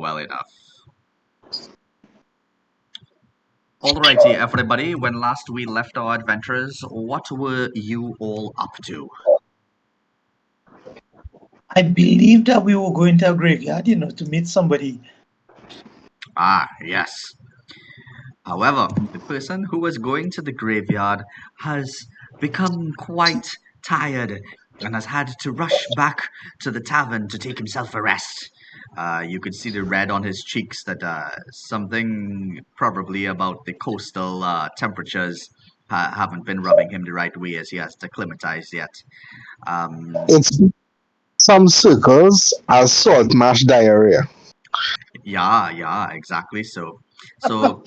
well enough. Alrighty, everybody. When last we left our adventurers, what were you all up to? I believe that we were going to a graveyard, to meet somebody. Ah, yes. However, the person who was going to the graveyard has become quite tired and has had to rush back to the tavern to take himself a rest. You could see the red on his cheeks that something probably about the coastal temperatures haven't been rubbing him the right way as he has acclimatized yet. Um, It's some circles as Saltmarsh diarrhea. yeah, exactly. So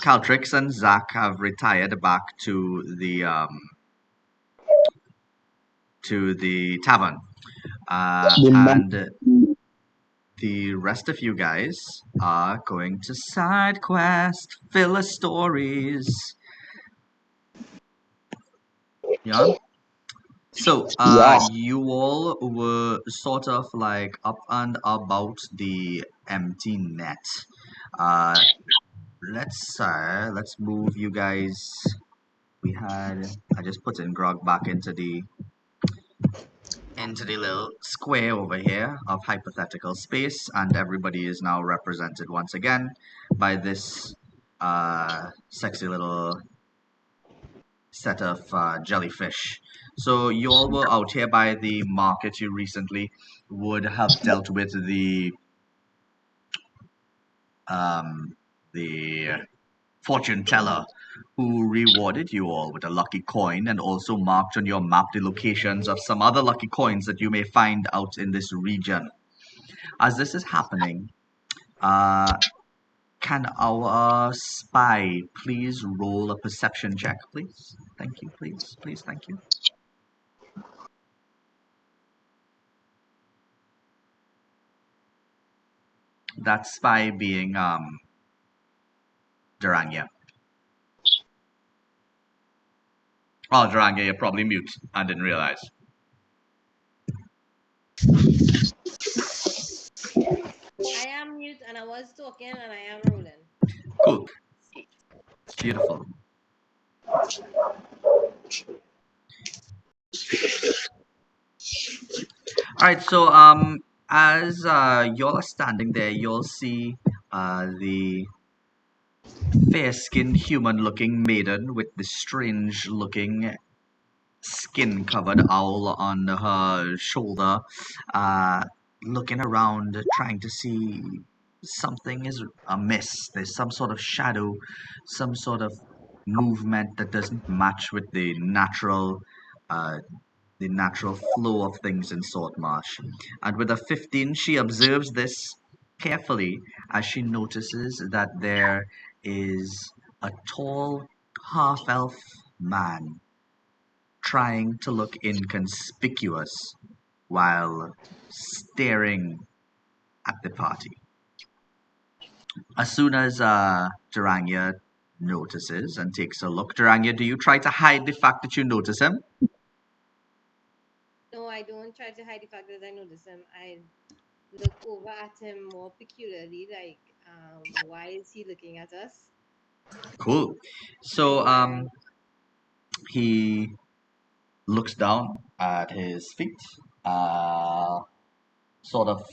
Caltrix and Zach have retired back to the tavern, The man, and the rest of you guys are going to side quest, filler stories. Yeah. So, yeah, you all were sort of like up and about the empty net. Uh, let's move you guys. I just put in Grog back into the little square over here of hypothetical space, and everybody is now represented once again by this sexy little set of jellyfish. So you all were out here by the market. You recently would have dealt with um, the fortune teller who rewarded you all with a lucky coin and also marked on your map the locations of some other lucky coins that you may find out in this region. As this is happening, uh, can our spy please roll a perception check, please? Thank you, please, thank you. That spy being Duranga. Oh, Duranga, you're probably mute. I didn't realize. I am mute and I was talking and I am rolling. Cool, beautiful. All right, so as y'all are standing there, you'll see the fair-skinned, human-looking maiden with the strange-looking skin-covered owl on her shoulder, uh, looking around, trying to see something is amiss. There's some sort of shadow, some sort of movement that doesn't match with uh, the natural flow of things in Saltmarsh. And with a 15, she observes this carefully as she notices that there is a tall half-elf man trying to look inconspicuous while staring at the party. As soon as Duranga notices and takes a look, Duranga, do you try to hide the fact that you notice him? No, I don't try to hide the fact that I notice him. I look over at him more peculiarly, like, why is he looking at us? Cool. So he looks down at his feet, uh, sort of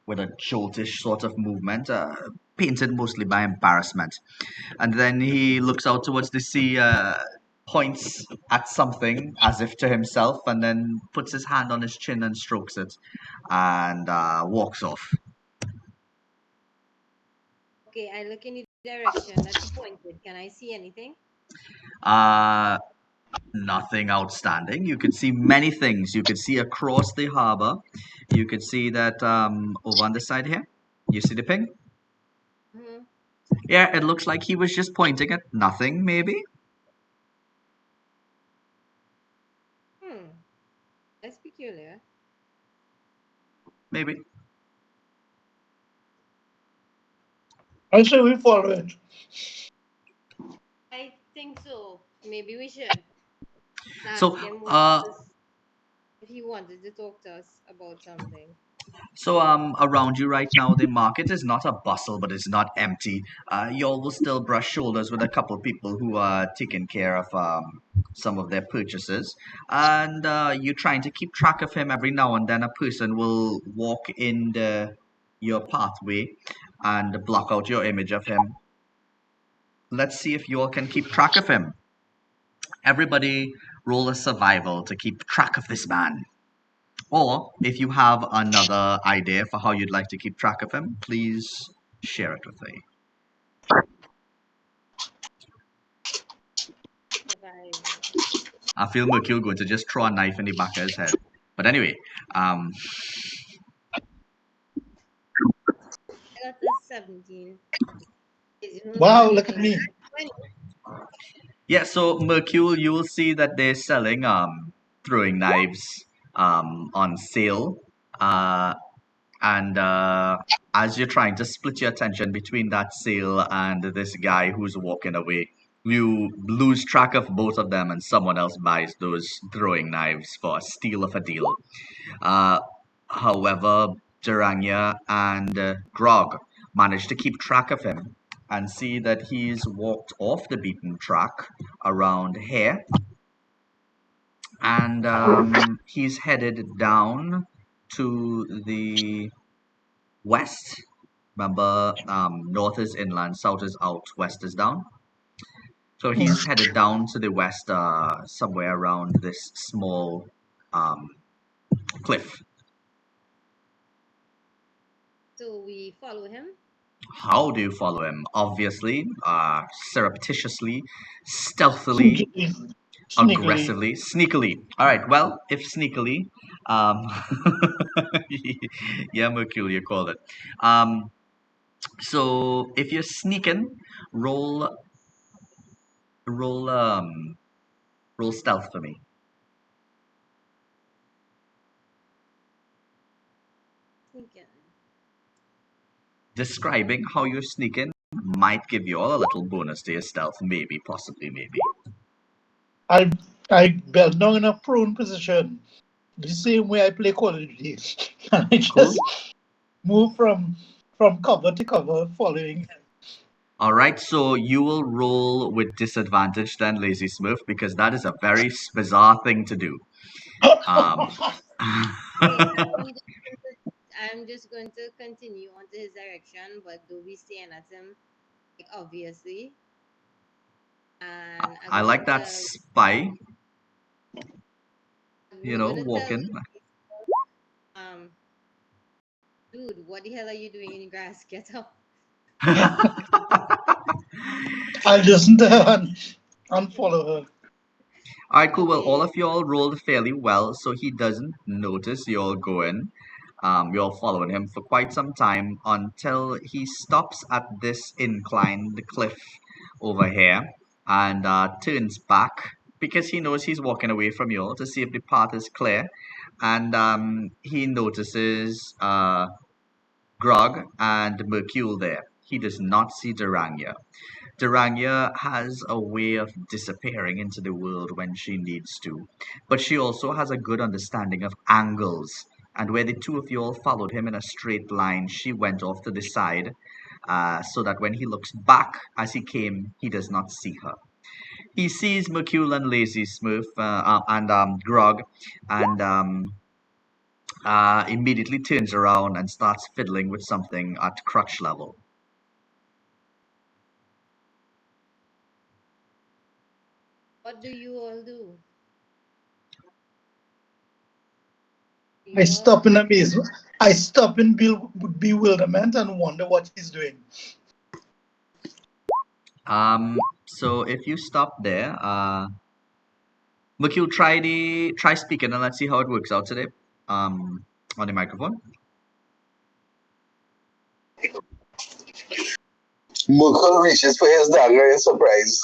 with a joltish sort of movement, painted mostly by embarrassment. And then he looks out towards the sea, points at something as if to himself, and then puts his hand on his chin and strokes it, and walks off. Okay, I look in the direction that he pointed. Can I see anything? Uh, Nothing outstanding. You could see many things. You could see across the harbor. You could see that over on the side here. You see the ping? Mm-hmm. Yeah, it looks like he was just pointing at nothing, maybe? Hmm, that's peculiar. Maybe. I say we follow it. I think so. Maybe we should ask So, him what uh, was, if he wanted to talk to us about something. So around you right now, the market is not a bustle, but it's not empty. You all will still brush shoulders with a couple of people who are taking care of some of their purchases, and you're trying to keep track of him. Every now and then, a person will walk in your pathway and block out your image of him. Let's see if you all can keep track of him. Everybody, roll a survival to keep track of this man. Or if you have another idea for how you'd like to keep track of him, please share it with me. Survival. I feel Mercule going to just throw a knife in the back of his head. But anyway, I got a 17. You know, Wow, look at nothing. me. 20. yeah, so Mercule, you will see that they're selling throwing knives on sale. Uh, and as you're trying to split your attention between that sale and this guy who's walking away, you lose track of both of them, and someone else buys those throwing knives for a steal of a deal. Uh, However, Jaranya and Grog manage to keep track of him and see that he's walked off the beaten track around here, and he's headed down to the west. Remember, north is inland, south is out, west is down. So he's headed down to the west, somewhere around this small um, cliff. So we follow him. How do you follow him? Obviously, surreptitiously, stealthily, Sneakily. Sneakily. aggressively, sneakily. All right. Well, if sneakily, um, yeah, Mercurial, you call it. Um, so if you're sneaking, roll, roll, roll stealth for me. Sneaking. Describing how you're sneaking might give you all a little bonus to your stealth. Maybe, possibly, maybe. I I belt down in a prone position, the same way I play Call of Duty. And I Cool. just move from cover to cover, following. All right, so you will roll with disadvantage then, Lazy Smurf, because that is a very bizarre thing to do. Um, Okay, I'm just going to continue onto his direction, but don't be staring at him, like, obviously. And I'm I going like that to, spy, we're going to tell walking. um, dude, what the hell are you doing in the grass? Get up. I'll listen to her and follow her. All right, cool. Well, all Okay. of y'all rolled fairly well, so he doesn't notice you're going. You're following him for quite some time until he stops at this inclined cliff over here and turns back because he knows he's walking away from you all to see if the path is clear. And he notices Grog and Mercule there. He does not see Durania. Durania has a way of disappearing into the world when she needs to, but she also has a good understanding of angles. And where the two of you all followed him in a straight line, she went off to the side, so that when he looks back as he came, he does not see her. He sees Mercule and Lazy Smurf and Grog, and immediately turns around and starts fiddling with something at crutch level. What do you all do? Do I you all, stop in amazement. I stop in bewilderment and wonder what he's doing. So if you stop there, Mercule, try speaking and let's see how it works out today. On the microphone. Mukul reaches for his dagger in surprise.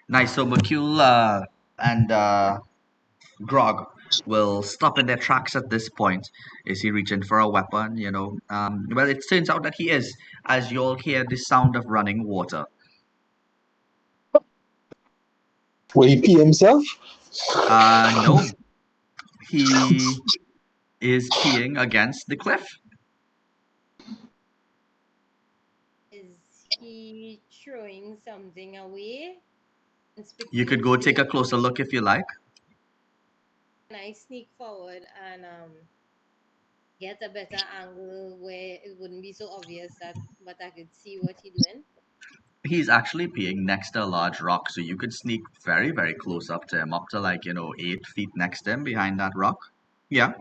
Nice. So Mercule and Grog will stop in their tracks at this point. Is he reaching for a weapon? Well, it turns out that he is, as you all hear the sound of running water. Will he pee himself? No, he is peeing against the cliff. Is he throwing something away? You could go take a Conspicuously, closer look if you like. can I sneak forward and get a better angle where it wouldn't be so obvious but I could see what he's doing? He's actually peeing next to a large rock, so you could sneak very, very close up to him, up to like, 8 feet next to him behind that rock. Yeah.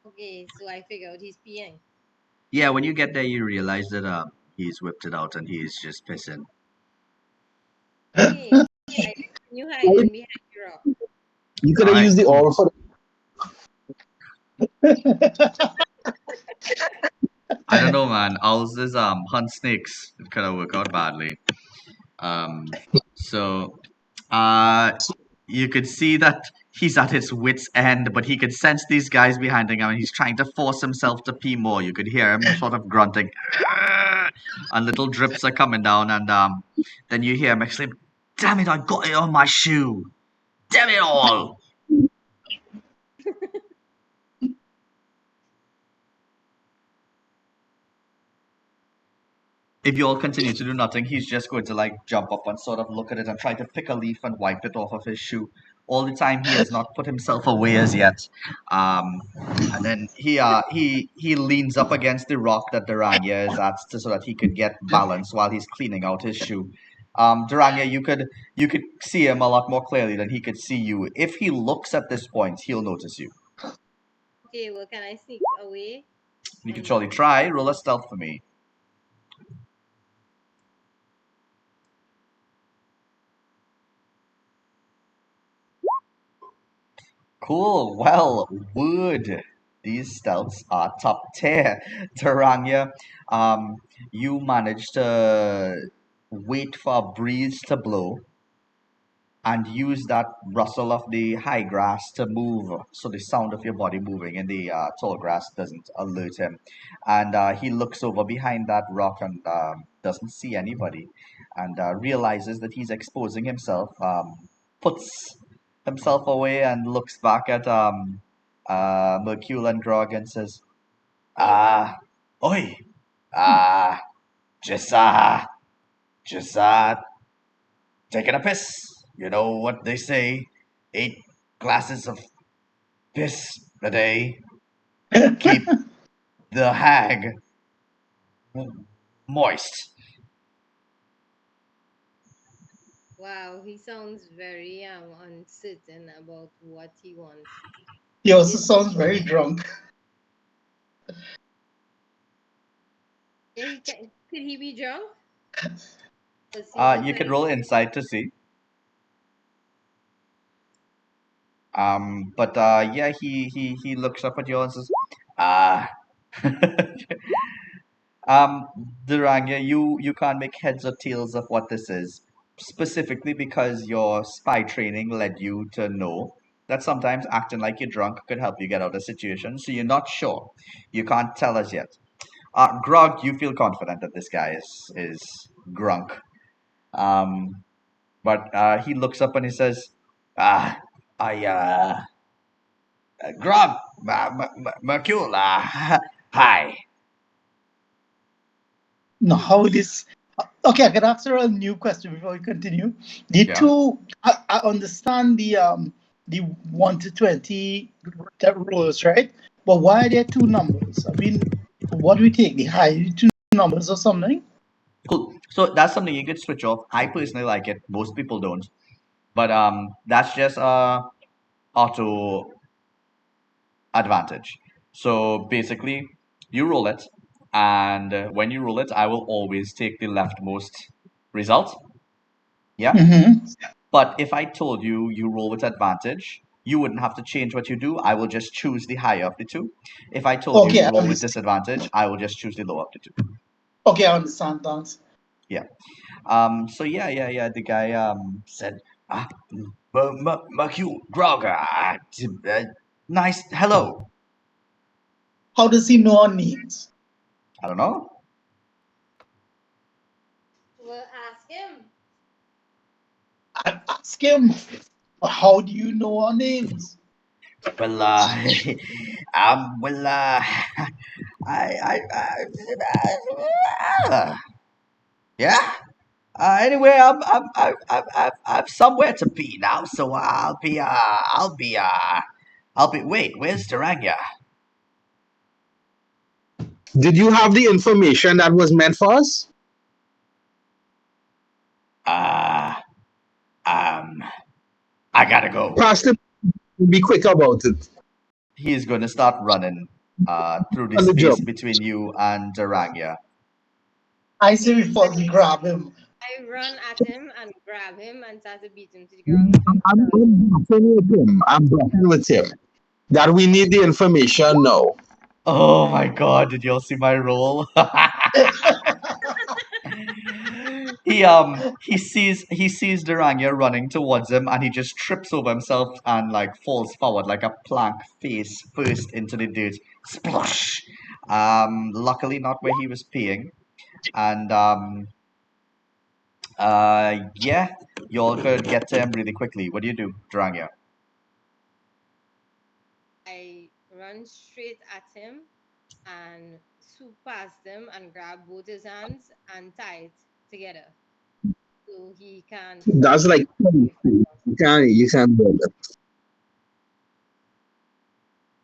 Okay, so I figure out he's peeing. Yeah, when you get there, you realize that he's whipped it out and he's just pissing. Okay, I continue hiding behind the rock. You could All have right, used the cool. oil for I don't know, man. Owls is hunt snakes. It could have worked out badly. Um, so you could see that he's at his wits' end, but he could sense these guys behind him, and he's trying to force himself to pee more. You could hear him sort of grunting, and little drips are coming down, and then you hear him exclaim, "Damn it! I got it on my shoe! Damn it all!" If you all continue to do nothing, he's just going to like jump up and sort of look at it and try to pick a leaf and wipe it off of his shoe. All the time, he has not put himself away as yet. And then he leans up against the rock that Duranya is at, so that he could get balance while he's cleaning out his shoe. Duranya, you could see him a lot more clearly than he could see you. If he looks at this point, he'll notice you. Okay, well, can I sneak away? You could And surely try. Roll a stealth for me. Cool. Well, wood. These stealths are top tier. Taranya, you managed to wait for a breeze to blow and use that rustle of the high grass to move, so the sound of your body moving in the tall grass doesn't alert him. And he looks over behind that rock and doesn't see anybody, and realizes that he's exposing himself. Puts himself away and looks back at Mercule and Grog and says, "Ah, oi, ah, just just taking a piss. You know what they say, 8 glasses of piss a day keep the hag moist." wow, he sounds very uncertain about what he wants. He also Is sounds very drunk. yeah, could he be drunk? 'Cause he looks You like can roll insight to see. But yeah, he looks up at you and says, "Ah." Um, Duranga, you can't make heads or tails of what this is, specifically because your spy training led you to know that sometimes acting like you're drunk could help you get out of situations. So you're not sure. You can't tell us yet. Grog, you feel confident that this guy is grunk. But he looks up and he says, "Ah, I Grog, Mercule, hi." No, how this? Okay, I can ask her a new question before we continue. The Yeah. two, I understand the 1 to 20 rows, right? But why are there two numbers? I mean, what do we take? The high two numbers or something? Cool. So that's something you could switch off. I personally like it. Most people don't. But that's just auto advantage. So basically, you roll it, and when you roll it, I will always take the leftmost result. Yeah. Mm-hmm. But if I told you you roll with advantage, you wouldn't have to change what you do. I will just choose the higher of the two. If I told you Okay, you I roll with understand. disadvantage, I will just choose the lower of the two. Okay, I understand. Thanks. Yeah. So yeah. The guy said, "Ah, Mercule, Grog, nice. Hello." How does he know our names? I don't know. well, ask him. I ask him, how do you know our names? Well, well, yeah. Anyway, I'm somewhere to be now, so I'll be. Wait, where's Duranga? Did you have the information that was meant for us? Uh, um, I gotta go. Pass it. Be quick about it. He is going to start running through the On the job. space between you and Duranga. I Okay, say we first grab him. I run at him and grab him and start to beat him to the ground with him. I'm talking with him. I'm talking with him. That we need the information now. Oh my god, did y'all see my roll? He sees Duranga running towards him and he just trips over himself and like falls forward like a plank face first into the dirt. Splosh! Luckily not where he was peeing. And yeah, y'all could get to him really quickly. What do you do, Duranga? I run straight at him and swoop past him and grab both his hands and tie it together so he can't That's like away from the monster. you can't do that.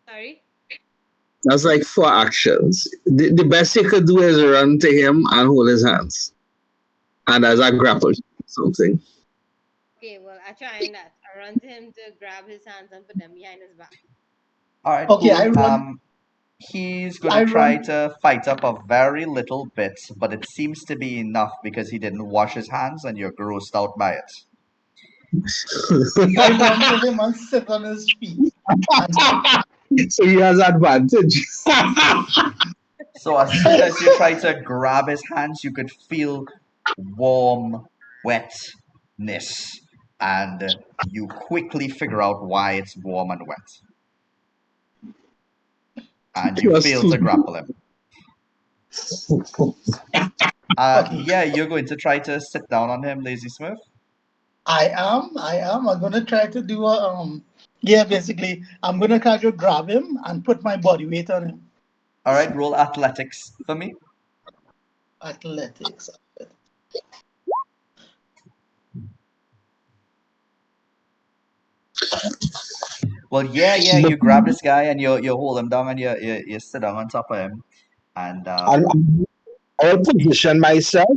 Sorry? That's like four actions. The best you could do is run to him and hold his hands. And as a grapple something. Okay, well, I trying that. I run to him to grab his hands and put them behind his back. All right, Okay, cool. He's gonna I try run, to fight up a very little bit, but it seems to be enough because he didn't wash his hands and you're grossed out by it. I run to him and sit on his feet. And So he has advantage. So as soon as you try to grab his hands, you could feel warm wetness, and you quickly figure out why it's warm and wet, and you You're fail to stupid. grapple him. okay, Yeah, you're going to try to sit down on him, Lazy Smith. I am. I'm gonna try to do a yeah, basically I'm gonna try to grab him and put my body weight on him. All right, roll athletics for me. Athletics. Well, yeah, you grab this guy and you hold him down and you sit down on top of him, and I'll position myself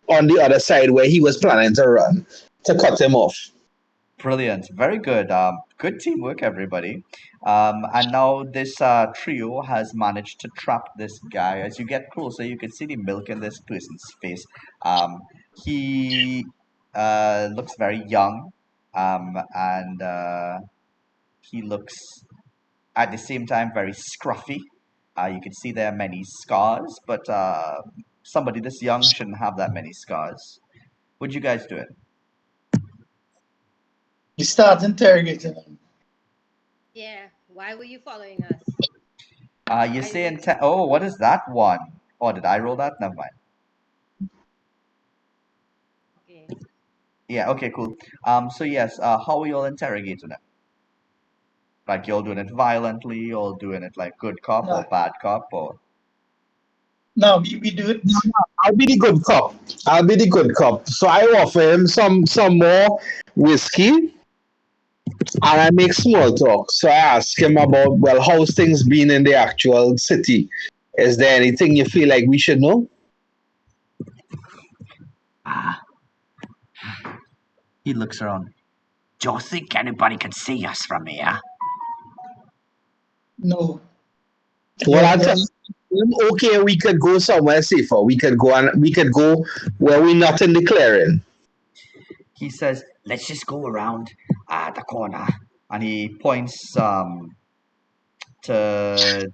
on the other side where he was planning to run to cut him off. brilliant, very good. Good teamwork, everybody. And now this trio has managed to trap this guy. As you get closer, you can see the milk in this person's face. He looks very young, and he looks at the same time very scruffy. You can see there are many scars, but somebody this young shouldn't have that many scars. Would you guys do it? We start interrogating him. Yeah, why were you following us? You I say did. intent. Oh, what is that one? Oh, did I roll that? Never mind. Okay. Yeah. Okay. Cool. So yes. How are you all interrogating it? Like you're doing it violently, or doing it like good cop or No, bad cop, or no, we do it. I'll be the good cop. I'll be the good cop. So I offer him some more whiskey and I make small talk. So I ask him about, well, how's things been in the actual city? Is there anything you feel like we should know? ah, he looks around. Do you think anybody can see us from here? No. Well, Yeah, I tell yes. him, okay, we could go somewhere safer. We could go where we're not in the clearing. He says, "Let's just go around the corner," and he points to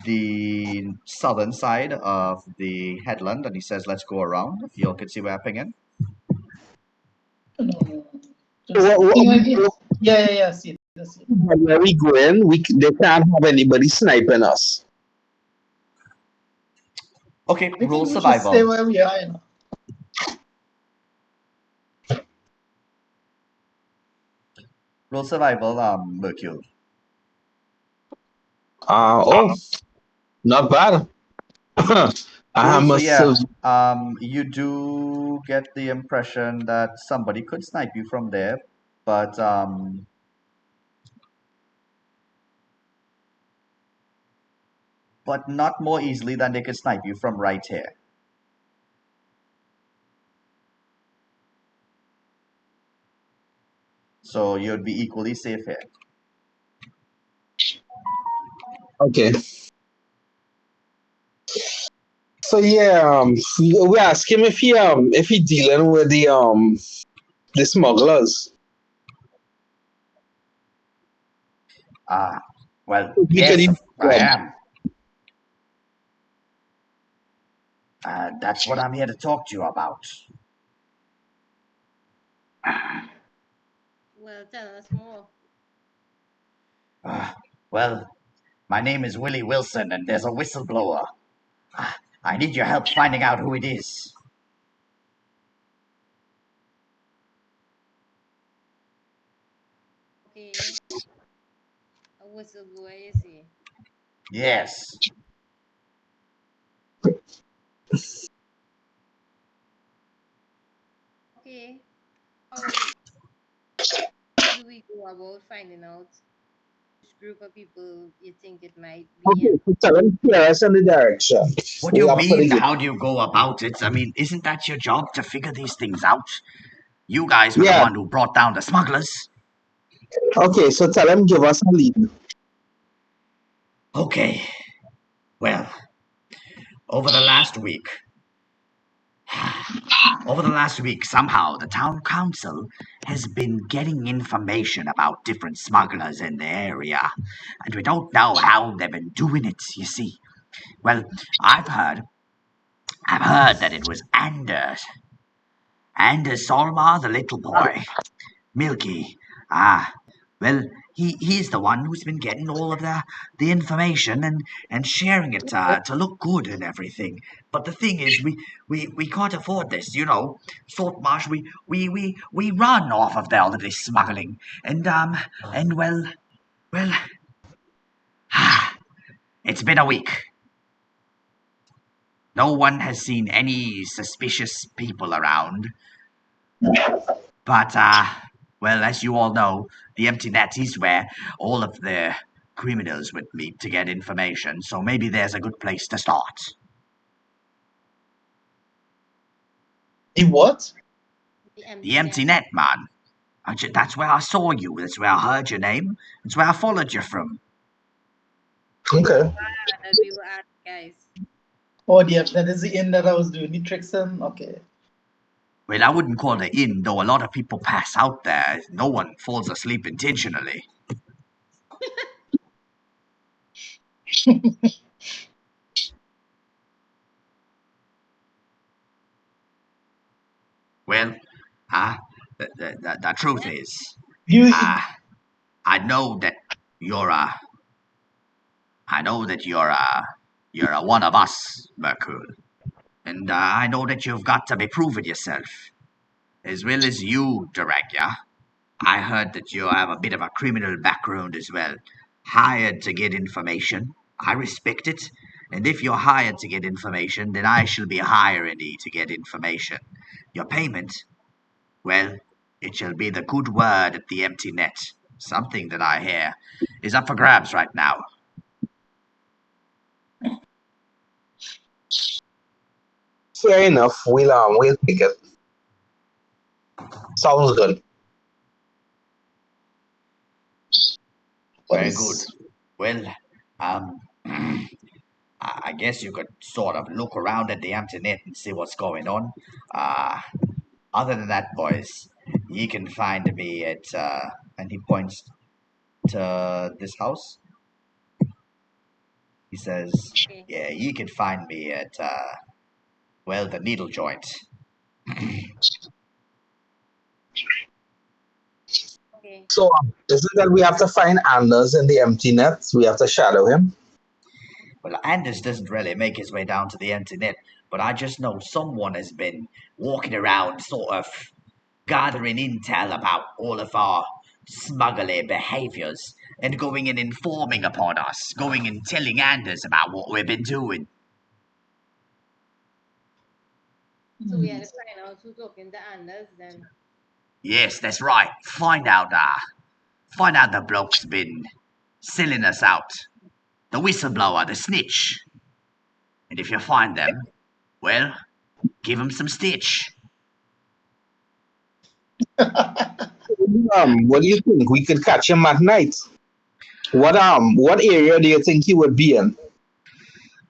the southern side of the headland, and he says, "Let's go around." If y'all could see where I'm pinging. No, no, no. Just Wh- thing again. Yeah. See it. That's it. Where we going, they can't have anybody sniping us. Okay, I roll think we should stay survival. where we are. You know. Roll survival, Mercule. Oh, not bad. I Cool. So must yeah, have. you do get the impression that somebody could snipe you from there, but not more easily than they could snipe you from right here. So you'd be equally safe here. Okay. So yeah, we ask him if he dealing with the smugglers. Ah, well, We can yes, use I them. am. That's what I'm here to talk to you about. Well, tell us more. Uh, well, my name is Willie Wilson, and there's a whistleblower. I need your help finding out who it is. Okay. A whistleblower, you see. Yes. Okay. How do we go about finding out which group of people you think it might be? Okay, so tell him steer us in the direction. What do We you up for the mean? game. How do you go about it? I mean, isn't that your job to figure these things out? You guys were the Yeah. one who brought down the smugglers. Okay, so tell him give us a lead. Okay. Well, over the last week, somehow the town council has been getting information about different smugglers in the area, and we don't know how they've been doing it, you see. Well, I've heard that it was Anders Solmar, the little boy. Milky. Ah, well, he's the one who's been getting all of the information and sharing it to look good and everything. But the thing is, we can't afford this, you know. Saltmarsh, we run off of all of this smuggling, and well, it's been a week. No one has seen any suspicious people around. But, well, as you all know, the empty net is where all of the criminals would meet to get information, so maybe there's a good place to start. The what? The The empty empty net. net, man. That's where I saw you. That's where I heard your name. That's where I followed you from. Okay. That we were at, guys. Oh, that is the inn that I was doing the tricks in. Okay. Well, I wouldn't call it in, though a lot of people pass out there. No one falls asleep intentionally. Well, uh, the truth Yeah. is, You, uh, I know that you're a I know that you're a one of us, Mercure, and I know that you've got to be proving yourself, as well as you, Direcya. I heard that you have a bit of a criminal background as well. Hired to get information. I respect it, and if you're hired to get information, then I shall be hiring thee to get information. Your payment, well, it shall be the good word at the empty net. Something that I hear is up for grabs right now. Fair enough. We'll take it. Sounds good. what Very good. is Well, um, I guess you could sort of look around at the internet and see what's going on. Uh, Other than that, boys, ye can find me at, and he points to this house. He says, Okay. yeah, ye can find me at, well, the needle joint. Okay. So isn't that we have to find Anders in the empty net? We have to shadow him. Well, Anders doesn't really make his way down to the internet, but I just know someone has been walking around sort of gathering intel about all of our smuggling behaviors and going and informing upon us, going and telling Anders about what we've been doing. So we had to find out who talking to Anders then. Yes, that's right. Find out the bloke's been selling us out. The whistleblower, the snitch. And if you find them, well, give them some stitch. What do you think? We could catch him at night. What area do you think he would be in?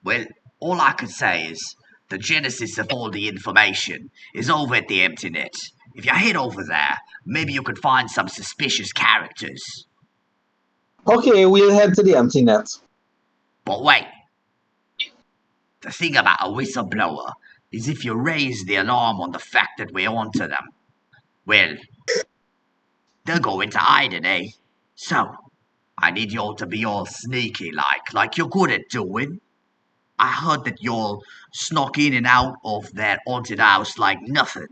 Well, all I could say is the genesis of all the information is over at the empty net. If you head over there, maybe you could find some suspicious characters. Okay, we'll head to the empty net. But wait, the thing about a whistleblower is if you raise the alarm on the fact that we're onto them, well, they'll go into hiding, eh? So, I need y'all to be all sneaky like you're good at doing. I heard that y'all snuck in and out of that haunted house like nothing.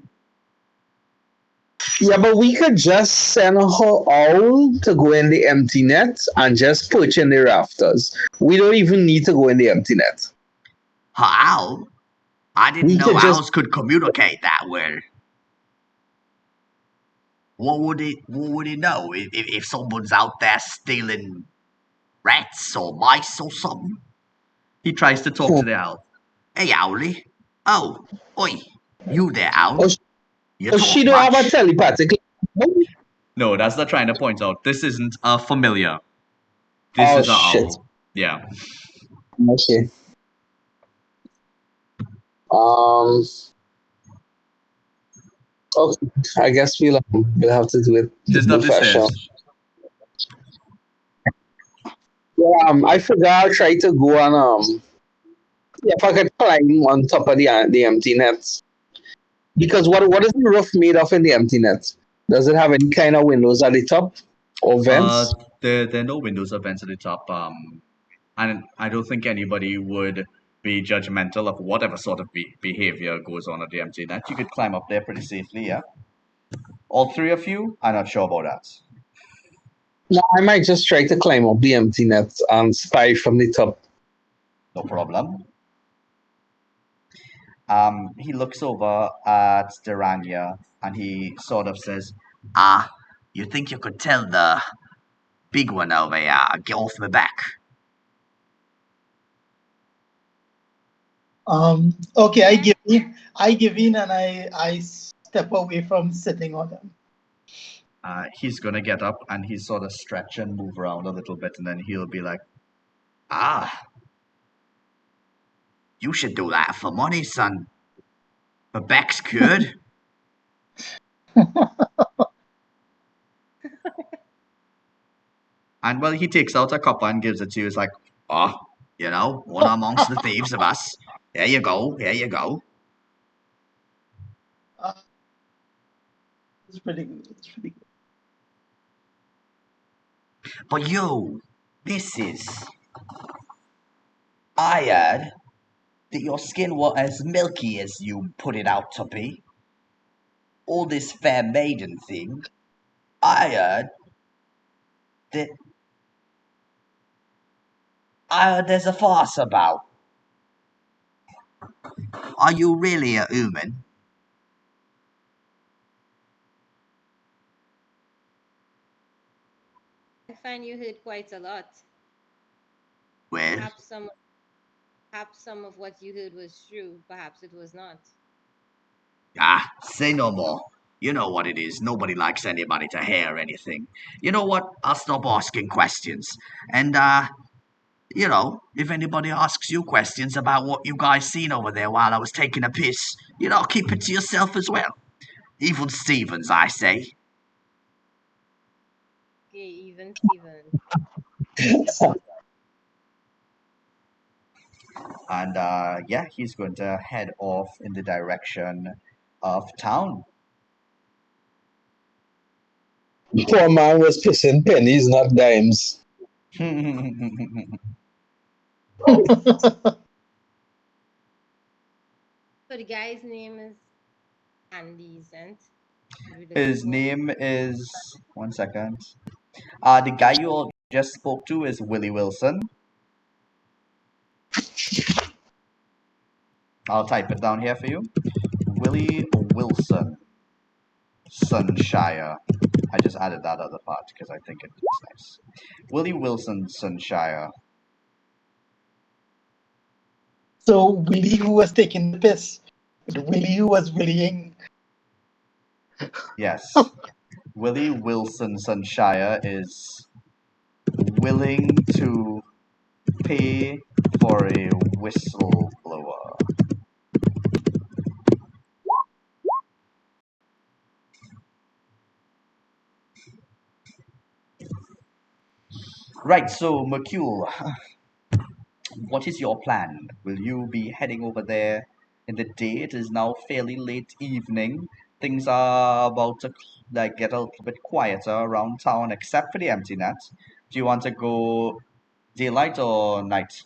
Yeah, but we could just send her out to go in the empty net and just perch in the rafters. We don't even need to go in the empty net. How? I didn't We know could just owls could communicate that well. What would it know if someone's out there stealing rats or mice or something? He tries to talk to the owl. Hey, Owlie. Oh, oi. You there, oh, owl? You she talk don't have a much? telepathic. No, that's not trying to point out. This isn't a familiar. This Oh is a shit. owl. Yeah. Okay. Um. Okay. I guess we'll have to do it the Just up good the fashion. stairs. Yeah, I forgot. I tried to go on. Yeah, if I could climb on top of the empty net. Because what is the roof made of in the empty net? Does it have any kind of windows at the top or Uh, vents? there are no windows or vents at the top. And I don't think anybody would be judgmental of whatever sort of behavior goes on at the empty net. You could climb up there pretty safely, yeah. All three of you, I'm not sure about that. No, I might just try to climb up the empty net and spy from the top. No problem. He looks over at Durania and he sort of says, "Ah, you think you could tell the big one over here, get off my back?" Okay, Yeah. I give in, and I step away from sitting on them. He's gonna get up and he sort of stretch and move around a little bit, and then he'll be like, "Ah, you should do that for money, son. My back's cured." And well, he takes out a copper and gives it to you. He's like, "Oh, one amongst the thieves of us. Here you go, here you go." Uh, it's pretty good. It's pretty good. But you, missus, I heard that your skin was as milky as you put it out to be. All this fair maiden thing, I heard that there's a farce about. Are you really a human? I find you heard quite a lot. Well, Perhaps some of what you heard was true, perhaps it was not. say no more. You know what it is. Nobody likes anybody to hear anything. You know what? I'll stop asking questions. And, if anybody asks you questions about what you guys seen over there while I was taking a piss, keep it to yourself as well. Even Stevens, I say. Okay, even Steven. And yeah, he's going to head off in the direction of town. Poor man was pissing pennies, not dimes. So the guy's name is Andy, isn't? We're looking His for. name is, one second. The guy you all just spoke to is Willie Wilson. I'll type it down here for you. Willie Wilson Sunshire. I just added that other part because I think it looks nice. Willie Wilson Sunshire. So Willie who was taking the piss, but Willie who was willing. Yes. Willie Wilson Sunshire is willing to pay for a whistleblower. Right, so Mercule, what is your plan? Will you be heading over there in the day? It is now fairly late evening. Things are about to like get a little bit quieter around town, except for the empty net. Do you want to go daylight or night?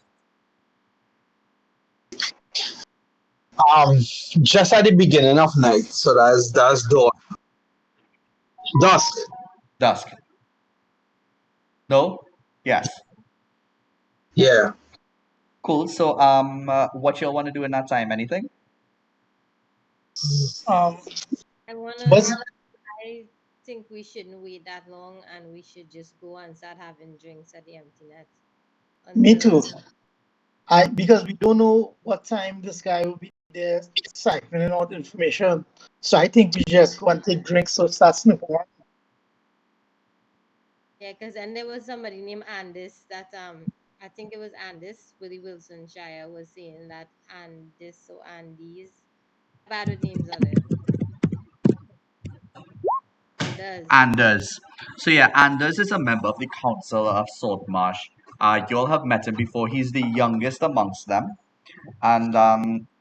Um, just at the beginning of night, so that's dawn, dusk. Dusk. No? Yes. Yeah. Cool. So, what y'all want to do in that time? Anything? Um, I was wanna. I think we shouldn't wait that long, and we should just go and start having drinks at the empty net me until. too. I because we don't know what time this guy will be there siphoning out information. So I think we just go and take drinks so start snooping around. Yeah, because and there was somebody named Andis that I think it was Andis, Willie Wilson Shire was saying that Andis or Andes. Bad with names are there. Anders. Anders. So yeah, Anders is a member of the Council of Saltmarsh. You all have met him before. He's the youngest amongst them, and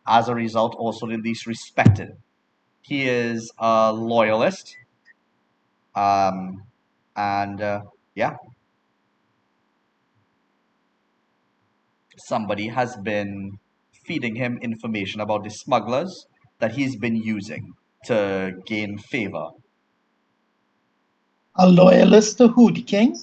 as a result, also the least respected. He is a loyalist, um, and yeah, somebody has been feeding him information about the smugglers that he's been using to gain favor. A loyalist to who? The king?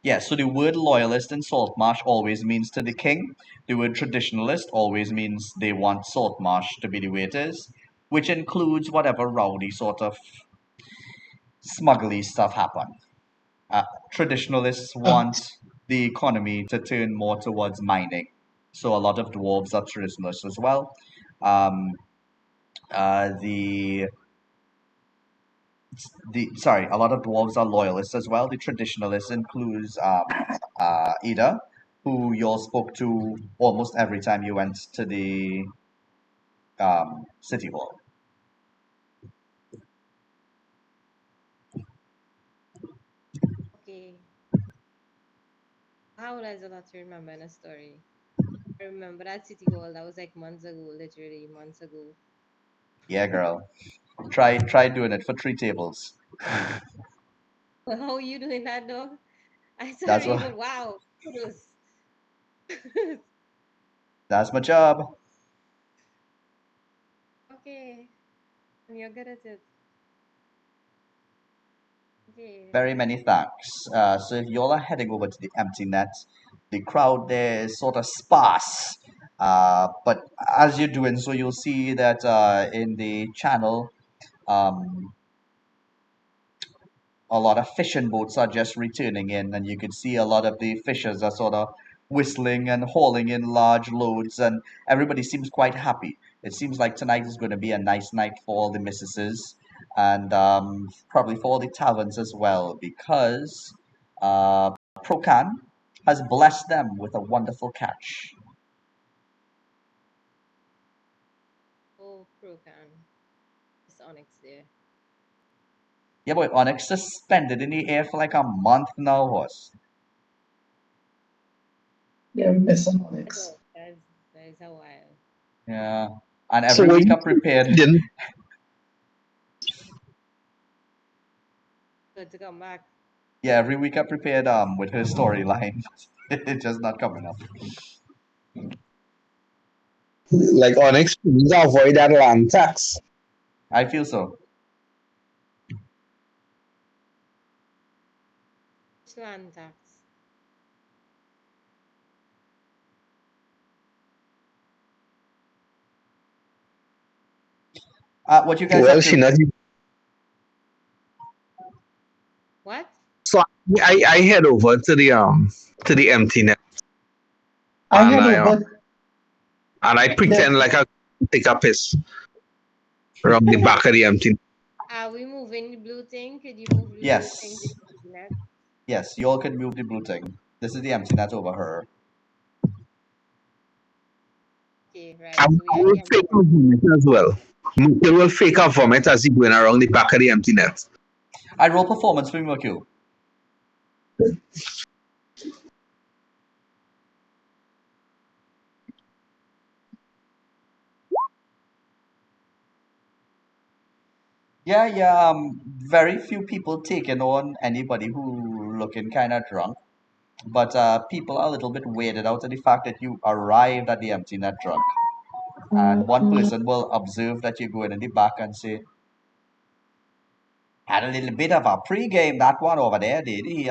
Yeah, so the word loyalist in Saltmarsh always means to the king. The word traditionalist always means they want Saltmarsh to be the way it is, which includes whatever rowdy sort of smuggly stuff happen. Uh, Traditionalists Uh, want the economy to turn more towards mining. So a lot of dwarves are traditionalists as well. Um, the a lot of dwarves are loyalists as well. The traditionalists includes Ida, who you all spoke to almost every time you went to the city hall. Okay. How there's a lot to remember in a story. I remember that city hall that was like months ago, literally months ago. Yeah, girl. Try doing it for 3 tables. Well, how are you doing that though? I'm That's sorry, what but wow. Kudos. that's my job. Okay. And you're good at it. Okay. Very many thanks. So if y'all are heading over to the empty net, the crowd there is sort of sparse. But as you're doing so, you'll see that in the channel, um, a lot of fishing boats are just returning in, and you can see a lot of the fishers are sort of whistling and hauling in large loads, and everybody seems quite happy. It seems like tonight is going to be a nice night for all the missuses, and probably for all the taverns as well, because uh, Procan has blessed them with a wonderful catch. Oh, Krokan. It's Onyx there. Yeah, boy, Onyx suspended in the air for like a month now, horse. they're missing I Onyx. know. That's a while. Yeah, and So every when week I you prepared. didn't, Good to come back. Yeah, every week I prepared with her storyline. It's just not coming up. like Onyx, please avoid Atlantax. I feel so. What's land tax? What you guys Well, have she to. not. What? So I head over to the empty net, I and head over I the pretend like I take a piss around the back of the empty net. Are we moving the blue thing? Could you move the blue thing to Yes. the internet? Yes, you all can move the blue thing. This is the empty net over her. Okay, I, right. So we I are will the empty fake a vomit as well. Mukul will fake a vomit as he going around the back of the empty net. I roll performance for Mercure. Yeah, yeah. Very few people taking on anybody who looking kind of drunk, but people are a little bit weirded out of the fact that you arrived at the empty net drunk, and one person will observe that you're going in the back and say, "Had a little bit of a pre-game that one over there, did he?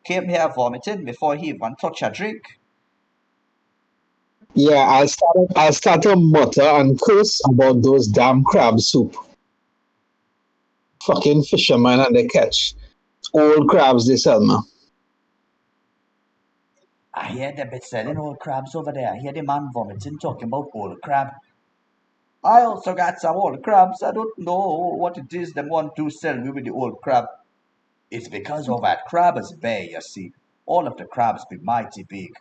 Came here vomiting before he even touched a drink." Yeah, I'll start to mutter and curse about those damn crab soup. Fucking fishermen and they catch old crabs they sell me. I hear they've been selling old crabs over there. I hear the man vomiting talking about old crab. I also got some old crabs. I don't know what it is they want to sell me with the old crab. It's because of that Crabber's Bay, you see. All of the crabs be mighty big.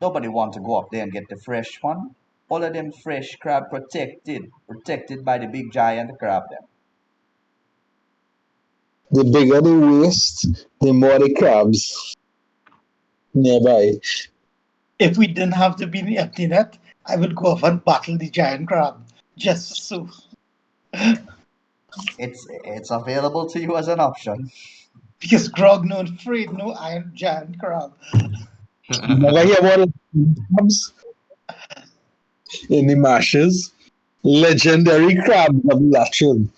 Nobody want to go up there and get the fresh one. All of them fresh crab protected by the big giant crab them. The bigger the waist, the more the crabs nearby. if we didn't have to be in the empty net, I would go off and battle the giant crab just so. It's available to you as an option. Because Grog no afraid no iron giant crab. Never hear about the crabs in the marshes. Legendary crabs of Latrine.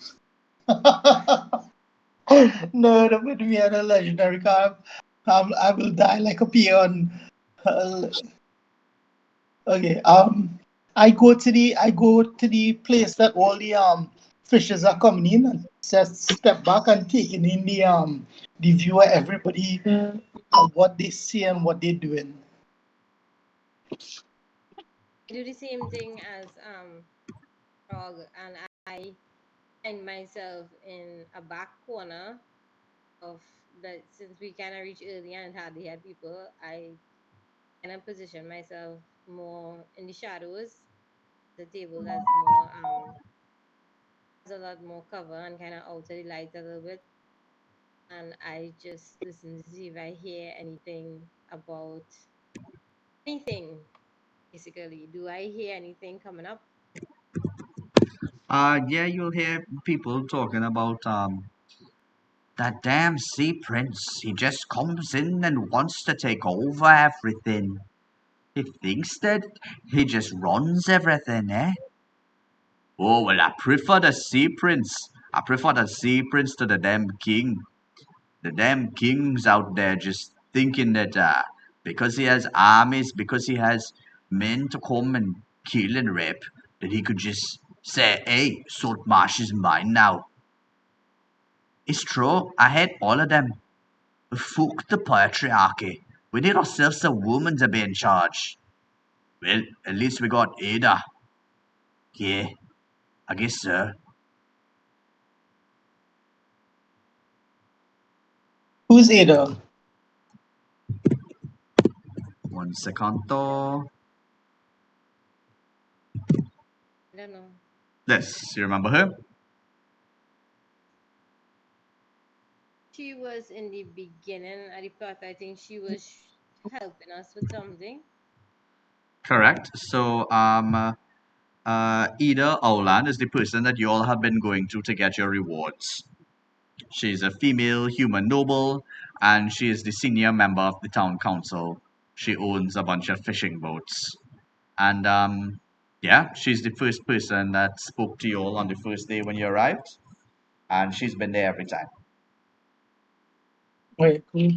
No, that would be a legendary crab. I will die like a peon. Uh, okay. I go to the place that all the fishes are coming in and just step back and taking in the view of everybody and what they see and what they're doing. I do the same thing as Frog, and I find myself in a back corner of that. Since we kind of reached early and hardly had people, I kind of position myself more in the shadows. The table has a lot more cover and kind of out of the light a little bit, and I just listen to see if I hear anything about anything. Basically, do I hear anything coming up? Yeah, you'll hear people talking about that damn sea prince. He just comes in and wants to take over everything. He thinks that he just runs everything, eh? Oh, well, I prefer the sea prince. I prefer the sea prince to the damn king. The damn king's out there just thinking that because he has armies, because he has men to come and kill and rape, that he could just say, hey, Saltmarsh is mine now. It's true, I hate all of them. Fuck the patriarchy. We need ourselves a woman to be in charge. Well, at least we got Ada. Yeah, I guess so. Who's Ada? One second though. I don't know. Yes, you remember her? She was in the beginning of the plot. I think she was helping us with something. Correct. So, Ida Oland is the person that you all have been going to get your rewards. She's a female human noble, and she is the senior member of the town council. She owns a bunch of fishing boats. And yeah, she's the first person that spoke to you all on the first day when you arrived, and she's been there every time. Wait, cool.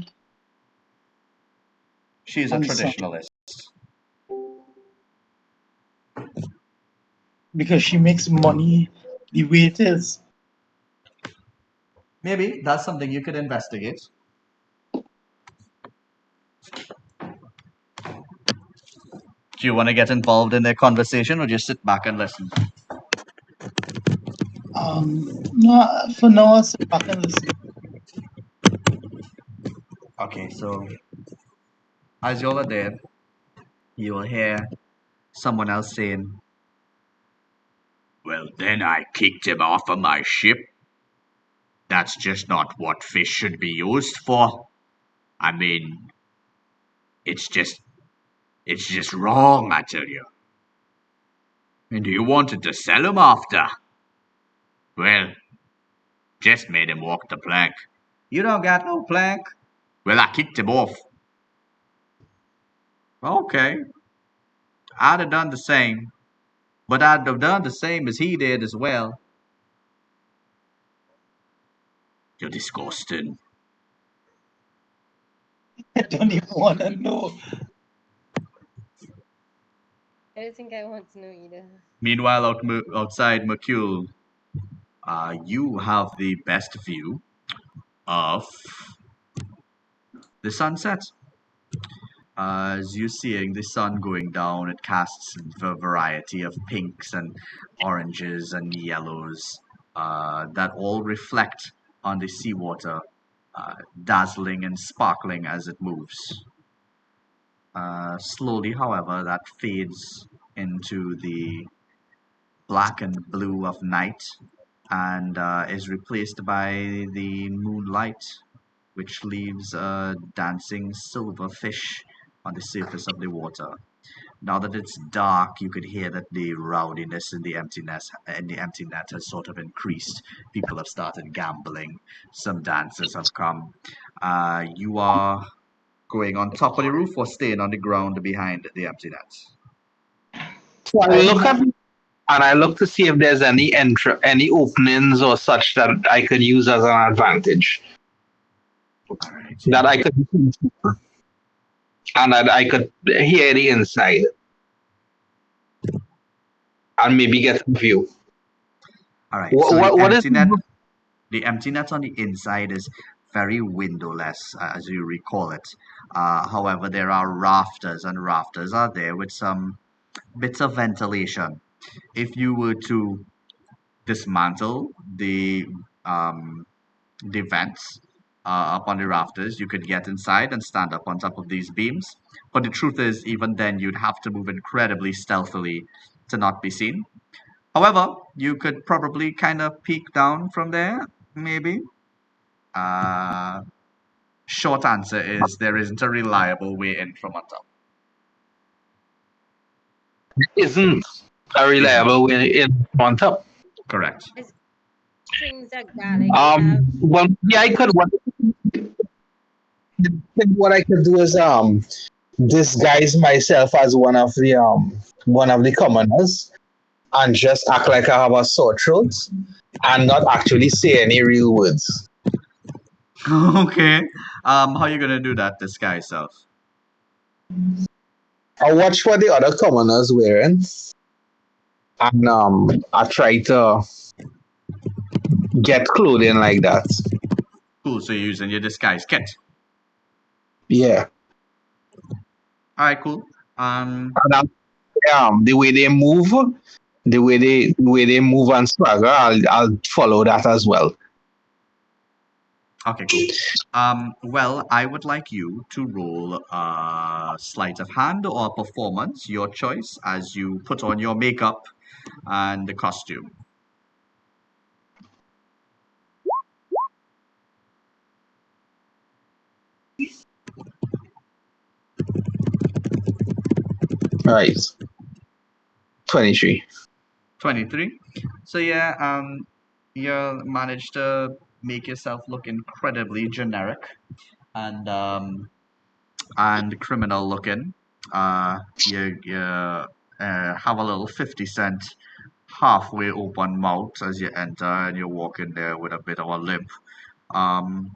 She's a And some, traditionalist. because she makes money the way it is. Maybe that's something you could investigate. Do you want to get involved in their conversation or just sit back and listen? No, for now, I'll sit back and listen. Okay, so as y'all are there, you will hear someone else saying, "Well, then I kicked him off of my ship. That's just not what fish should be used for. I mean, it's just it's just wrong, I tell you. And you wanted to sell him after. Well, just made him walk the plank. You don't got no plank. Well, I kicked him off. Okay, I'd have done the same, but I'd have done the same as he did as well. You're disgusting." I don't even want to know. I don't think I want to know either. Meanwhile, outside Mercule, you have the best view of the sunset. As you're seeing the sun going down, it casts a variety of pinks and oranges and yellows that all reflect on the seawater, dazzling and sparkling as it moves. Slowly, however, that fades into the black and blue of night and is replaced by the moonlight, which leaves a dancing silver fish on the surface of the water. Now that it's dark, you could hear that the rowdiness in the empty net has sort of increased. People have started gambling. Some dancers have come. You are going on top of the roof or staying on the ground behind the empty net? So I look at I, and I look to see if there's any openings or such that I could use as an advantage. All right. That I could and that I could hear the inside and maybe get a view. All right. So What is the empty net on the inside is very windowless, as you recall it. However, there are rafters, and rafters are there with some bits of ventilation. If you were to dismantle um, the vents up on the rafters, you could get inside and stand up on top of these beams. But the truth is, even then, you'd have to move incredibly stealthily to not be seen. However, you could probably kind of peek down from there, maybe. Uh, Short answer is there isn't a reliable way in from on top. isn't a Isn't reliable way in on top? correct. It's things that Galaxy have. Well, yeah, I could. What I could do is disguise myself as one of the commoners and just act like I have a sore throat and not actually say any real words. Okay. How you gonna do that disguise self? I watch what the other commoners wearing and I try to get clothing like that. Cool. So you're using your disguise kit. Yeah. All right. Cool. Um. And the way they move, the way they move and swagger, I'll follow that as well. Okay. Cool. Well, I would like you to roll a sleight of hand or a performance, your choice, as you put on your makeup and the costume. Right. 23. 23. So yeah. You managed to make yourself look incredibly generic and criminal looking. You have a little 50 cent halfway open mouth as you enter, and you're walking there with a bit of a limp. Um,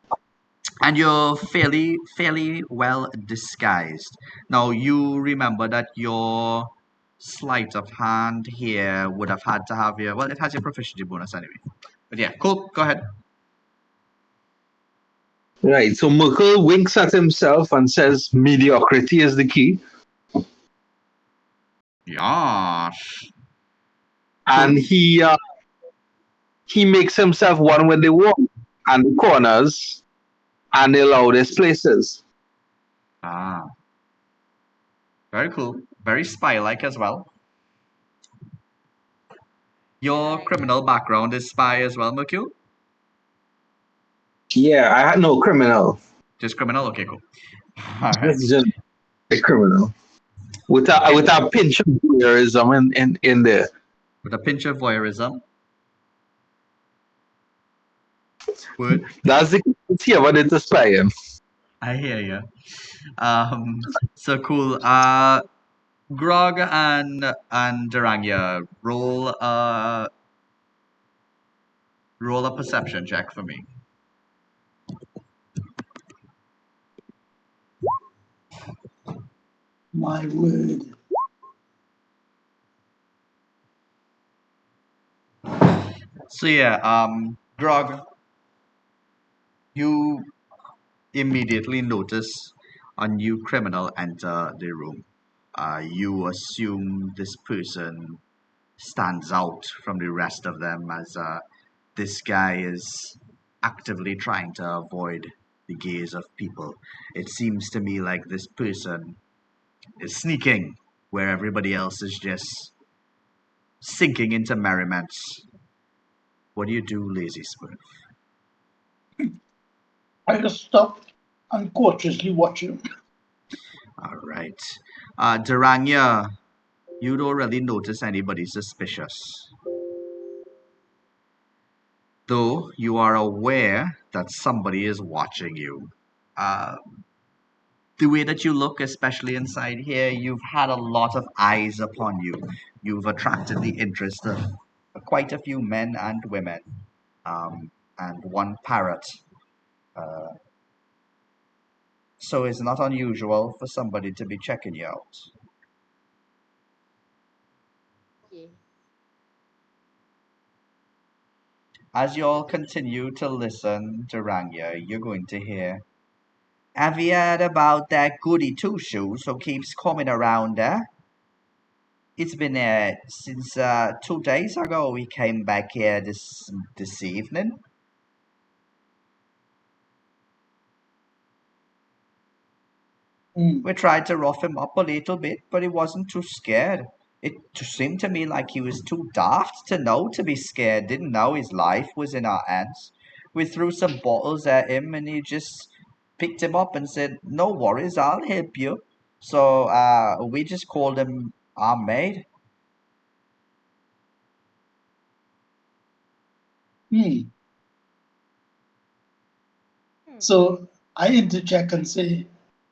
and you're fairly well disguised. Now you remember that your sleight of hand here would have had to have your, well, it has your proficiency bonus anyway. But yeah, cool. Go ahead. Right. So Merkel winks at himself and says, "Mediocrity is the key." Yes. And Cool. he makes himself one with the wall and the corners and the loudest places. Ah, very cool. Very spy-like as well. I Your like that. criminal background is spy as well, Mercule? Yeah, I had no criminal. Just criminal? Okay, cool. All right. It's just a criminal. Okay. With a pinch of voyeurism in there. With a pinch of voyeurism. Word. That's the key of it to spy him. I hear you. So cool. Grog and Duranga, roll a perception check for me. My word. So yeah, Grog, you immediately notice a new criminal enter the room. You assume this person stands out from the rest of them as this guy is actively trying to avoid the gaze of people. It seems to me like this person is sneaking where everybody else is just sinking into merriments. What do you do, Lazy Smurf? I just stopped and cautiously watch him. All right. Duranya, you don't really notice anybody suspicious. Though you are aware that somebody is watching you. Uh, the way that you look, especially inside here, you've had a lot of eyes upon you. You've attracted the interest of quite a few men and women, and one parrot. Uh, so it's not unusual for somebody to be checking you out. Okay. As you all continue to listen to Rangya, you're going to hear, have you heard about that goody two-shoes who keeps coming around there? It's been since 2 days ago he came back here this evening. Hmm. We tried to rough him up a little bit, but he wasn't too scared. It seemed to me like he was too daft to know to be scared, didn't know his life was in our hands. We threw some bottles at him and he just picked him up and said, no worries, I'll help you. So we just called him our maid. Hmm. Hmm. So I interject and say,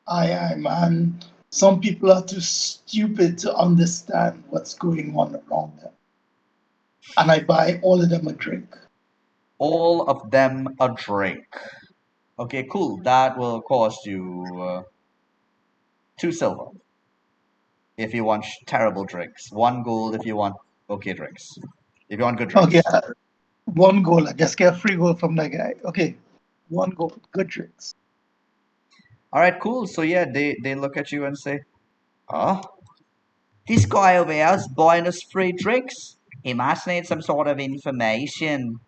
aye, man, some people are too stupid to understand what's going on around them. And I buy all of them a drink. All of them a drink. Okay, cool. That will cost you 2 silver if you want terrible drinks. 1 gold if you want okay drinks. If you want good Okay, drinks. one goal. I just get a free goal from that guy. Okay, one goal. Good drinks. All right, cool. So yeah, they look at you and say, "Oh, this guy over here is buying us free drinks. He must need some sort of information."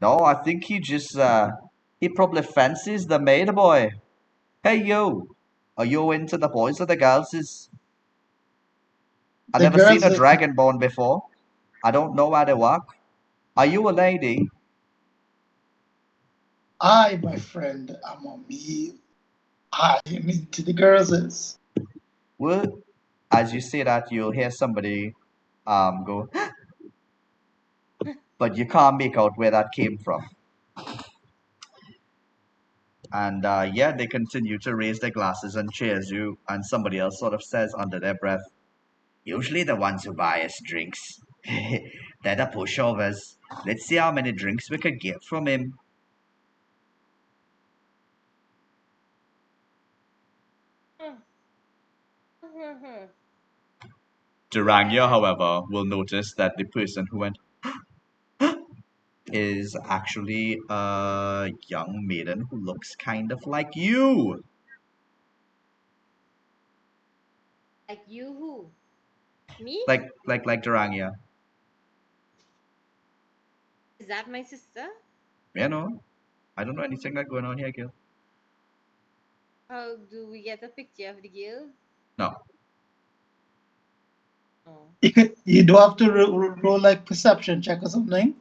No, I think he probably fancies the maid boy. Hey you, are you into the boys or the girls? I've The never seen girls, a dragonborn before. I don't know how they work. Are you a lady? my friend, I'm on me. I am into the girls. Well, as you say that, you'll hear somebody go, but you can't make out where that came from. And yeah, they continue to raise their glasses and cheers you, and somebody else sort of says under their breath, usually the ones who buy us drinks. They're the pushovers. Let's see how many drinks we could get from him. Durania, however, will notice that the person who went is actually a young maiden who looks kind of like you. Like you who? Me? Like Durania. Is that my sister? You know, I don't know anything that's going on here, girl. How do we get a picture of the girl? No. Oh. You do have to roll like perception check or something.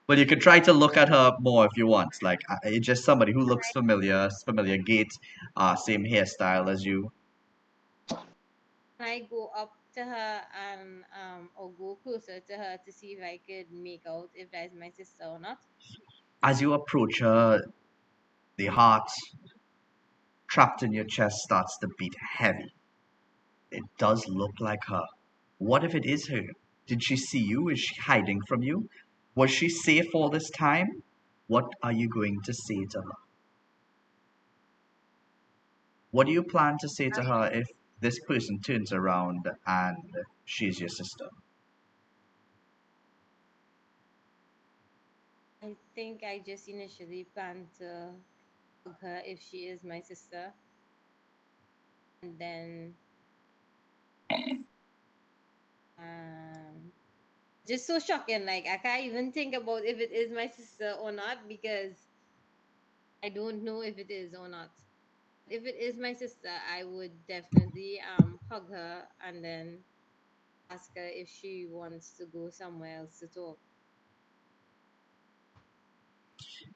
But you could try to look at her more if you want. Like, it's just somebody who looks familiar, familiar gait, same hairstyle as you. Can I go up to her and or go closer to her to see if I could make out if that is my sister or not? As you approach her, the heart trapped in your chest starts to beat heavy. It does look like her. What if it is her? Did she see you? Is she hiding from you? Was she safe all this time? What are you going to say to her? What do you plan to say to her if this person turns around and she's your sister? I think I just initially planned to hug her if she is my sister. And then just so shocking. Like I can't even think about if it is my sister or not because I don't know if it is or not. If it is my sister, I would definitely hug her and then ask her if she wants to go somewhere else to talk.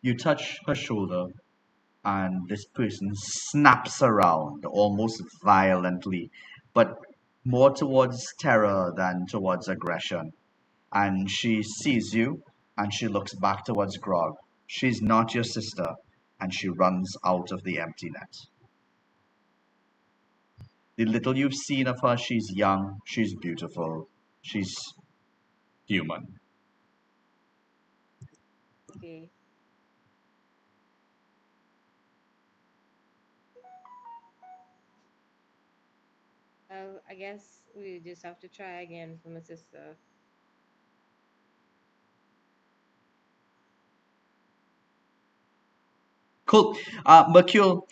You touch her shoulder, and this person snaps around almost violently, but more towards terror than towards aggression. And she sees you, and she looks back towards Grog. She's not your sister, and she runs out of the empty net. The little you've seen of her, she's young, she's beautiful, she's human. Okay. I guess we just have to try again for my sister. Cool. Mercule,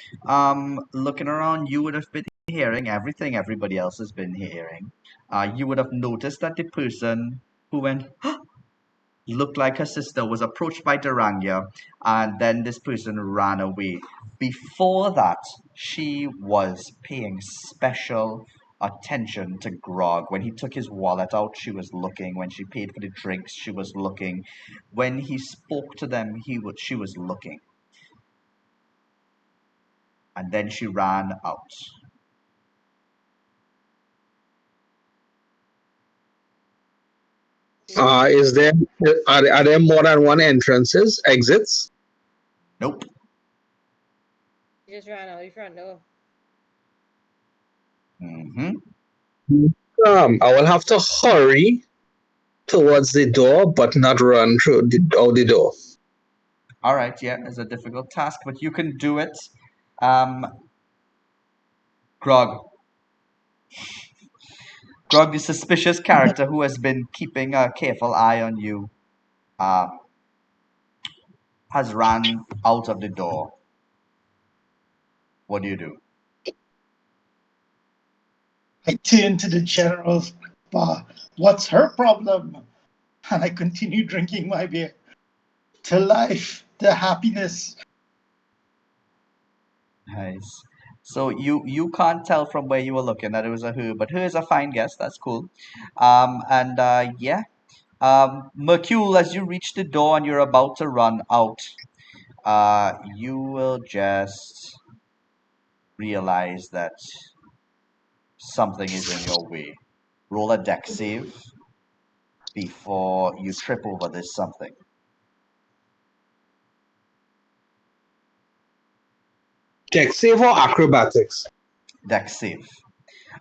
looking around, you would have been hearing everything everybody else has been hearing. You would have noticed that the person who went looked like her sister was approached by Duranga, and then this person ran away. Before that, she was paying special attention to Grog. When he took his wallet out, she was looking. When she paid for the drinks, she was looking. When he spoke to them, she was looking. And then she ran out. Is there are there more than one entrances, exits? Nope. She just ran out the front door. Mm-hmm. I will have to hurry towards the door, but not run through out the door. All right, yeah, it's a difficult task, but you can do it. Um, Grog. Grog, the suspicious character who has been keeping a careful eye on you, uh, has ran out of the door. What do you do? I turn to the general bar. What's her problem? And I continue drinking my beer. To life, to happiness. Nice. So you can't tell from where you were looking that it was a her, but her is a fine guess. That's cool. And yeah. Mercule, as you reach the door and you're about to run out, you will just realize that something is in your way. Roll a deck save before you trip over this something. Deck save or acrobatics? Deck save.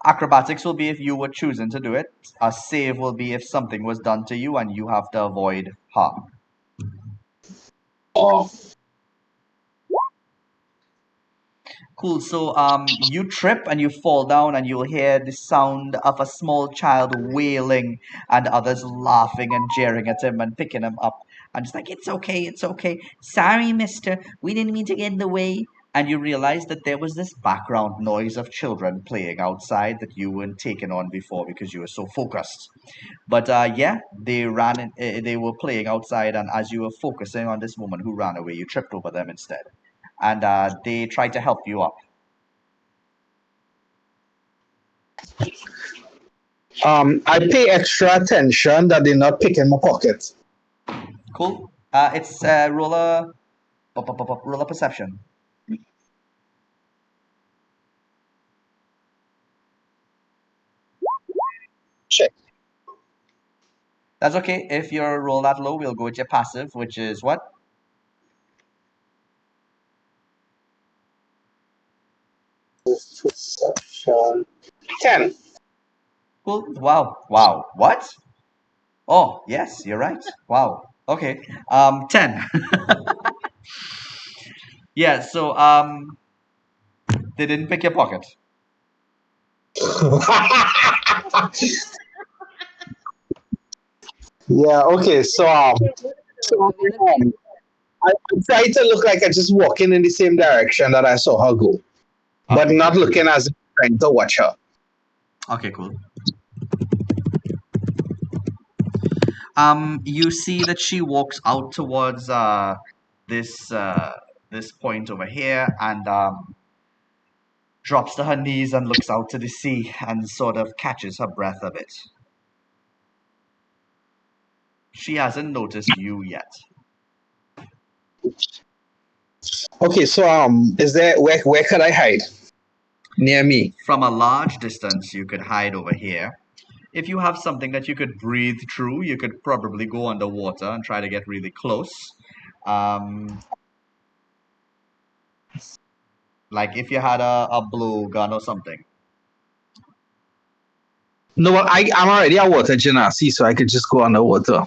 Acrobatics will be if you were choosing to do it. A save will be if something was done to you and you have to avoid harm. Oh, Cool. So you trip and you fall down, and you'll hear the sound of a small child wailing, and others laughing and jeering at him and picking him up. And just like, it's okay, it's okay. Sorry, mister. We didn't mean to get in the way. And you realize that there was this background noise of children playing outside that you weren't taken on before because you were so focused. But yeah, they were playing outside, and as you were focusing on this woman who ran away, you tripped over them instead. And they tried to help you up. I pay extra attention that they're not picking my pocket. Cool. It's roller perception. Check. That's okay. If your roll that low, we'll go with your passive, which is what? Perception. 10. Cool. Wow. Wow. What? Oh, yes, you're right. Wow. Okay. 10. Yeah. So they didn't pick your pocket. Yeah, okay, so Always a pick. I try to look like I'm just walking in the same direction that I saw her go, but Okay. not Cool. looking as if I'm trying to watch her. Okay. Cool. You see that she walks out towards this this point over here, and drops to her knees and looks out to the sea and sort of catches her breath a bit. She hasn't noticed you yet. Okay, so is there where could I hide? Near me. From a large distance, you could hide over here. If you have something that you could breathe through, you could probably go underwater and try to get really close. Um, like if you had a blowgun or something. No, well, I'm already a water genasi, so I could just go underwater.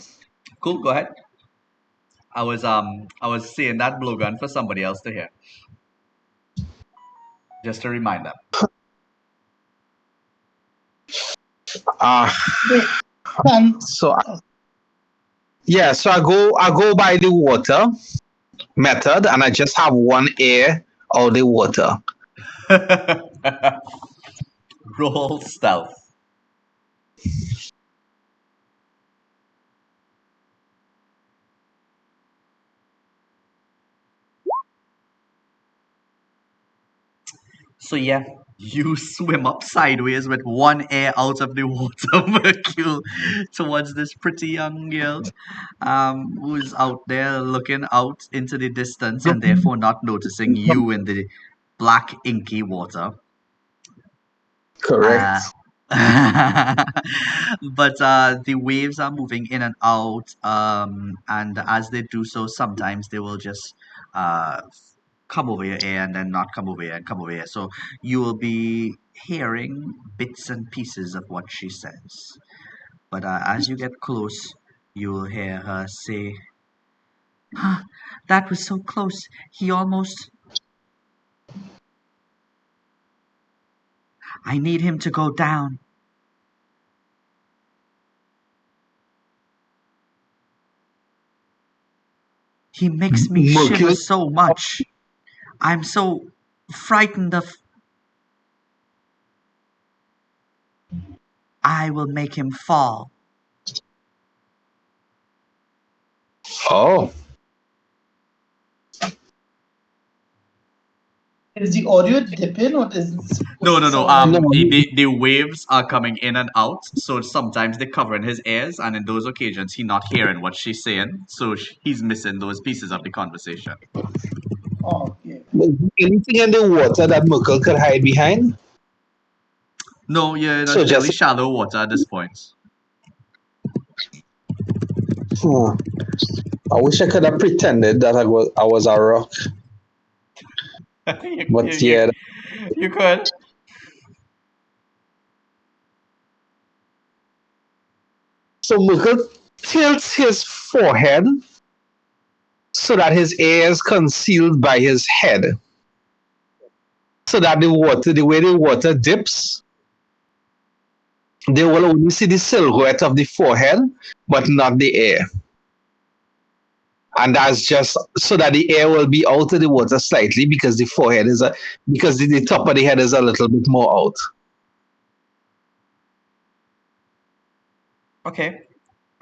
Cool, go ahead. I was saying that blowgun for somebody else to hear. Just to remind them. Wait, can So yeah, so I go by the water method, and I just have one ear out the water. Roll stealth. So yeah, you swim up sideways with one air out of the water, Mercule, towards this pretty young girl, who's out there looking out into the distance and therefore not noticing you in the black inky water. Uh, Correct. but the waves are moving in and out, and as they do so, sometimes they will just uh, come over your ear and then not come over here and come over here. So you will be hearing bits and pieces of what she says. But as you get close, you will hear her say, "Ah, that was so close. He almost. I need him to go down. He makes me shiver Mercury. so much. I'm so frightened of. I will make him fall." Oh, is the audio dipping or No, what's the no, no. sound like? no. The waves are coming in and out, so sometimes they're covering his ears, and in those occasions, he's not hearing what she's saying, so he's missing those pieces of the conversation. Oh, okay. Anything in the water that Mercury could hide behind? No, you're in a So fairly just shallow water at this point. hmm, I wish I could have pretended that I was a rock. you, you, But you, yeah, you could. so Mercury tilts his forehead so that his ear is concealed by his head. so that the way the water dips, they will only see the silhouette of the forehead, but not the air. And that's just so that the air will be out of the water slightly because the forehead is because the top of the head is a little bit more out. Okay.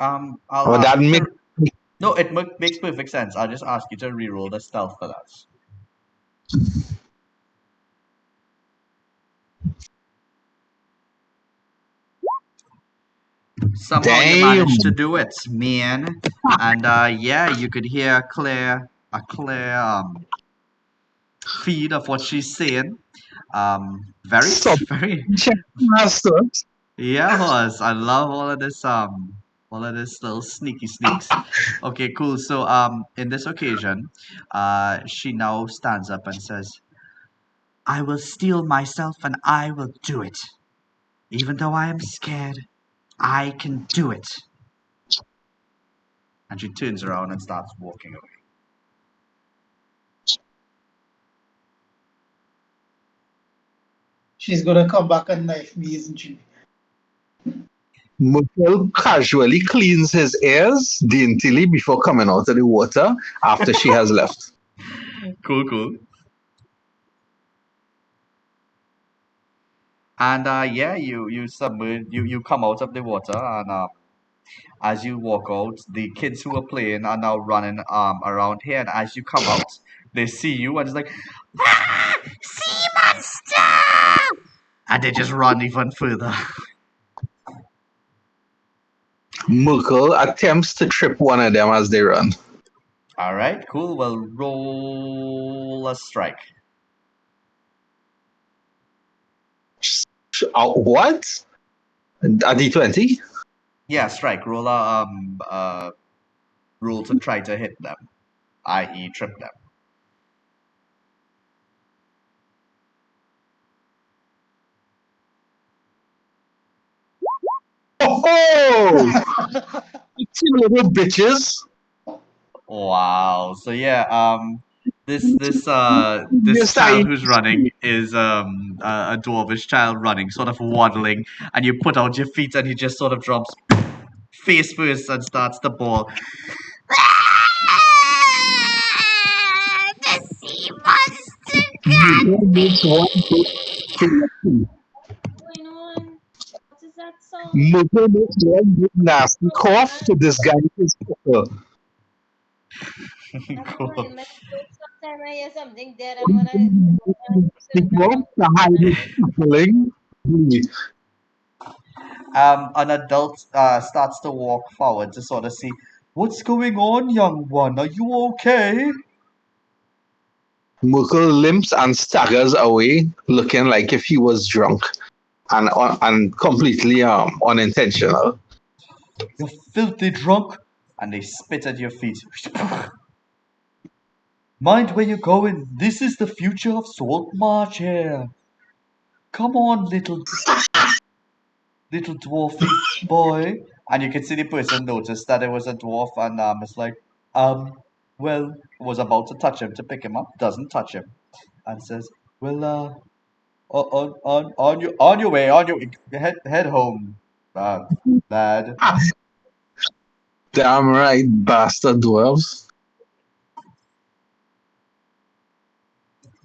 I'll But ask that you make to. No, makes perfect sense. I'll just ask you to reroll the stealth for that. Somehow you damn. managed to do it, man. And yeah, you could hear a clear feed of what she's saying. Very, So very. check master. Yeah, horse. I love all of this little sneaky sneaks. Okay, cool. So in this occasion, she now stands up and says, "I will steel myself and I will do it. Even though I am scared, I can do it." And she turns around and starts walking away. She's gonna come back and knife me, isn't she? Mukul casually cleans his ears daintily before coming out of the water after she has left. Cool, cool. And yeah, you submerge, you come out of the water, and as you walk out, the kids who are playing are now running around here, and as you come out, they see you and it's like, "Ah, sea monster!" And they just run even further. Mukul attempts to trip one of them as they run. All right, cool. Well, roll a strike. What? A D20? Yeah, strike. Roll to try to hit them, i.e., trip them. Oh! You little bitches. Wow. So yeah, this Yes, child who's running is a dwarvish child running, sort of waddling, and you put out your feet and he just sort of drops face first and starts the ball. The sea monster got makes one big thing. What's going on? What is that sound? Mukul makes one big nasty Oh, cough to disguise his cough. that's cool. fine. My throat, sometimes I hear something dead, and when I The sit cough down, to hide his I shuffling. An adult starts to walk forward to sort of see what's going on, young one. Are you okay? Mukul limps and staggers away, looking like if he was drunk and completely unintentional. You're filthy drunk, and they spit at your feet. Mind where you're going. This is the future of Saltmarsh here. Come on, little dwarfy boy. And you can see the person noticed that it was a dwarf, and it's like, well, was about to touch him to pick him up, doesn't touch him, and says, well, on your way, head home, lad. Damn right, bastard dwarves.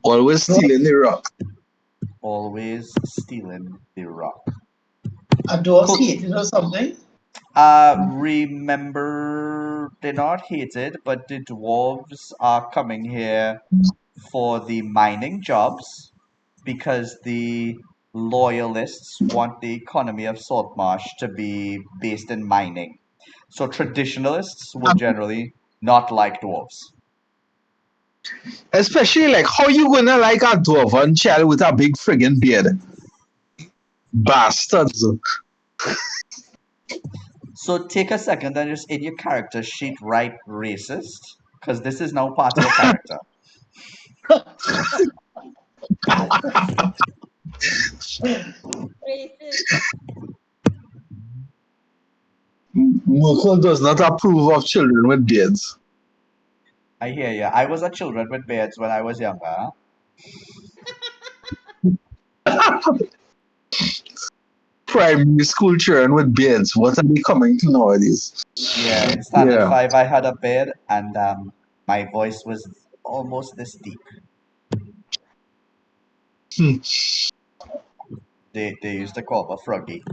Always stealing the rock. Always stealing the rock. A dwarf's Cool. hated or something? Remember, they're not hated, but the dwarves are coming here for the mining jobs because the loyalists want the economy of Saltmarsh to be based in mining. So traditionalists will generally not like dwarves. Especially like how you gonna like a dwarven child with a big friggin' beard? Bastards. So take a second and just in your character sheet write racist because this is now part of your character. racist. Mukul does not approve of children with beards. I hear you. I was a children with beards when I was younger. Huh? Primary school children with beards. What are they coming to nowadays? Yeah, in Standard Yeah. 5, I had a beard, and my voice was almost this deep. Hmm. They used to call me Froggy.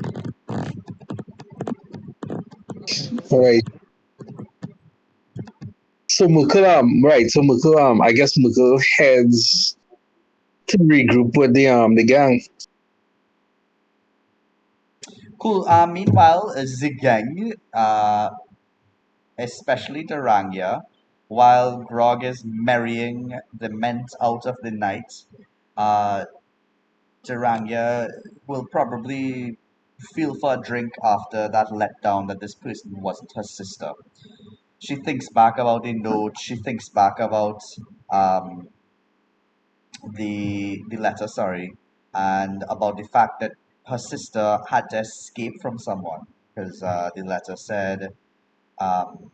Okay. All right. So Mukulam, right? So Mukulam, I guess Mukul heads to regroup with the gang. Cool. Meanwhile, Zigang, especially Tarangya, while Grog is marrying the men out of the night, uh, Tarangya will probably feel for a drink after that letdown that this person wasn't her sister. She thinks back about the note. She thinks back about um, the letter, sorry, and about the fact that her sister had to escape from someone because the letter said, um,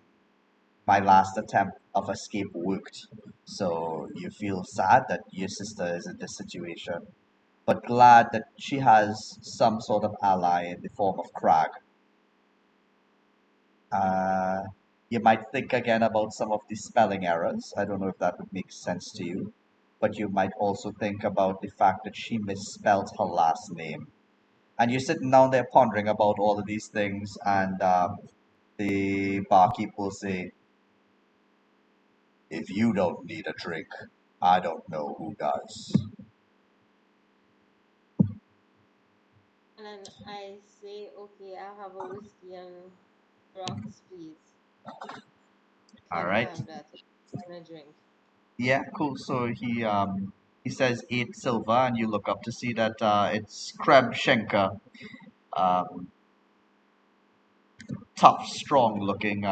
"My last attempt of escape worked." So you feel sad that your sister is in this situation, but glad that she has some sort of ally in the form of Crag. Uh, you might think again about some of the spelling errors. I don't know if that would make sense to you, but you might also think about the fact that she misspelled her last name. And you're sitting down there pondering about all of these things, and the barkeep will say, "If you don't need a drink, I don't know who does." And then I say, okay, I'll have a whiskey and rocks, please. All Can I right. have that in a drink? Yeah, cool. So he says 8 silver, and you look up to see that it's Kreb Schenker, um, tough, strong-looking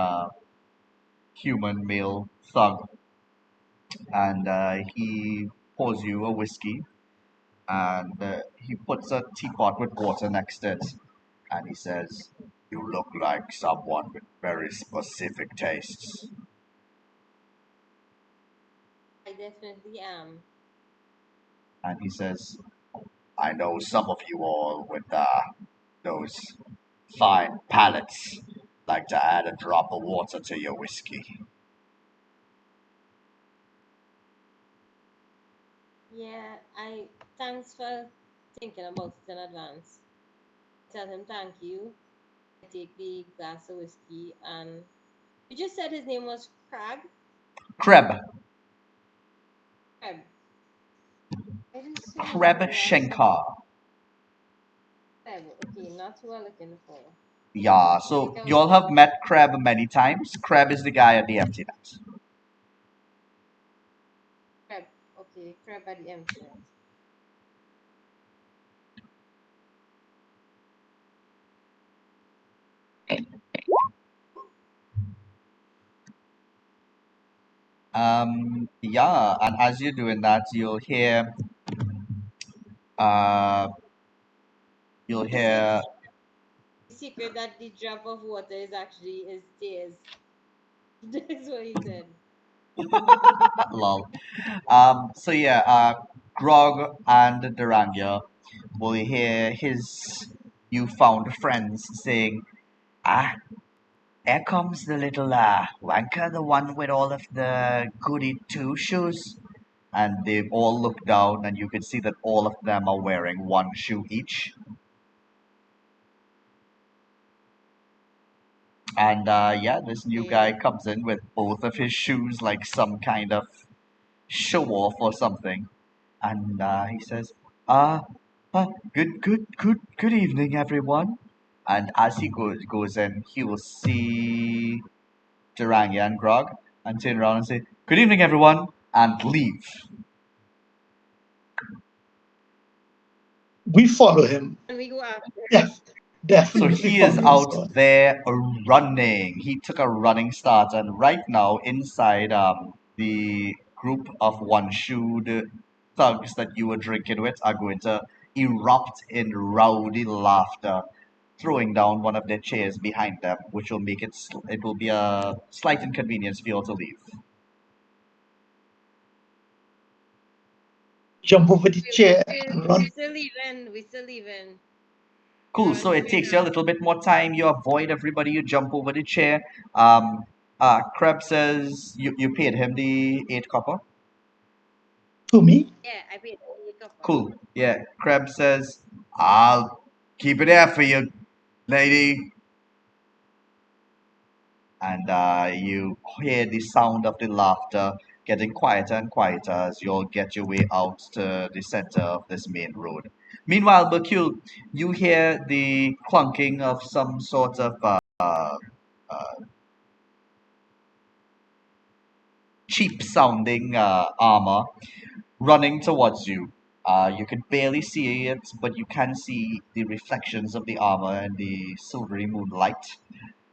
human male thug, and he pours you a whiskey, and he puts a teapot with water next to it, and he says, "You look like someone with very specific tastes." I definitely am. And he says, "I know some of you all with those fine palates like to add a drop of water to your whiskey." Yeah, I thanks for thinking about it in advance. Tell him thank you. I take the glass of whiskey and you just said his name was Crab? Kreb, Crab. I just remember Kreb the last time. Shankar. Crab. Okay, not who I'm looking for. Yeah, I think so I you was all have met Kreb many times. Kreb is the guy at the empty net. Crab. Okay, Crab at the empty net. Yeah, and as you're doing that, uh, you'll He said hear, the secret that the drop of water is actually his tears. That's what he said. lol. So yeah, Grog and Duranga will hear his newfound friends saying, "Ah, here comes the little wanker, the one with all of the goody two shoes." And they all look down, and you can see that all of them are wearing one shoe each. And yeah, this new guy Okay. comes in with both of his shoes like some kind of show off or something. And he says, uh, good evening, everyone." And as he goes in, he will see Duranga and Grog and turn around and say, "Good evening, everyone," and leave. We follow him. And we go after. Yes, So definitely he is follow him, out Scott. there running. He took a running start, and right now, inside the group of one-shoed thugs that you were drinking with are going to erupt in rowdy laughter, throwing down one of their chairs behind them, which will make it will be a slight inconvenience for you all to leave. jump over the chair and We're run. still leaving. We're still leaving. Cool. So it takes you a little bit more time. You avoid everybody. You jump over the chair. Um, Krebs says you paid him the 8 copper. To me, Yeah, I paid the copper. Cool. Yeah. Krebs says, I'll keep it there for you, lady. And you hear the sound of the laughter getting quieter and quieter as you all get your way out to the center of this main road. Meanwhile, Bakul, you hear the clunking of some sort of cheap sounding armor running towards you. You can barely see it, but you can see the reflections of the armor in the silvery moonlight.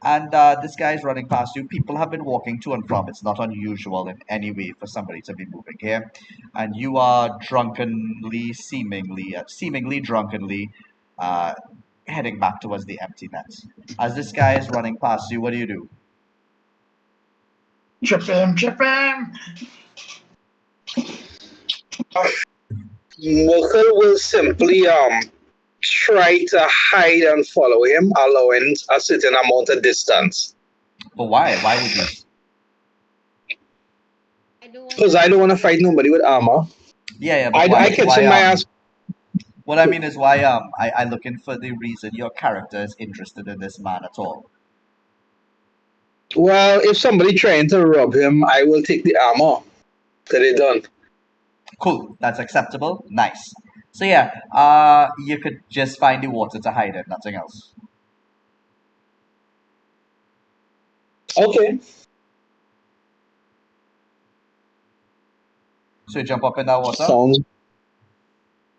And this guy is running past you. People have been walking to and from. It's not unusual in any way for somebody to be moving here. And you are seemingly drunkenly, uh, heading back towards the empty net. As this guy is running past you, what do you do? trip him, trip him. Merkel will simply try to hide and follow him, allowing a certain amount of distance. But why? Why would you? I don't want Because to I don't want to disturb. fight nobody with armor. Yeah, yeah. But I why? catch him my ass. What I mean is why I looking for the reason your character is interested in this man at all. Well, if somebody trying to rob him, I will take the armor. That they done. Cool. That's acceptable. Nice. So yeah, you could just find the water to hide it, nothing else. Okay. So you jump up in that water. Sounds.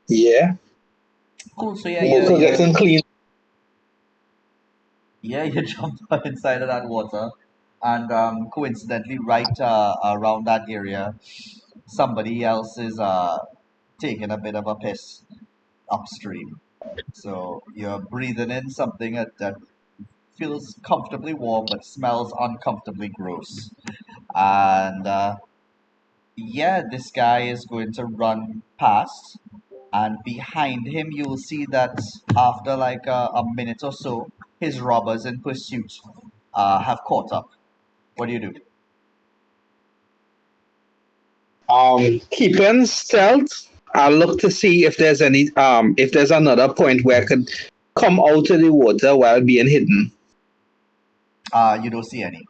Yeah. Cool. So yeah, Merkel getting clean. you jump inside of that water, and coincidentally, right around that area, somebody else is taking a bit of a piss upstream. So you're breathing in something that feels comfortably warm but smells uncomfortably gross. And yeah, this guy is going to run past, and behind him, you will see that after like a minute or so, his robbers in pursuit have caught up. What do you do? Keeping stealth. I'll look to see if there's another point where I could come out of the water while being hidden. You don't see any.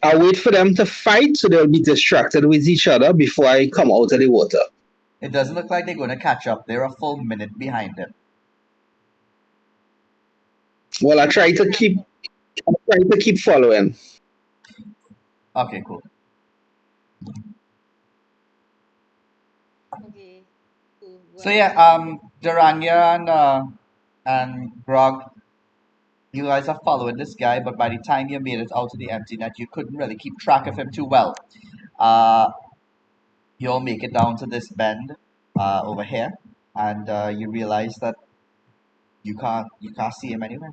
I'll wait for them to fight so they'll be distracted with each other before I come out of the water. It doesn't look like they're going to catch up. They're a full minute behind him. Well, I try to keep following. Okay, cool. Okay. Cool. So yeah, Duranya and Grog, you guys are following this guy, but by the time you made it out of the empty net, you couldn't really keep track of him too well. Uh, you all make it down to this bend over here, and you realize that you can't see him anywhere.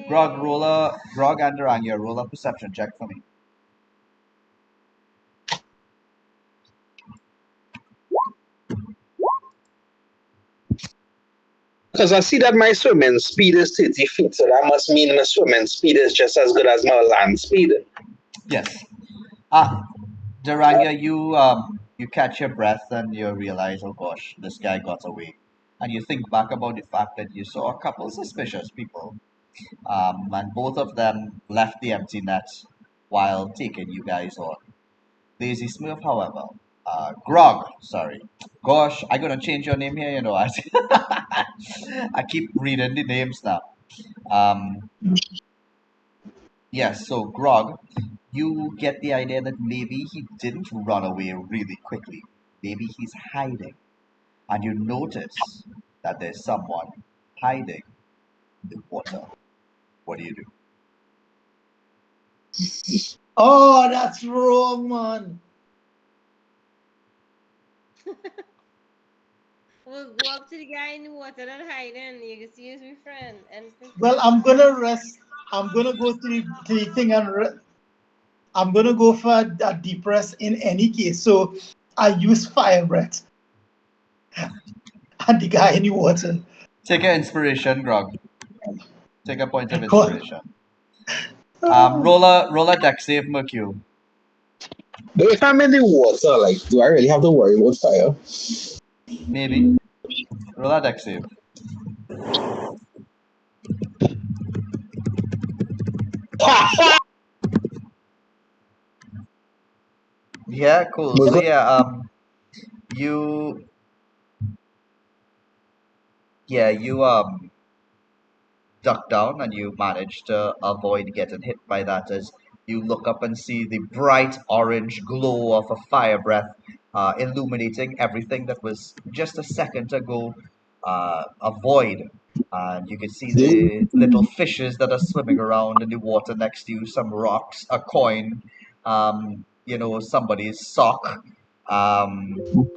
Grog and Duranya, roll a perception check for me. Because I see that my swimming speed is 30 feet, so that must mean my swimming speed is just as good as my land speed. Yes. Ah, Duranya, you catch your breath and you realize, oh gosh, this guy got away. And you think back about the fact that you saw a couple suspicious people, and both of them left the empty net while taking you guys on. Lazy Smurf, however, Grog, sorry. Gosh, I'm gonna change your name here, you know. I keep reading the names now. Um, yes, so Grog, you get the idea that maybe he didn't run away really quickly. Maybe he's hiding. And you notice that there's someone hiding in the water. What do you do? Oh, that's wrong, man. We'll go up to the guy in the water and hiding. You can see he's my friend. And Well, I'm gonna rest. I'm gonna go to the thing and I'm gonna go for a deep breath in any case. So I use fire breath. And the guy in the water. Take an inspiration, Grog. Take a point of What? inspiration. Roll a deck save, Mercure. But if I'm in the water, like, do I really have to worry about fire? Maybe. Roll a deck save. Yeah, cool. So Because yeah, you you duck down and you manage to avoid getting hit by that as you look up and see the bright orange glow of a fire breath illuminating everything that was just a second ago a void. And you can see the little fishes that are swimming around in the water next to you, some rocks, a coin, somebody's sock. Um,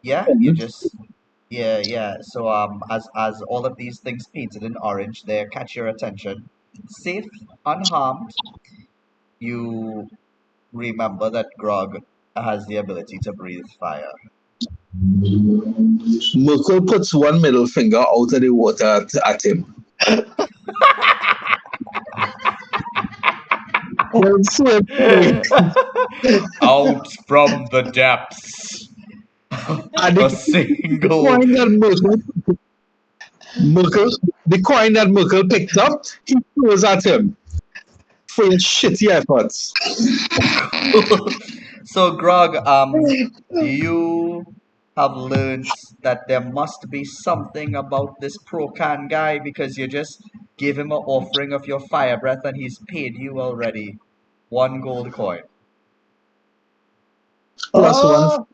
yeah, you just yeah. So as all of these things painted in orange there catch your attention, safe, unharmed, you remember that Grog has the ability to breathe fire. Merkel puts one middle finger out of the water at him. Well, so Out from the depths, and a the single. coin that Merkel, the coin that Merkel picked up, he throws at him for his shitty efforts. So Grog, you have learned that there must be something about this Procan guy because you just gave him an offering of your fire breath and he's paid you already 1 gold coin. Plus one, Oh,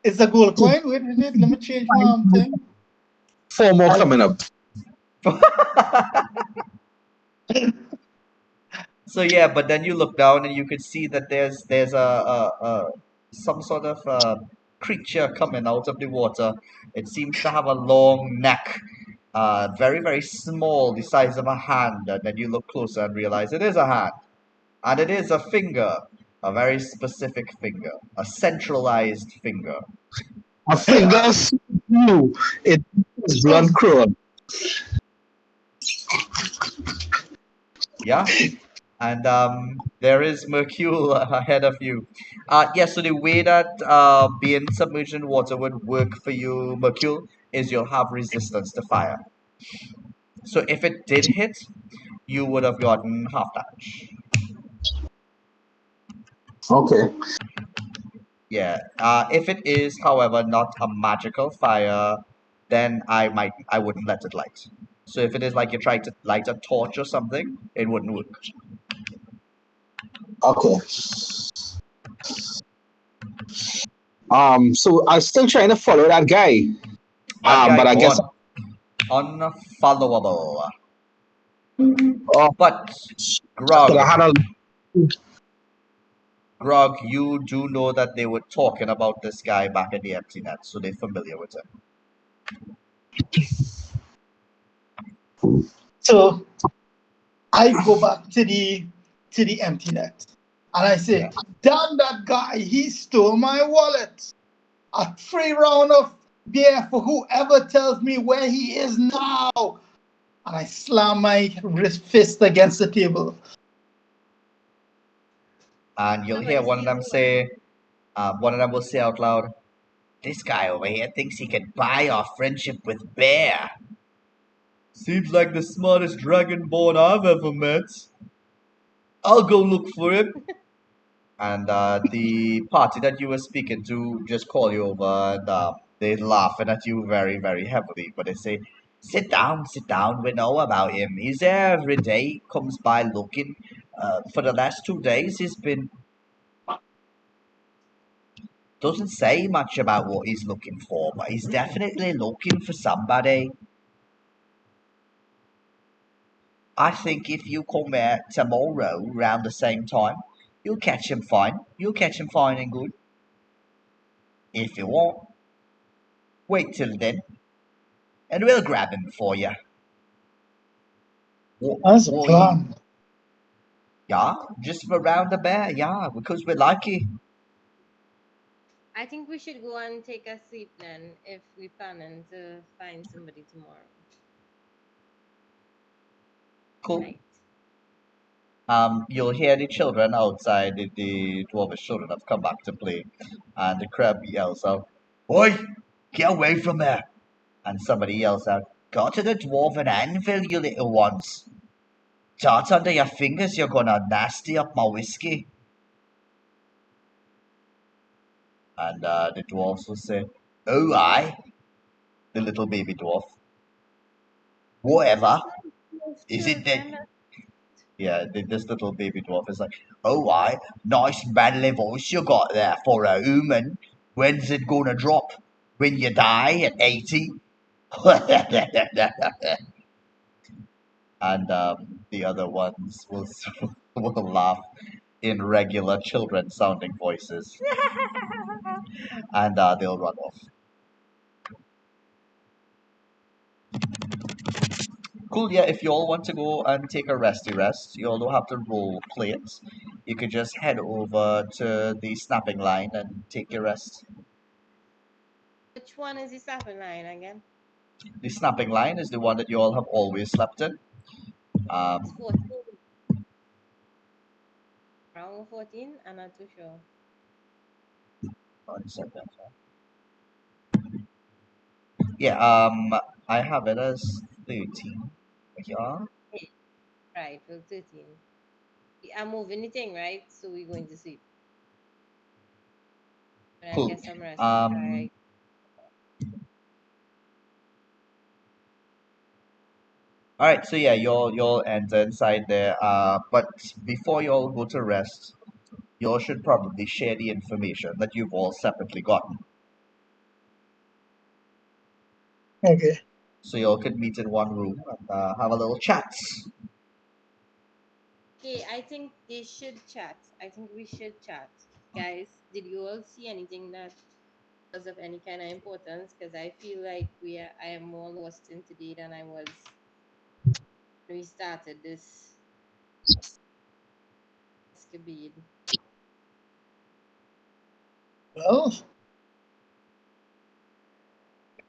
it's a gold coin. Wait. Let me change my thing. four more I, coming up. So yeah, but then you look down and you can see that there's a some sort of creature coming out of the water. It seems to have a long neck, very very small, the size of a hand. And then you look closer and realize it is a hand, and it is a finger, a very specific finger, a centralized finger. A finger you, it is blood crawl. Yeah, and there is Mercule ahead of you. Yes, so the way that being submerged in water would work for you, Mercule, is you'll have resistance to fire. So if it did hit, you would have gotten half damage. Okay. Yeah. If it is, however, not a magical fire, then I wouldn't let it light. So if it is like you're trying to light a torch or something, it wouldn't work. Okay. So I'm still trying to follow that guy. That guy But I guess gone. Unfollowable. oh, But but I Grog, had a Grog, you do know that they were talking about this guy back at the empty net, so they're familiar with him. so I go back to the empty net, and I Yeah. say, "Damn that guy! He stole my wallet. A free round of beer for whoever tells me where he is now." And I slam my fist against the table. And you'll hear Nobody one of see them you. say, one of them will say out loud, "This guy over here thinks he can buy our friendship with bear. Seems like the smartest dragonborn I've ever met. I'll go look for him." And the party that you were speaking to just call you over and they're laughing at you very, very heavily. But they say, sit down, we know about him. He's there every day, he comes by looking. For the last 2 days, he's been, doesn't say much about what he's looking for, but he's definitely looking for somebody. I think if you come here tomorrow around the same time, you'll catch him fine. You'll catch him fine and good. If you want, wait till then, and we'll grab him for you. What, That's a what you, plan. Yeah, just around the bear. Yeah, because we're lucky. I think we should go and take a sleep then if we planning to find somebody tomorrow Cool. night. You'll hear the children outside. The dwarvish children have come back to play, and the crab yells out, "Oi, get away from there!" And somebody yells out, "Go to the dwarven anvil, you little ones! Dart under your fingers, you're gonna nasty up my whiskey." And the dwarves will say, "Oh, aye," the little baby dwarf. "Whatever. Yes, Is it that?" children. Yeah, this little baby dwarf is like, "Oh, aye, nice manly voice you got there for a human. When's it gonna drop? When you die at 80?" And the other ones will will laugh in regular children sounding voices, and they'll run off. Cool, yeah, if you all want to go and take a resty rest, you all don't have to role play it. You could just head over to the snapping line and take your rest. Which one is the snapping line again? The snapping line is the one that you all have always slept in. It's Um, 14. Around 14? I'm not too sure. one second. Yeah, I have it as 13. Yeah, Hey, right, well, 13. I'm moving the thing, right? So we're going to sleep. And cool. get some rest. Um, Right. all right, so yeah, you'll enter inside there. But before you all go to rest, you all should probably share the information that you've all separately gotten. Okay. So you all could meet in one room and have a little chat. Okay, I think they should chat. I think we should chat. Guys, did you all see anything that was of any kind of importance? Because I feel like I am more lost in today than I was when we started this escapade. Well,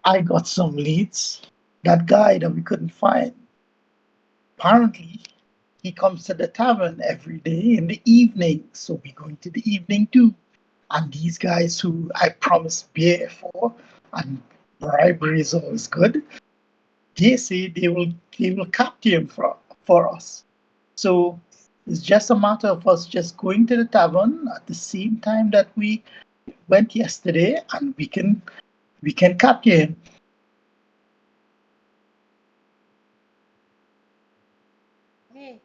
I got some leads. That guy that we couldn't find, apparently, he comes to the tavern every day in the evening. So we're going to the evening too. And these guys who I promised beer for, and bribery is always good, they say they will capture him for us. So it's just a matter of us just going to the tavern at the same time that we went yesterday, and we can capture him. Okay,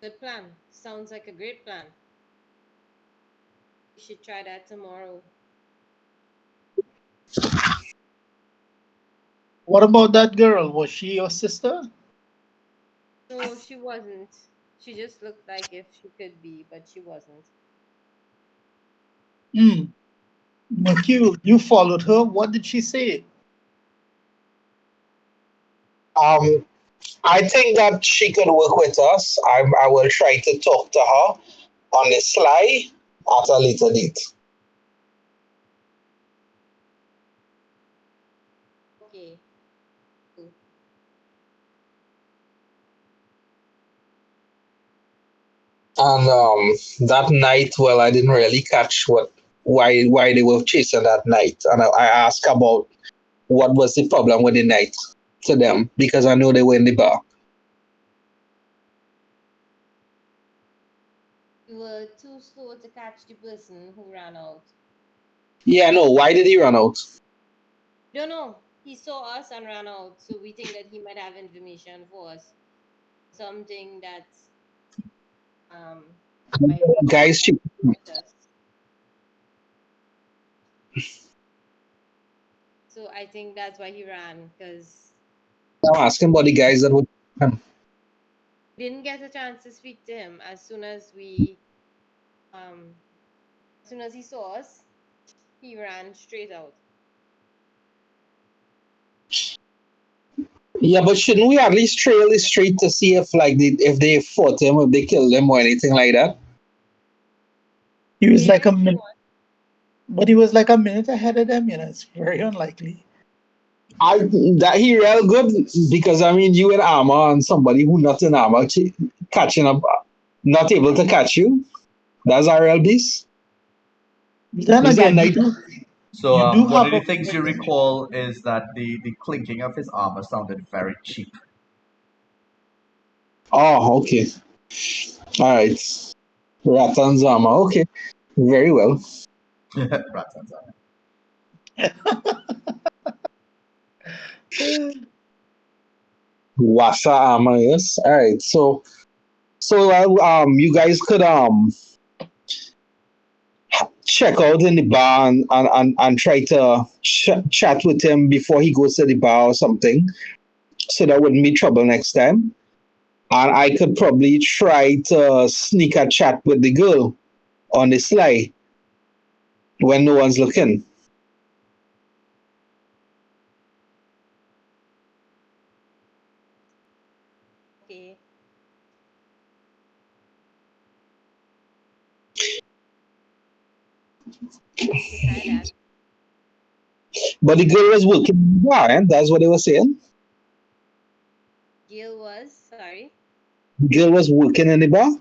good plan. Sounds like a great plan. We should try that tomorrow. What about that girl? Was she your sister? No, she wasn't. She just looked like if she could be, but she wasn't. Hmm. Mercule, you followed her. What did she say? Um, I think that she could work with us. I will try to talk to her on the sly at a later date. Okay, cool. And that night, well, I didn't really catch why they were chasing that night. And I asked about what was the problem with the night to them because I know they were in the bar. We were too slow to catch the person who ran out. Yeah, no. Why did he run out? Don't know. He saw us and ran out, so we think that he might have information for us. Something that um might be Guys, with us. So I think that's why he ran, because I'm asking about the guys that were. we didn't get a chance to speak to him as soon as he saw us, he ran straight out. Yeah, but shouldn't we at least trail the street to see if if they fought him, if they killed him or anything like that? He was Yeah, like a if you minute, want. but he was like a minute ahead of them. It's very unlikely. I that he real good because I mean you in armor and somebody who not in armor catching up, not able to catch you. That's a real beast. Then Is that again, night? So, you do one have of a the things you point. recall is that the clinking of his armor sounded very cheap. Oh, okay. All right. Ratan's armor. Okay. Very well. Ratans. Wasa armor, yes. All right. So you guys could check out in the bar and try to chat with him before he goes to the bar or something, so that wouldn't be trouble next time. And I could probably try to sneak a chat with the girl on the sly when no one's looking. Okay. We could try that. But the girl was working in the bar, and that's what they were saying. Gil was, sorry. The girl was working in the bar,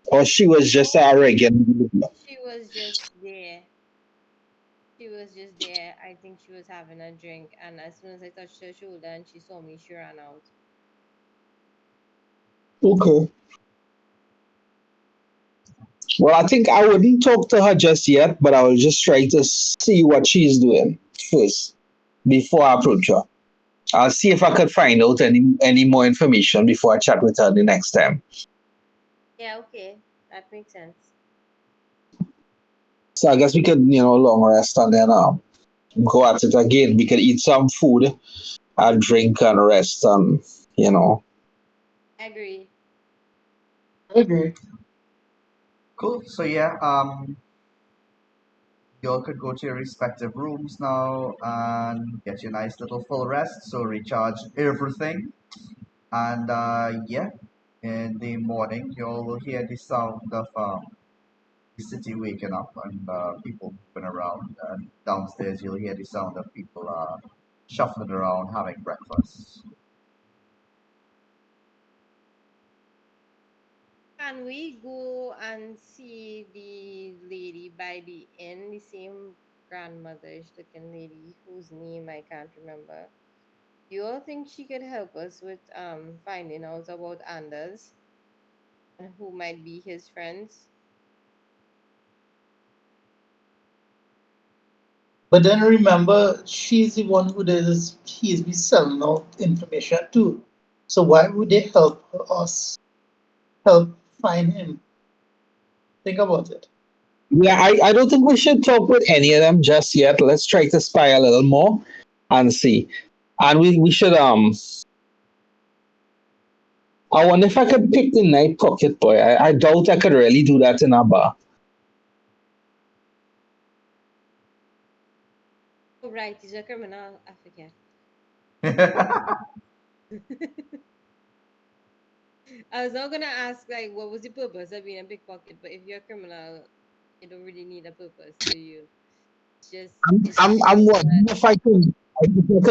or she was just No, a regular. she was just there. She was just there. I think she was having a drink, and as soon as I touched her shoulder and she saw me, she ran out. Okay. Well, I think I wouldn't talk to her just yet, but I will just try to see what she's doing first before I approach her. I'll see if I could find out any more information before I chat with her the next time. Yeah, okay. That makes sense. So I guess we could, long rest and then go at it again. We could eat some food and drink and rest and you know. I agree. I agree. Cool. So yeah, you all could go to your respective rooms now and get your nice little full rest. So recharge everything, and yeah, in the morning you all will hear the sound of the city waking up and people moving around. And downstairs you'll hear the sound of people shuffling around having breakfast. Can we go and see the lady by the inn, the same grandmotherish looking lady whose name I can't remember? Do you all think she could help us with finding out about Anders and who might be his friends? But then remember, she's the one who does. He's be selling out information too. So why would they help us help find him? Think about it. Yeah, I don't think we should talk with any of them just yet. Let's try to spy a little more and see. And we should I wonder if I could pick the night pocket boy. I doubt I could really do that in a bar. Oh, right, he's a criminal. I forget. I was not gonna ask like what was the purpose of being a pickpocket, but if you're a criminal, you don't really need a purpose, do you? It's just I'm so that. wondering if I could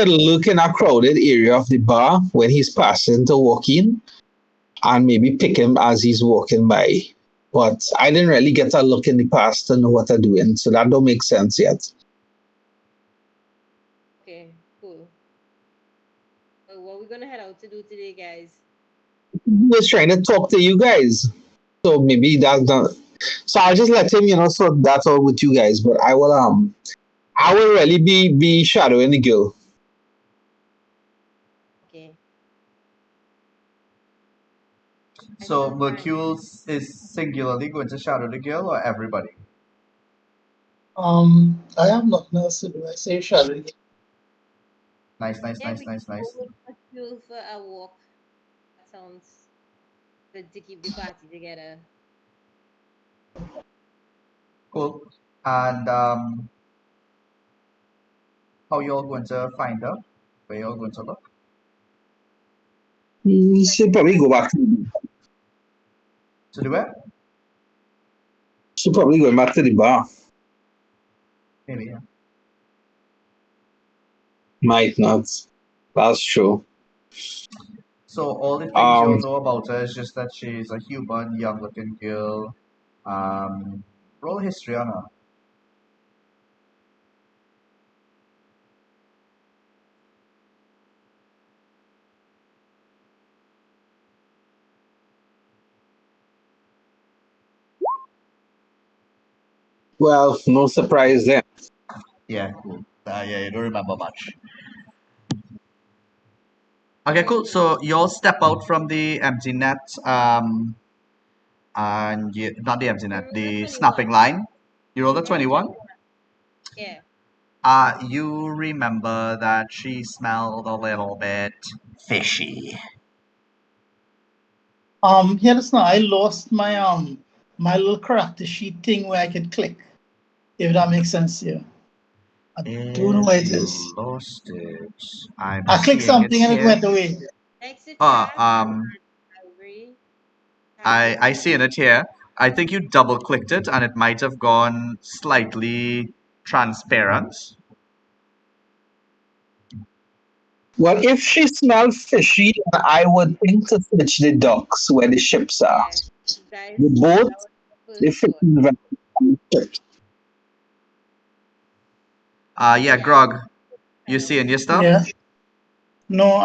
look in a crowded area of the bar when he's passing to walk in and maybe pick him as he's walking by. But I didn't really get a look in the past to know what they're doing, so that don't make sense yet. Okay, cool. So what we're gonna head out to do today, guys? He was trying to talk to you guys. So maybe that's not. So I'll just let him, sort that out with you guys. But I will really be shadowing the girl. Okay, I So shall find. Mercule is singularly going to shadow the girl or everybody? I have nothing else to do. I say shall. Nice, nice, Yeah, nice, we can nice, go nice. with a fuel for a walk. That sounds good to keep the party together. Cool. And how you all going to find her? Where you all going to look? She'll probably go back. To the where? She'll probably go back to the bar. Maybe, yeah. Might not. That's true. So all the things you all Um, know about her is just that she's a human, young-looking girl. Roll history on her. well, no surprise there. Yeah, cool. Yeah, you don't remember much. Okay, cool. So you all step out from the empty net, and not the empty I net, rolled a the 21. snapping line. You rolled a I rolled a 21. 21. Yeah. You remember that she smelled a little bit fishy. Yeah, listen, I lost my little character sheet thing where I could click, if that makes sense here. I don't know where If it you is. lost it, I'm I clicked seeing it something and it here. went away. Exit Ah, cast library. I see in it here. I think you double clicked it and it might have gone slightly transparent. Well, if she smelled fishy, then I would think to search the docks where the ships are. Yeah. The boat, That was the the first thought. fishing vessel. Yeah, Yeah. Grog, you seeing your stuff? Yeah. No,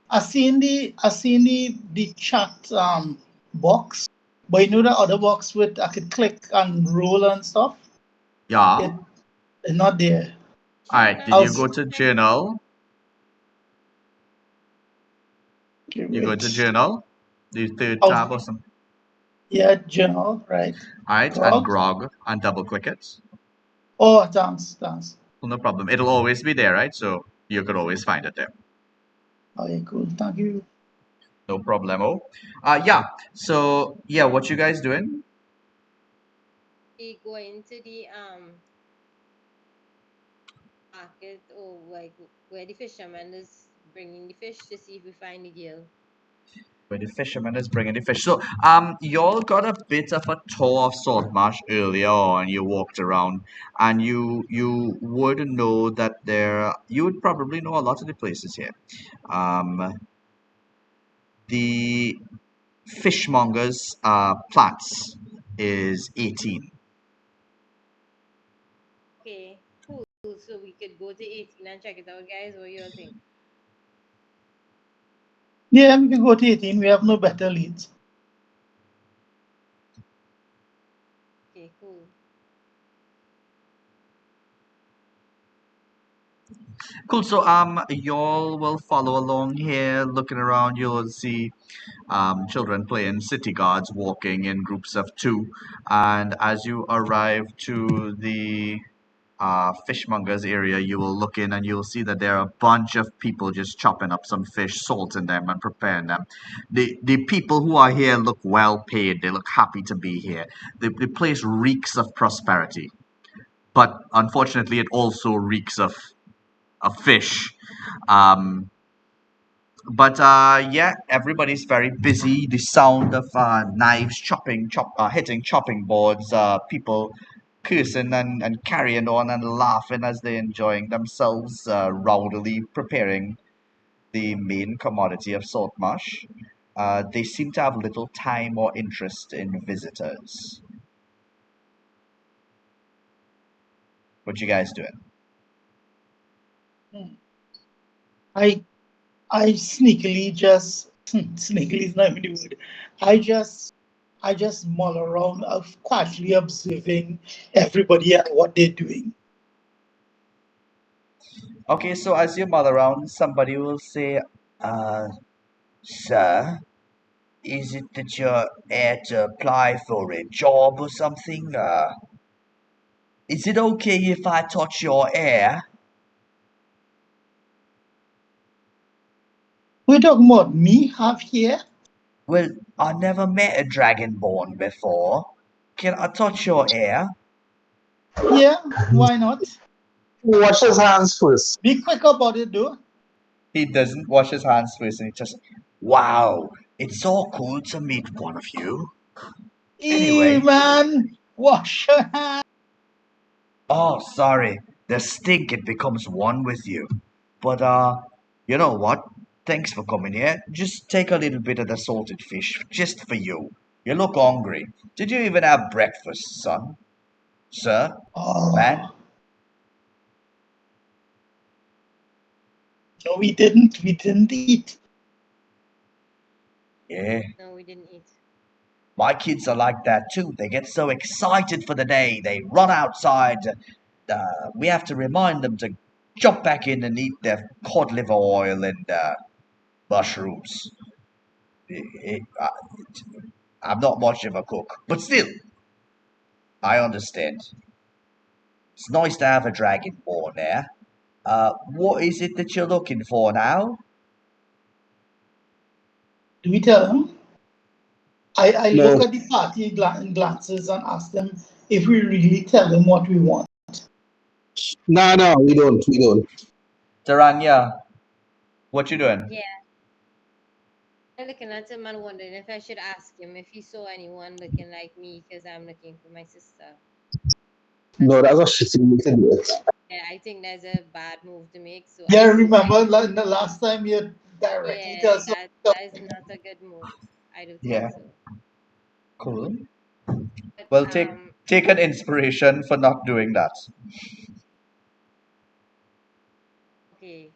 I seen the chat box, but you know the other box with I could click and roll and stuff. Yeah. It it's not there. Alright, Journal did I you was go to journal? okay, You go to wait. journal, the third I was tab or something. yeah, journal, right. Alright, and Grog. Grog, and double click it. Oh, thanks. Well, no problem. It'll always be there, right? So you could always find it there. Okay, cool. Thank you. No problemo. Yeah. So yeah, what you guys doing? We go into the market or like where the fisherman is bringing the fish to see if we find the girl. Where the fisherman is bringing the fish. So y'all got a bit of a tour of Saltmarsh earlier on. You walked around, and you would know that you would probably know a lot of the places here. Um, the fishmonger's Platts is 18. Okay, cool. So we could go to 18 and check it out, guys. What you all think? Yeah, we can go to 18. We have no better leads. Okay, cool. Cool. So y'all will follow along here, looking around. You'll see children playing city guards, walking in groups of two. And as you arrive to the fishmonger's area, you will look in and you'll see that there are a bunch of people just chopping up some fish, salting them, and preparing them. The people who are here look well paid. They look happy to be here. The place reeks of prosperity, but unfortunately, it also reeks of fish. Um, but yeah, everybody's very busy. The sound of knives hitting chopping boards, people cursing and carrying on and laughing as they're enjoying themselves, rowdily preparing the main commodity of Saltmarsh. They seem to have little time or interest in visitors. What you guys doing? I I sneakily just sneakily is not even the word. I just mull around of quietly observing everybody and what they're doing. Okay, so as you mull around, somebody will say, uh, "Sir, is it that you're here to apply for a job or something? Is it okay if I touch your hair?" We're talking about me have here. Well, I never met a dragonborn before. Can I touch your hair? Yeah, why not? Wash his hands first. Be quick about it, though. He doesn't wash his hands first, and he just, wow, it's so cool to meet one of you. Hey, Anyway, man, wash your hands. oh, sorry, the stink, it becomes one with you. But, you know what? Thanks for coming here. Just take a little bit of the salted fish, just for you. You look hungry. Did you even have breakfast, son? Sir? Man? Oh, no, we didn't. We didn't eat. Yeah. No, we didn't eat. My kids are like that too. They get so excited for the day. They run outside. We have to remind them to jump back in and eat their cod liver oil and mushrooms. I'm not much of a cook, but still, I understand. It's nice to have a dragonborn there. What is it that you're looking for now? Do we tell them? I look No, at the party glances and ask them if we really tell them what we want. no, no, we don't. We don't. Taranya, what you doing? Yeah. I'm looking at him and wondering if I should ask him if he saw anyone looking like me because I'm looking for my sister. No, that's a shitty way to do it. Yeah, I think that's a bad move to make. So Yeah, I remember the last time you directly yeah, tell us. that is not a good move. I don't think Yeah, so. cool. But Well, take an inspiration for not doing that. okay.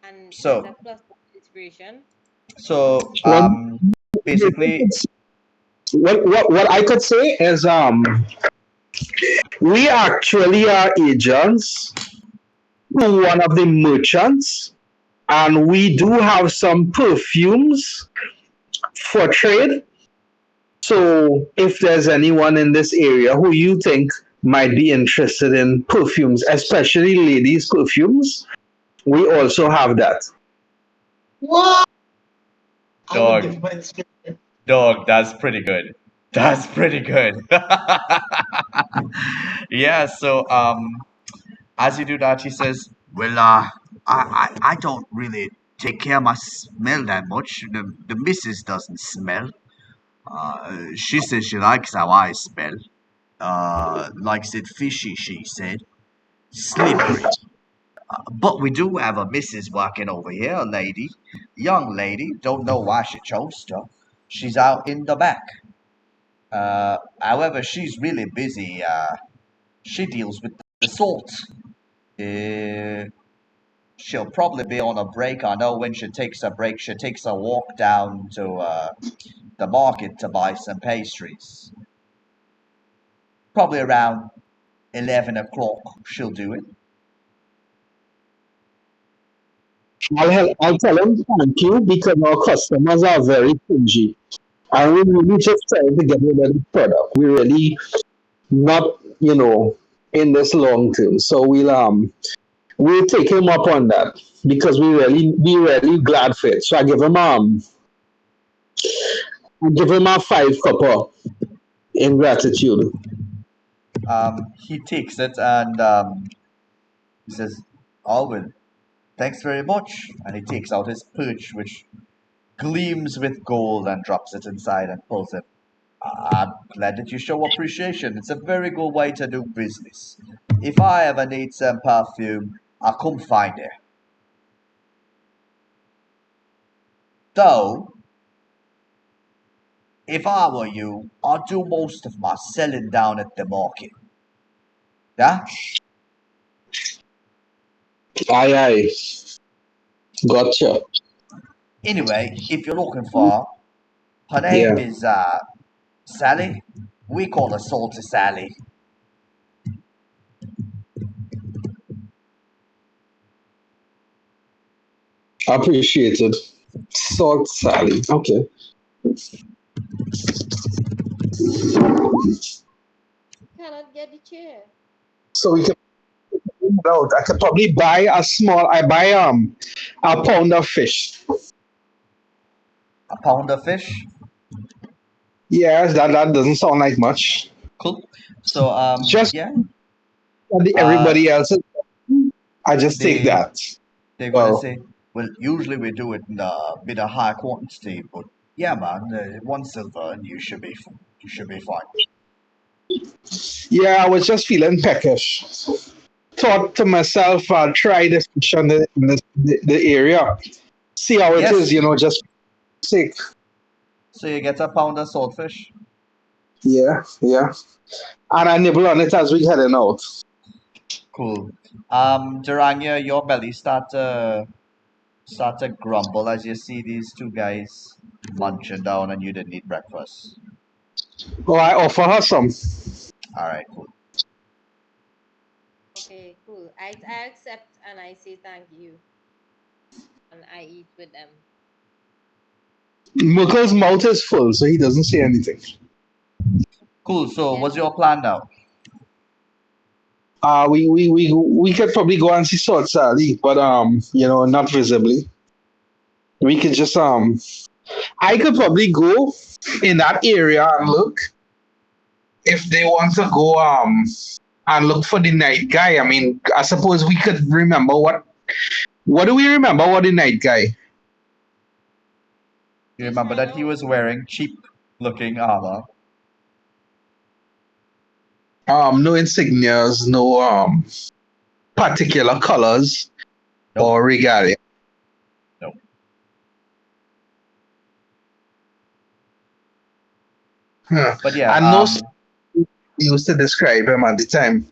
And that's a So, plus one inspiration. so What, basically, what I could say is we actually are agents to one of the merchants, and we do have some perfumes for trade. So if there's anyone in this area who you think might be interested in perfumes, especially ladies' perfumes, we also have that. What? I will dog, give my inspiration. dog, that's pretty good. That's pretty good. Yeah, so as you do that, he says, "Well, I don't really take care of my smell that much. The missus doesn't smell. She says she likes how I smell. Likes it fishy, she said. Slippery. But we do have a missus working over here, a lady. Young lady. Don't know why she chose to. She's out in the back. However, she's really busy. She deals with the salt. Uh, she'll probably be on a break. I know when she takes a break, she takes a walk down to the market to buy some pastries. Probably around 11 o'clock, she'll do it. I'll tell him thank you because our customers are very stingy. And we really just trying to get rid of the product. We really not, in this long term. So we'll take him up on that because we really glad for it. So I give him a 5 copper in gratitude. He takes it and he says, Alwyn, thanks very much. And he takes out his perch, which gleams with gold, and drops it inside and pulls it. I'm glad that you show appreciation. It's a very good way to do business. If I ever need some perfume, I'll come find it. Though, if I were you, I'd do most of my selling down at the market. Yeah? Aye, aye. Gotcha. Anyway, if you're looking for her, name Yeah. is Sally. We call her Salty Sally. Appreciated. Salt Sally. Okay. Cannot get the chair. So we can out. I could probably buy I buy a pound of fish. A pound of fish. Yes, that doesn't sound like much. Cool. So Just yeah. Uh, Everybody else, I just take they that. they're gonna Well, say, well, usually we do it in a bit of high quantity, but yeah, man, 1 silver and you should be fine. yeah, I was just feeling peckish. Thought to myself, I'll try this fish on the area, see how it is, Yes. just sick. So you get a pound of saltfish. Yeah, yeah. And I nibble on it as we heading out. Cool. Durania, your belly start to grumble as you see these two guys munching down and you didn't eat breakfast. Oh, I offer her some. All right, cool. Okay, cool. I accept and I say thank you and I eat with them. Mughals mouth is full, so he doesn't say anything. Cool. So Yes. what's your plan now? We could probably go and see Sword Sally, but not visibly. We could just I could probably go in that area and look if they want to go and look for the night guy. I mean, I suppose we could remember what do we remember what the night guy? You Just remember hang that he out. was wearing cheap looking armor. No insignias, no particular colors Nope. or regalia. Nope. Huh. But yeah, And no used to describe him at the time.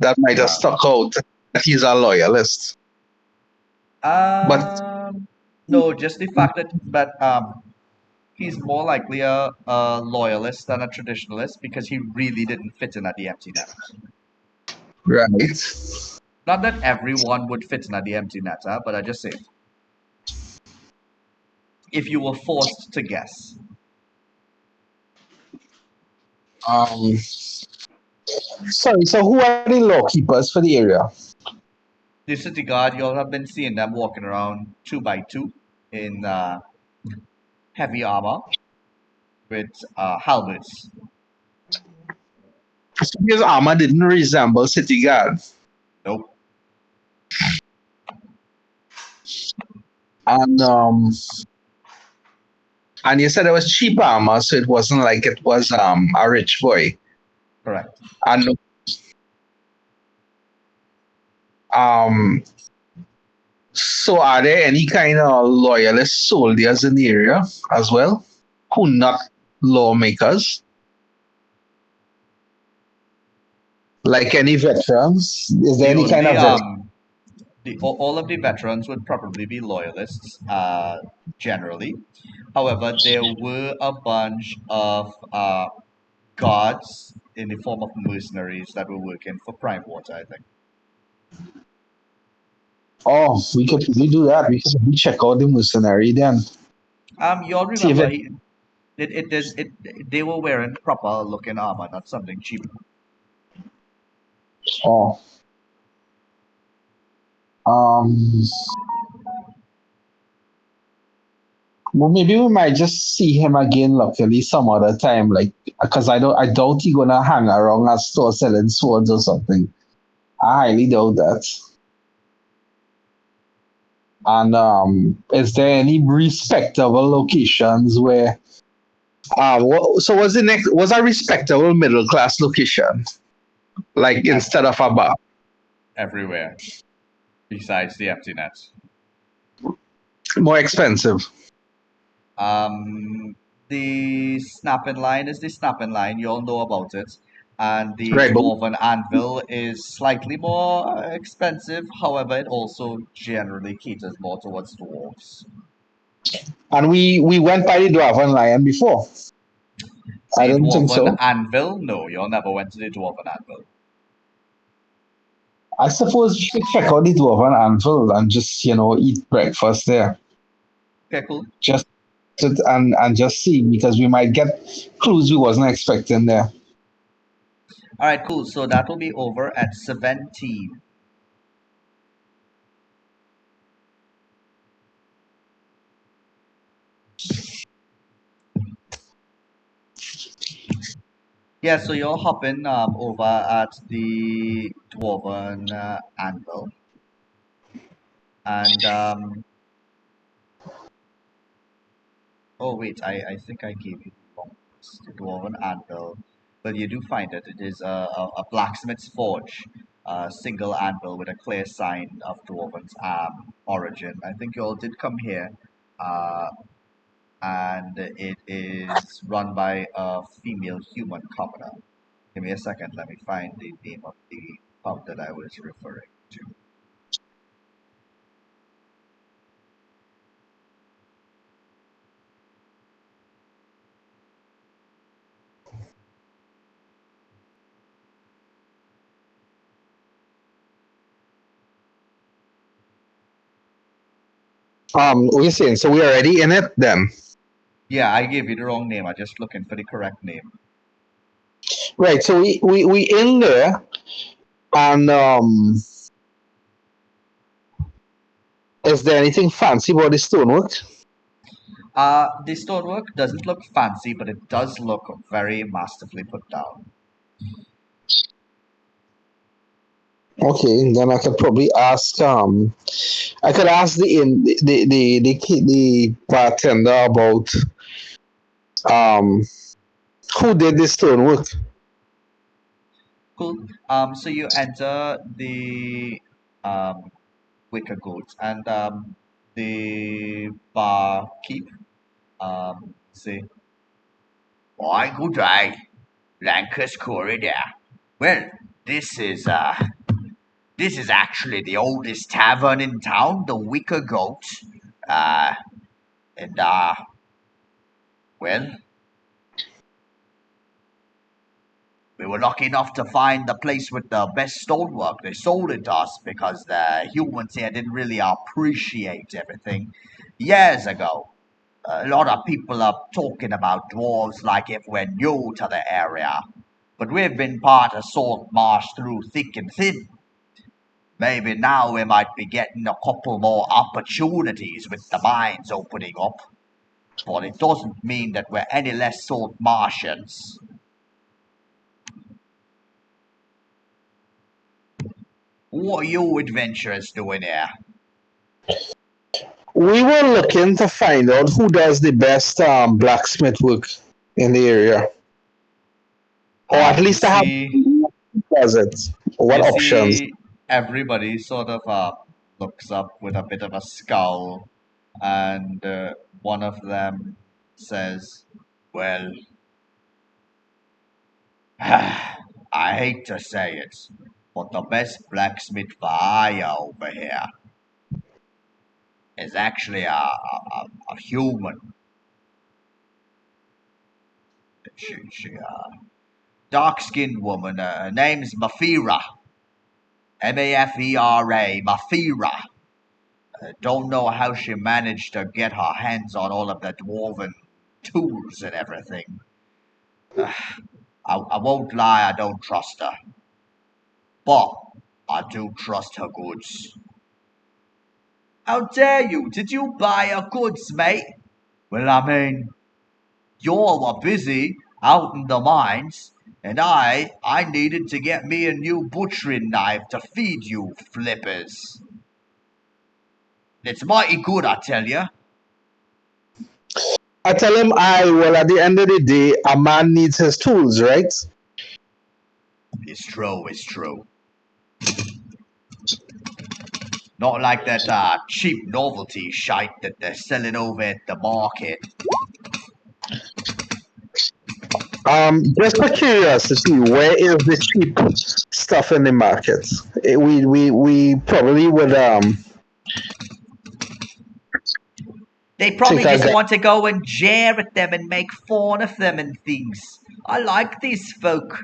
That might have uh, stuck out that he's a loyalist. But no, just the fact that he's more likely a loyalist than a traditionalist because he really didn't fit in at the empty net. right. Not that everyone would fit in at the empty net, but I just say if you were forced to guess. Um sorry, so who are the law keepers for the area? The city guard, you'll have been seeing them walking around 2 by 2 in heavy armor with halberds. His armor didn't resemble city guard. Nope. And and you said it was cheap armor, so it wasn't like it was a rich boy. Correct. And um so are there any kind of loyalist soldiers in the area as well? Who not lawmakers? Like any veterans? Is there The any kind only of vet? all of the veterans would probably be loyalists, generally. However, there were a bunch of guards in the form of mercenaries that were working for Prime Water, I think. Oh, we could really do that. We could really check out the mercenary then. You all See if remember it. they were wearing proper looking armor, not something cheap. Oh, um, well, maybe we might just see him again luckily some other time, like because I doubt he gonna hang around a store selling swords or something. I highly doubt that. And is there any respectable locations where so was the next was a respectable middle class location like Ev- instead of a bar? Everywhere besides the empty net. More expensive, Um, the snapping line is the snapping line. You all know about it. And the right? But dwarven anvil is slightly more expensive. However, it also generally caters more towards dwarves. and we went by the Dwarven Lion before. I The don't think dwarven so. anvil? No, you all never went to the dwarven anvil. I suppose we should check out the Dwarven Anvil and just eat breakfast there, Okay, cool. just and just see because we might get clues we wasn't expecting there. All right, cool. So that will be over at 17. Yeah, so you're hopping over at the dwarven anvil, and oh wait, I think I gave you the wrong place. The dwarven anvil. Well, you do find it. It is a blacksmith's forge, a single anvil with a clear sign of dwarven's origin. I think you all did come here, uh, and it is run by a female human commoner. Give me a second. Let me find the name of the pub that I was referring to. What you saying? So we're already in it then, Yeah, I gave you the wrong name. I'm just looking for the correct name. right? So we in there, and is there anything fancy about the stonework? The stonework doesn't look fancy, but it does look very masterfully put down. Okay, then I could probably ask. I could ask the bartender about um who did the stonework. Cool. So you enter the wicker goat, and the barkeep say, "Why, good day, Lancashire Corridor. Well, this is this is actually the oldest tavern in town, the Wicker Goat. Uh, and well, we were lucky enough to find the place with the best stonework. They sold it to us because the humans here didn't really appreciate everything years ago. A lot of people are talking about dwarves like if we're new to the area, but we've been part of Saltmarsh through thick and thin. Maybe now we might be getting a couple more opportunities with the mines opening up, but it doesn't mean that we're any less salt Martians. What are you adventurers doing here? We were looking to find out who does the best blacksmith work in the area, or at You least to have see, who does it. What you options? see, everybody sort of looks up with a bit of a scowl, and one of them says, "Well, I hate to say it, but the best blacksmith for hire over here is actually a human. She dark-skinned woman. Her name's Mafira. Mafera. Mafira. Don't know how she managed to get her hands on all of the dwarven tools and everything. I won't lie, I don't trust her. But I do trust her goods. How dare you? Did you buy her goods, mate? Well, I mean, you all were busy out in the mines, and I needed to get me a new butchering knife to feed you flippers. It's mighty good, I tell you. I tell him, well, at the end of the day, a man needs his tools, right? It's true, it's true. Not like that cheap novelty shite that they're selling over at the market. Just for curiosity, where is the cheap stuff in the market? We probably would They take probably a just guess. want to go and jeer at them and make fun of them and things. I like these folk.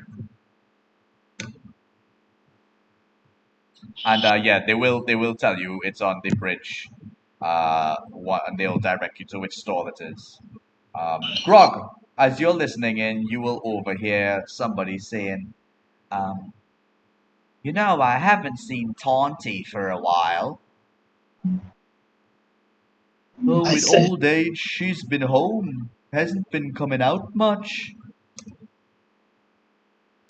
And yeah, they will tell you it's on the bridge. And they'll direct you to which stall it is. Grog, as you're listening in, you will overhear somebody saying, um, I haven't seen Taunty for a while. Oh, I with said, old age, she's been home. Hasn't been coming out much. 'Cause, you know, I haven't seen Taunty for a while. Oh, with old age, she's been home. Hasn't been coming out much. 'Cause, you know, I haven't seen Taunty for a while. Hasn't been coming out much. 'Cause, you know, I haven't seen Taunty for a while. Hasn't been coming out much.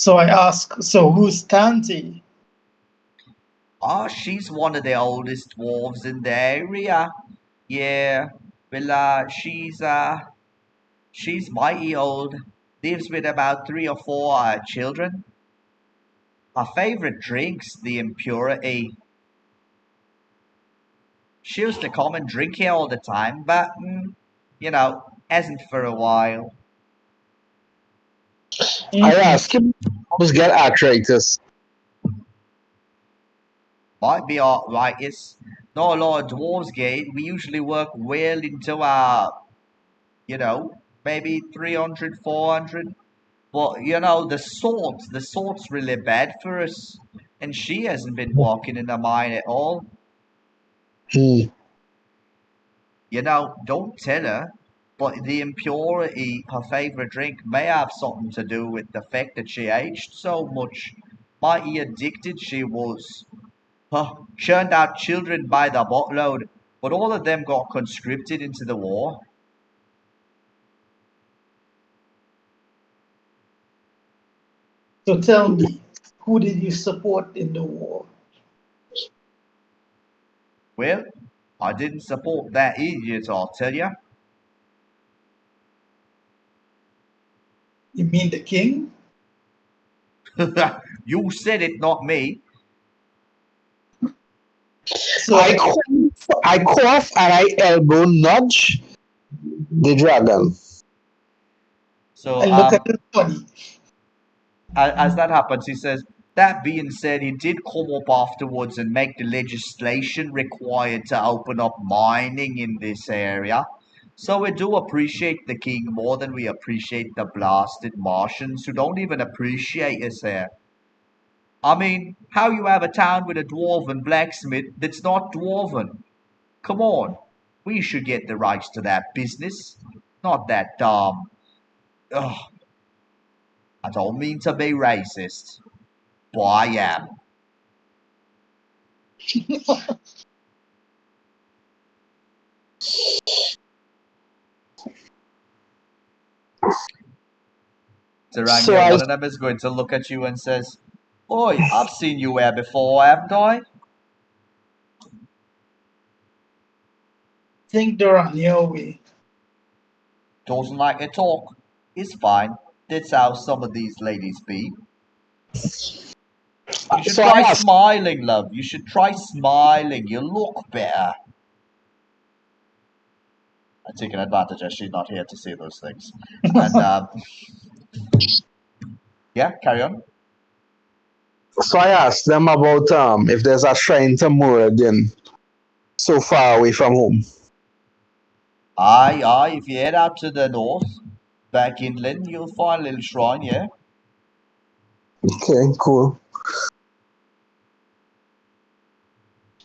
So I ask, so who's Tanti? Oh, she's one of the oldest dwarves in the area. Yeah, well, she's mighty old. Lives with about three or four children. Her favorite drink's the impurity. She used to come and drink here all the time, but hasn't for a while. I Mhm. ask him, "Must get arthritis." Might be alright. It's not a lot of dwarves gate. We usually work well into our, you know, maybe 300, 400. But the salt's really bad for us. And she hasn't been walking in the mine at all. Hmm. Don't tell her. But the impurity, her favorite drink, may have something to do with the fact that she aged so much. Mighty addicted she was. Churned out children by the boatload, but all of them got conscripted into the war. So tell me, who did you support in the war? Well, I didn't support that idiot, I'll tell you. You mean the king? You said it, not me. I So cough, I cough and I elbow nudge the dragon. So, I look at the funny. as that happens, he says, that being said, he did come up afterwards and make the legislation required to open up mining in this area. So we do appreciate the king more than we appreciate the blasted Martians who don't even appreciate us here. I mean, how you have a town with a dwarven blacksmith that's not dwarven? Come on, we should get the rights to that business, not that Ugh, I don't mean to be racist, but I am. So Tarangya, I one of them is going to look at you and says, Oi, I've seen you here before, haven't I? Think they're on your way. Doesn't like to talk. It's fine. That's how some of these ladies be. You should so I try ask smiling, love. You should try smiling. You look better. I'm taking advantage as she's not here to see those things. And yeah, carry on. so I asked them about if there's a shrine to Muradin so far away from home. Aye, aye. If you head out to the north, back inland, you'll find a little shrine, yeah. Okay, cool.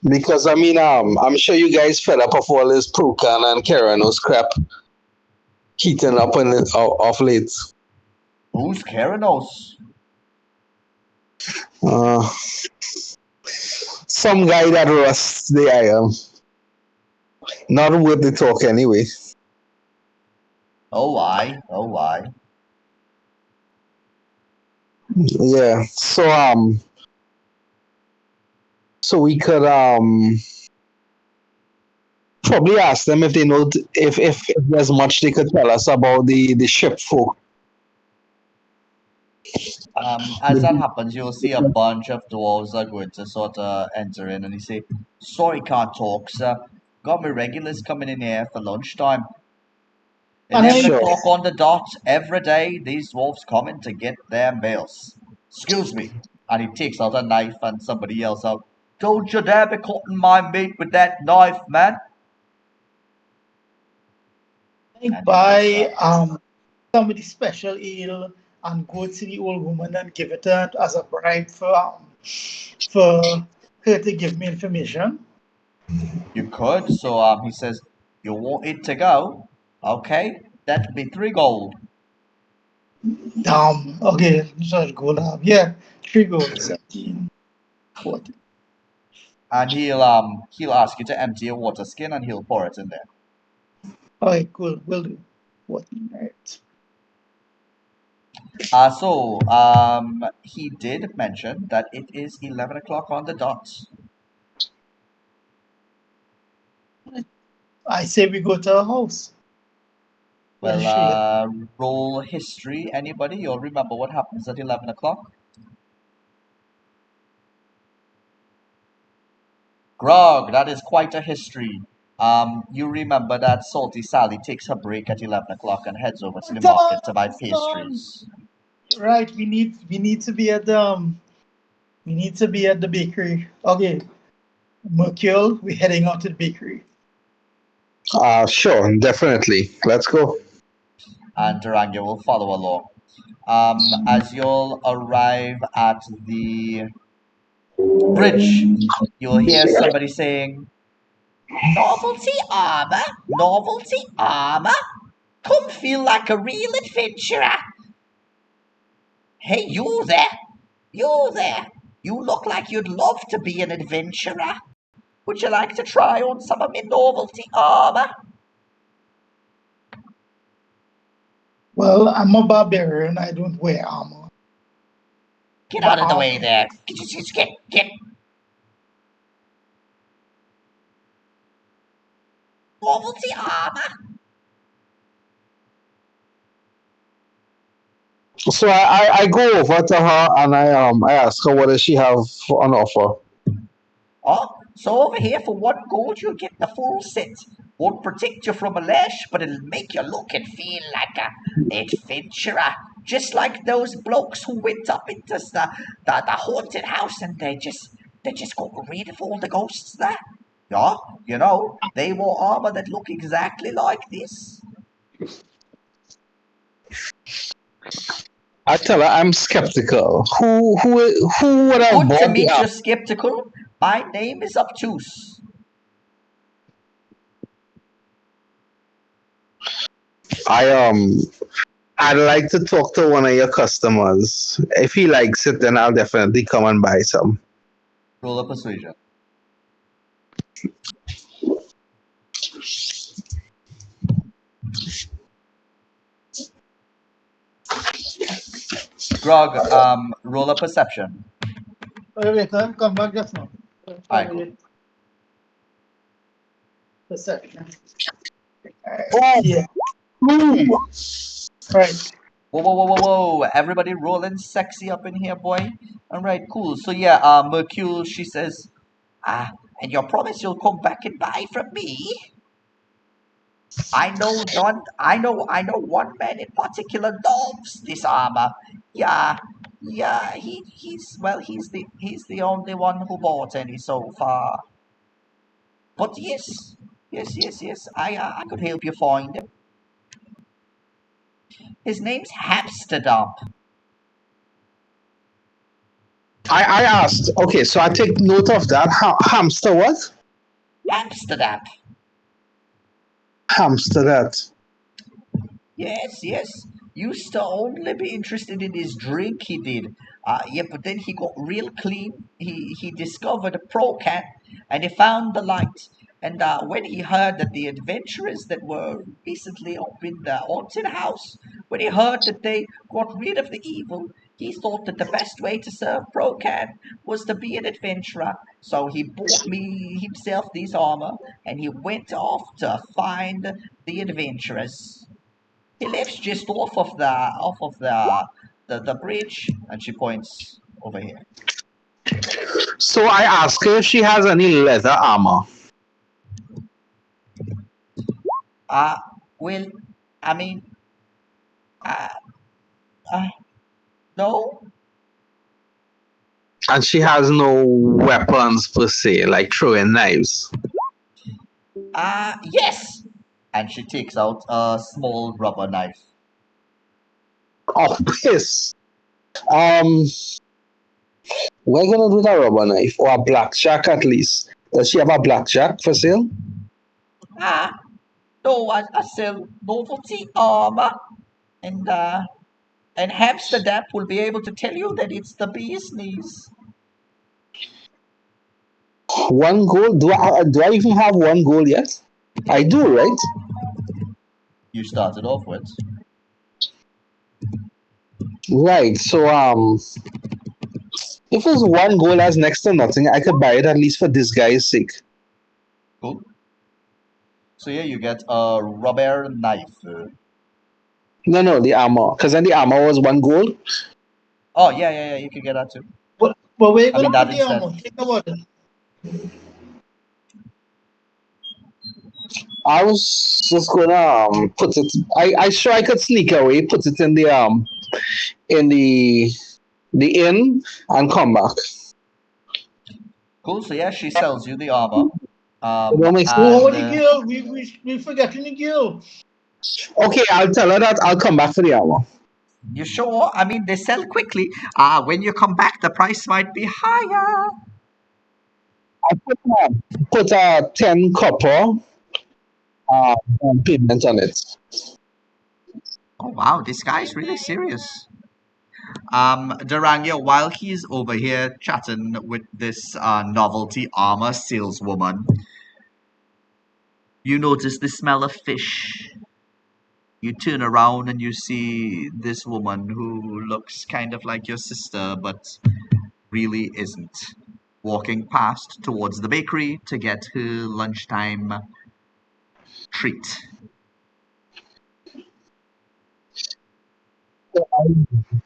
Because I mean, I'm sure you guys fed up of all this Prukan and Keranos crap heating up off late. Who's Keranos? Uh, some guy that rusts the iron. Not worth the talk anyway. Oh, aye, oh, aye. Yeah. So we could probably ask them if they know if there's much they could tell us about the ship folk. As that happens, you'll see a bunch of dwarves are going to sort of enter in and he say, Sorry, can't talk, sir. Got my regulars coming in here for lunchtime. And 11 I, Sure. o'clock on the dot, every day, these dwarves coming to get their meals. Excuse me. And he takes out a knife and somebody yells out, Don't you dare be cutting my meat with that knife, man. I And he just buy somebody special ale and go to the old woman and give it her as a bribe for her to give me information. You could. So he says, You want it to go? Okay, that'll be 3 gold. Okay, sorry, gold yeah, 3 gold, 17, 40. And he'll ask you to empty a water skin and he'll pour it in there. Okay, cool, will do. 14, right. He did mention that it is 11 o'clock on the dot. I say we go to her house. Well, She, roll history. Anybody? You'll remember what happens at 11 o'clock? Grog, that is quite a history. You remember that Salty Sally takes her break at 11 o'clock and heads over to the market to buy Done. pastries. Right, we need to be at we need to be at the bakery. Okay, Mercure, we're heading out to the bakery. Sure, definitely. Let's go. And Taranga will follow along. As you'll arrive at the bridge, you'll hear somebody saying, Novelty armor? Novelty armor? Come feel like a real adventurer. Hey, you there. You there. You look like you'd love to be an adventurer. Would you like to try on some of my novelty armor? Well, I'm a barbarian. I don't wear armor. Get But out of the way there. Get. Novelty armor? So I go over to her and I ask her what does she have on offer. Oh, so over here for 1 gold you'll get the full set. Won't protect you from a lash, but it'll make you look and feel like a adventurer. Just like those blokes who went up into the haunted house and they just got rid of all the ghosts there. Yeah, you know, they wore armor that look exactly like this. I tell her I'm skeptical. Who would have Good to bought the meet app? you, skeptical. My name is Obtuse. I I'd like to talk to one of your customers. If he likes it, then I'll definitely come and buy some. Roll a persuasion. Grog, roll a perception. wait, come back just now. Alright, cool. Perception. Oh, Yeah. Right. Whoa. Everybody rolling sexy up in here, boy. Alright, cool. So yeah, Mercule, she says, and you promise you'll come back and buy from me? I know one man in particular loves this armor. Yeah, he's the only one who bought any so far. But yes, I could help you find him. His name's Hamsterdam. I asked. Okay, so I take note of that. Hamster what? Amsterdam. Hamster that. Yes. Used to only be interested in his drink, he did. Yeah, but then he got real clean. He discovered a pro can and he found the light. And when he heard that the adventurers that were recently up in the haunted house, when he heard that they got rid of the evil, he thought that the best way to serve Procan was to be an adventurer. So he bought me himself this armor and he went off to find the adventurers. He lives just off of the bridge, and she points over here. So I ask her if she has any leather armor. Well, I mean, uh, uh no. And she has no weapons per se, like throwing knives. Yes. And she takes out a small rubber knife. Oh, piss. We're gonna do the rubber knife or a blackjack at least. Does she have a blackjack for sale? No, I sell novelty armor, and Hamsterdam will be able to tell you that it's the bee's knees. 1 gold? Do I even have 1 gold yet? I do, right? You started off with. Right. So if it's one goal as next to nothing, I could buy it at least for this guy's sake. Cool. So yeah, you get a rubber knife. No, no, the armor. Because then the armor was one goal. Oh yeah, you can get that too. But where you I mean gonna that put the instead. armor? Think about it. I was just gonna put it. I sure I could sneak away, put it in the inn and come back. Cool. So yeah, she sells you the armor. It don't make sense. Oh, And the girl. We forgetting the girl. Okay, I'll tell her that I'll come back for the armor. you sure? I mean, they sell quickly. When you come back, the price might be higher. I put a 10 copper uh, payment on it. Oh wow, this guy's Nice, really nice. serious. Duranga, while he's over here chatting with this novelty armor saleswoman, you notice the smell of fish. You turn around and you see this woman who looks kind of like your sister, but really isn't. Walking past towards the bakery to get her lunchtime treat.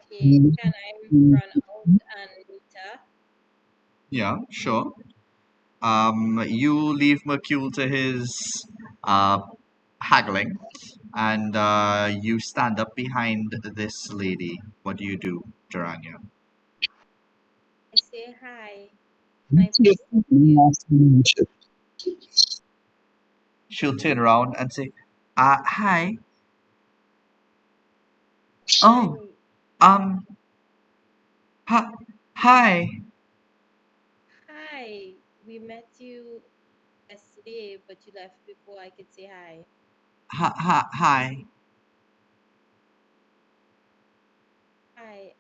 Okay, can I run out and meet her? Yeah, sure. You leave Mercule to his uh, haggling, and you stand up behind this lady. What do you do, Duranga? I say hi. Nice to see you. She'll turn around and say, hi. Oh, Hi. um, hi. Hi. Hi. We met you yesterday, but you left before I could say hi. Hi. Hi.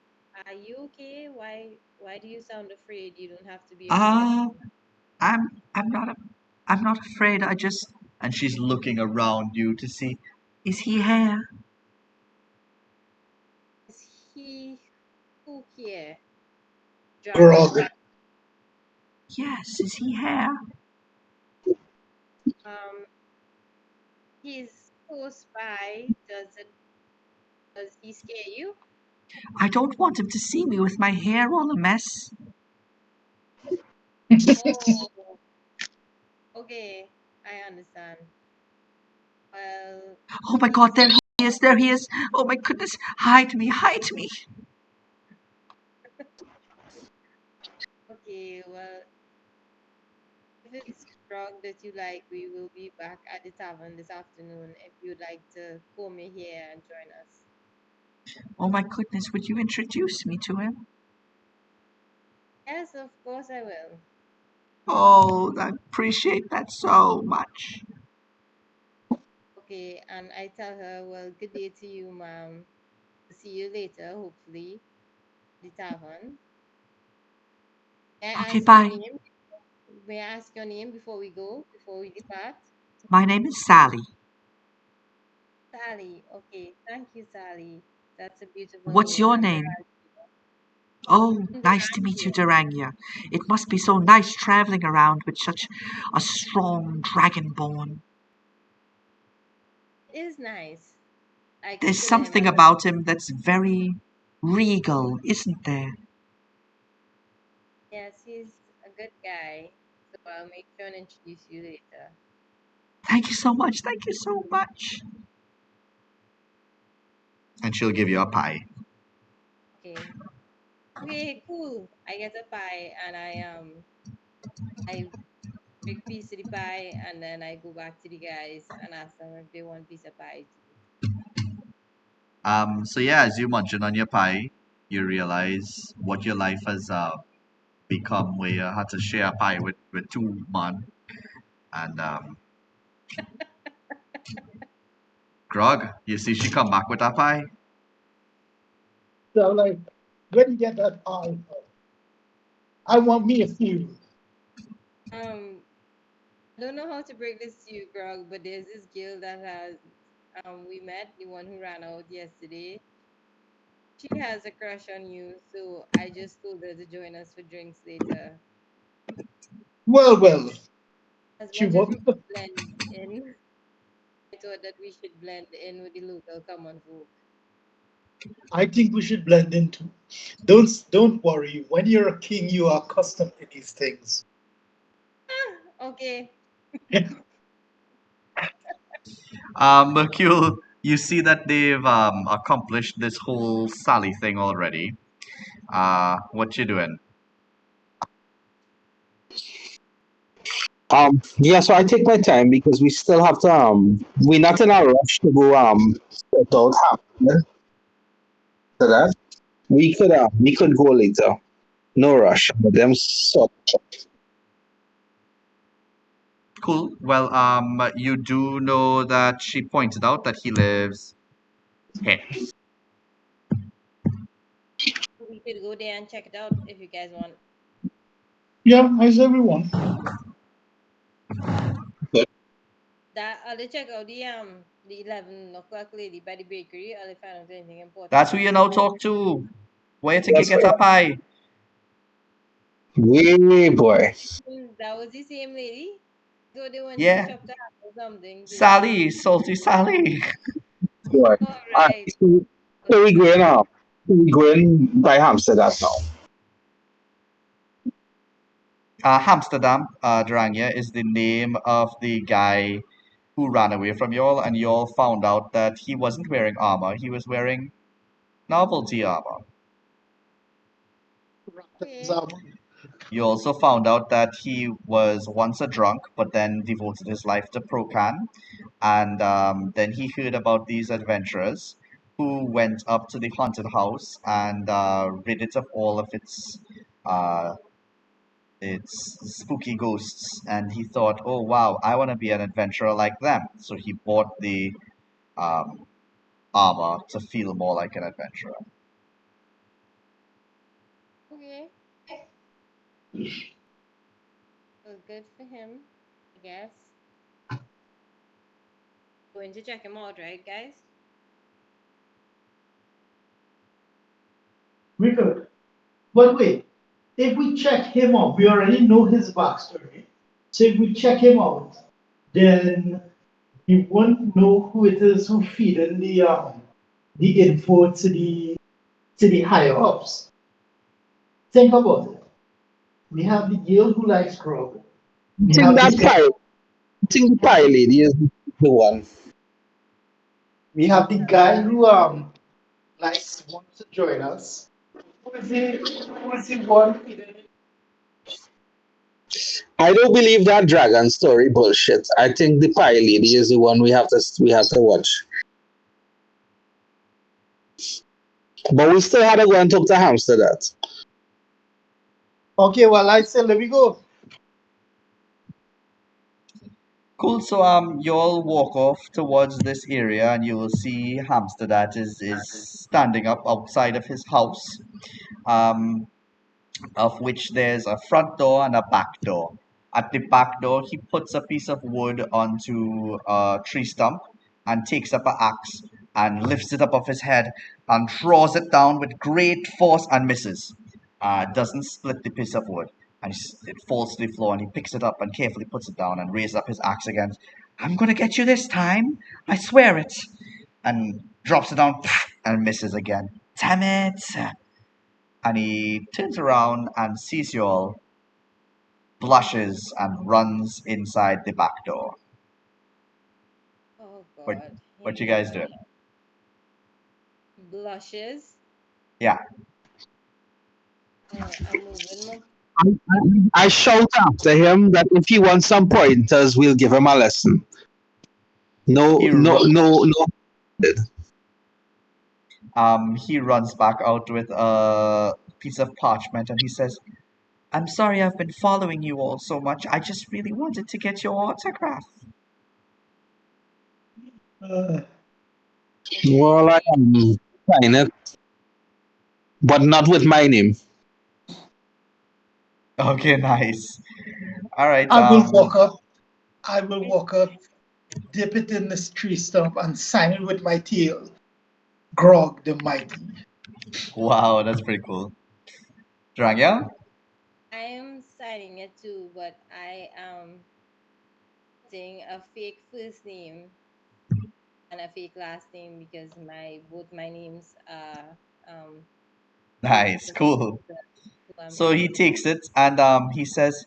Are you okay? Why do you sound afraid? You don't have to be afraid of Uh, me. I'm not I'm not afraid. I just and she's looking around you to see, is he here? Is he who here? Grog. Dranga? Yes, is he here? Um, he's close by. Does he scare you? I don't want him to see me with my hair all a mess. Oh, okay. I understand. Well, Oh my god, there he is. Oh my goodness, hide me. okay. Well, if it's drug that you like, we will be back at the tavern this afternoon if you'd like to come here and join us. Oh my goodness, would you introduce me to him? Yes, of course I will. Oh, I appreciate that so much. Okay, and I tell her, well, good day to you, ma'am. See you later, hopefully, at the tavern. May I Okay, ask your bye. name? May I ask your name before we go, before we depart? My name is Sally. Sally. Okay, thank you, Sally. That's a beautiful What's name. your I'm name? Oh, nice to meet you, Durangio. Duranga. It must be so nice traveling around with such a strong dragonborn. It is nice. I There's consider him something as a about him that's very regal, isn't there? yes, he's a good guy. So I'll make sure and introduce you later. Thank you so much. Thank you so much. And she'll give you a pie. Okay. Okay, cool. I get a pie and I big piece of the pie and then I go back to the guys and ask them if they want piece of pie too. So yeah, as you munching on your pie, you realize what your life has become, where you had to share a pie with two men. And Grog, you see she come back with that pie. So I'm like, where do you get that pie from? I want me a few. Um I don't know how to break this to you, Grog, but there's this girl that has we met, the one who ran out yesterday. She has a crush on you, so I just told her to join us for drinks later. Well, As she much as won't. we could blend in, I thought that we should blend in with the local common folk. I think we should blend in too. Don't worry. When you're a king, you are accustomed to these things. Okay. Mercule, you see that they've accomplished this whole Sally thing already. What you doing? Yeah, so I take my time because we still have to we're not in a rush to go sort out half to that. We could go later. No rush. But them sort Cool. Well, you do know that she pointed out that he lives here. We could go there and check it out if you guys want. Yeah, as everyone. That I'll check out the 11 o'clock lady by the bakery. I'll find out anything important. That's who you now talk to. Where you think you that's get a pie? way boy. That was the same lady. So they went to the Yeah, shop to ask for something. Sally, salty Sally. Boy. All Alright, right. so we going we going by Amsterdam now. Amsterdam, Durania, is the name of the guy who ran away from y'all, and y'all found out that he wasn't wearing armor. He was wearing novelty armor. Okay. You also found out that he was once a drunk, but then devoted his life to Procan. And then he heard about these adventurers who went up to the haunted house and rid it of all of uh, its spooky ghosts. And he thought, oh wow, I want to be an adventurer like them. So he bought the um, armor to feel more like an adventurer. Okay. Well, good for him, I guess. Going to check him out, right, guys? We could. But wait, if we check him out, we already know his backstory. So if we check him out, then we won't know who it is who feeding the info to the higher ups. Think about it. We have the girl who likes grog. I We think have that this guy. pie I think the pie lady is the one. We have the guy who likes wants to join us. Who is he? Who is the one feeding? I don't believe that dragon story bullshit. I think the pie lady is the one we have to watch. But we still had to go and talk to Hamster that. Okay, well I said let me go. Cool. So you all walk off towards this area, and you will see Hamster that is standing up outside of his house. Um, of which there's a front door and a back door. At the back door, he puts a piece of wood onto a tree stump and takes up an axe and lifts it up off his head and draws it down with great force and misses. Doesn't split the piece of wood. And it falls to the floor, and he picks it up and carefully puts it down and raises up his axe again. I'm gonna get you this time. I swear it. And drops it down and misses again. Damn it. And he turns around and sees you all, blushes, and runs inside the back door. Oh What God, here what you we guys go. doing? Blushes. Yeah. I'm moving my. I shout after him that if he wants some pointers, we'll give him a lesson. No, He no, ru- no, no. he runs back out with a piece of parchment and he says, I'm sorry I've been following you all so much. I just really wanted to get your autograph. Uh, Well, I am sign it, but not with my name. Okay, nice. All right. I will walk up. I will walk up, dip it in this tree stump, and sign it with my tail. Grog the Mighty. Wow, that's pretty cool. Dragya? I am signing it too, but I am putting a fake first name and a fake last name because my names are close Nice, to cool. who I'm So he married. takes it and he says,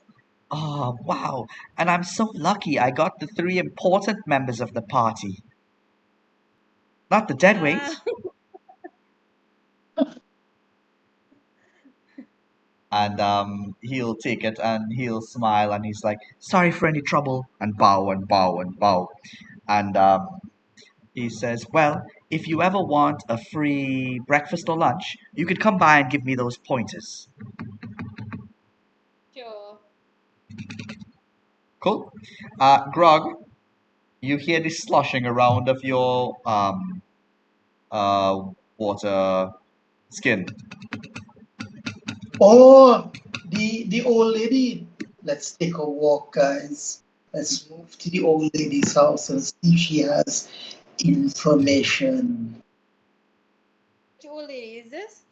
"Oh, wow, and I'm so lucky I got the three important members of the party. Not the dead weight." Ah, And he'll take it and he'll smile and he's like, "Sorry for any trouble," and bow and bow and bow. And he says, "Well, if you ever want a free breakfast or lunch, you could come by and give me those pointers." sure. Cool. Grog, you hear the sloshing around of your uh, water skin. Oh, the old lady. Let's take a walk, guys. Let's move to the old lady's house and see if she has information. Which old lady is this?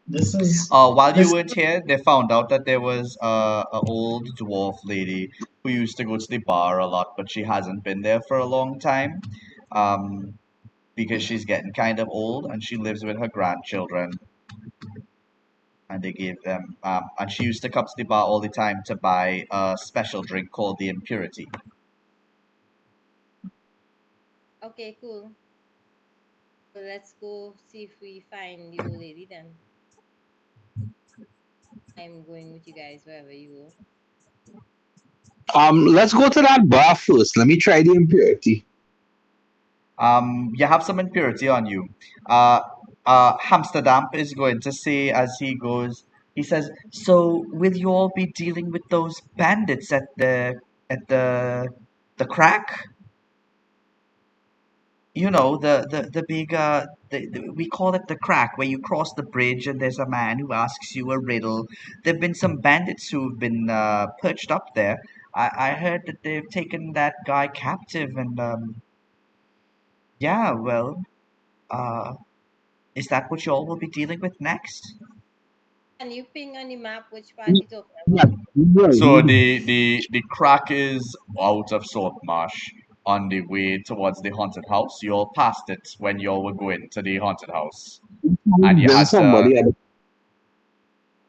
This is While you this. weren't here, they found out that there was a old dwarf lady who used to go to the bar a lot, but she hasn't been there for a long time, um, because she's getting kind of old and she lives with her grandchildren. And they gave them, and she used to come to the bar all the time to buy a special drink called the Impurity. Okay, cool. So let's go see if we find the old lady then. I'm going with you guys wherever you go. Let's go to that bar first. Let me try the impurity. You have some impurity on you. Uh, Hamsterdam is going to say as he goes. He says, "So will you all be dealing with those bandits at the crack? You know the big we call it the crack where you cross the bridge and there's a man who asks you a riddle. There've been some bandits who've been perched up there. I heard that they've taken that guy captive and yeah, well, uh." Is that what y'all will be dealing with next? Can you ping on the map which part Yeah, you're talking yeah, about? So yeah. the crack is out of Saltmarsh on the way towards the haunted house. You all passed it when you all were going to the haunted house, and you Then had to. somebody.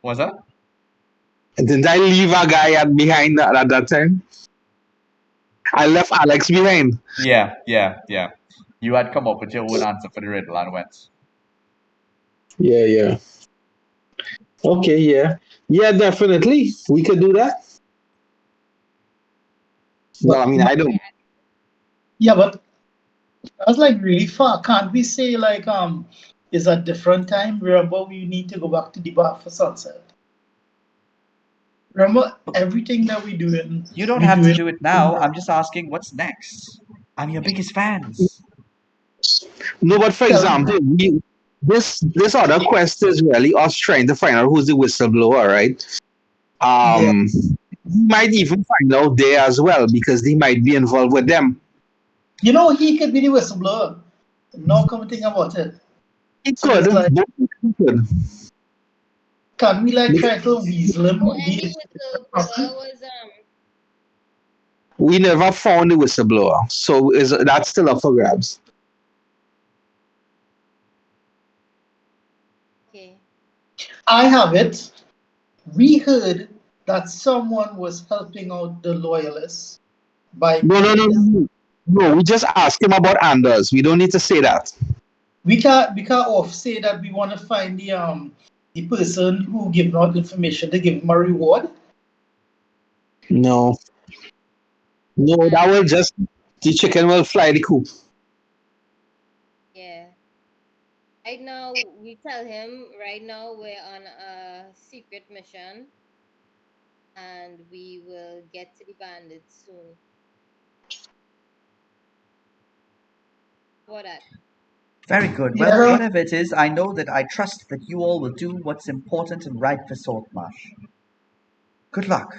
Was that? Didn't I leave a guy at behind at that time? I left Alex behind. Yeah, yeah, yeah. You had come up with your own answer for the riddle and went. Yeah, yeah. Okay, yeah. Yeah, definitely. We could do that. Well, I But mean, I Okay, don't. yeah, but that's like really far. Can't we say like is a different time? Remember, we need to go back to the bar for sunset. Remember everything that You don't we have to doing. do it now. I'm just asking what's next. I'm your biggest fans. No, but for Tell me. example, this other quest is really us trying to find out who's the whistleblower, right? Yeah. We might even find out there as well because they might be involved with them. You know, he could be the whistleblower. No commenting about it. It So could, it's like, both could. can we like Because try to weasel him? so and the whistleblower was we never found the whistleblower, so is that's still up for grabs. okay. I have it. We heard that someone was helping out the loyalists by No, no, no, paying them. no. No, we just ask him about Anders. We don't need to say that. We can't off say that we want to find the person who gave out information to give him a reward. No, no, that And will just the chicken will fly the coop. yeah, right now we tell him right now we're on a secret mission and we will get to the bandits soon. How about that? Very good. Well, Yeah. whatever it is, I know that I trust that you all will do what's important and right for Saltmarsh. Good luck.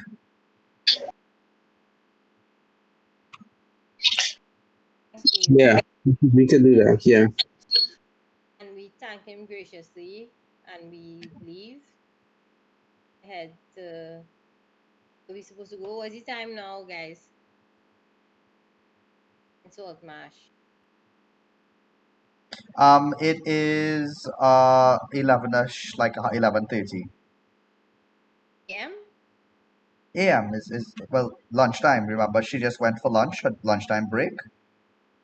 Thank you. Yeah, we can do that. Yeah. And we thank him graciously and we leave. Head to where we supposed to go. What's the time now, guys? In Saltmarsh. It is 11ish, like 11:30 AM? a.m. Is well lunchtime. Remember, she just went for lunch, her lunchtime break.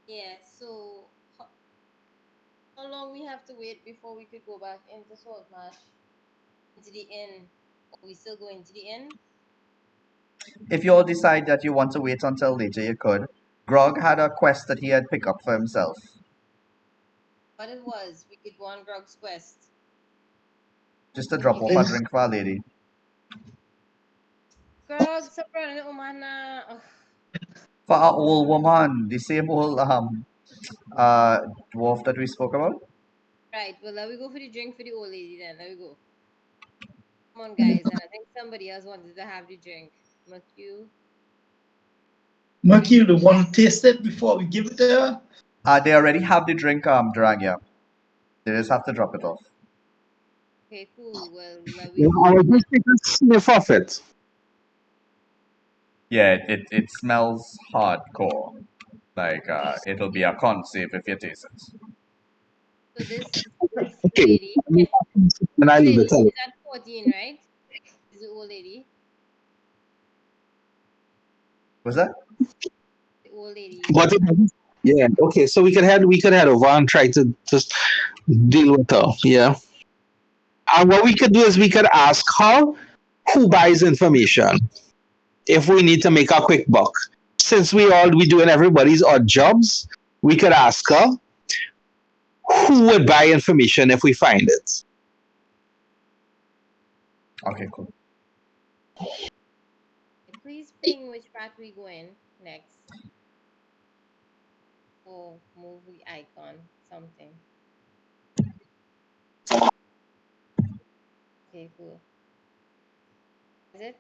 Yeah, so how long we have to wait before we could go back into Saltmarsh? Into the inn? Or we still go into the inn? If you all decide that you want to wait until later, you could. Grog had a quest that he had picked up for himself. What it was, we could go on Grog's quest. Just to drop off a drink for a lady. Grog, soprano umana. Ugh. For our old woman, the same old dwarf that we spoke about. Right, well, let we go for the drink for the old lady then. Let we go. Come on, guys. And I think somebody else wanted to have the drink. McHugh. Monkey, you want to taste it before we give it to her? They already have the drink, Durang, They just have to drop it off. Okay, cool. Well, let we Yeah, go. I will just take a sniff of it. Yeah, it smells hardcore. Like, it'll be a con save if you taste it. So this Okay. lady, And I old leave lady, it. she's at 14, right? Is the old lady? Was that? The old lady. But yeah, okay. So we could head over and try to just deal with her. Yeah. And what we could do is we could ask her who buys information if we need to make a quick buck. Since we doing everybody's odd jobs, we could ask her who would buy information if we find it. Okay, cool. Please ping which part we go in next. Or move the icon, something. Okay, cool. Is it?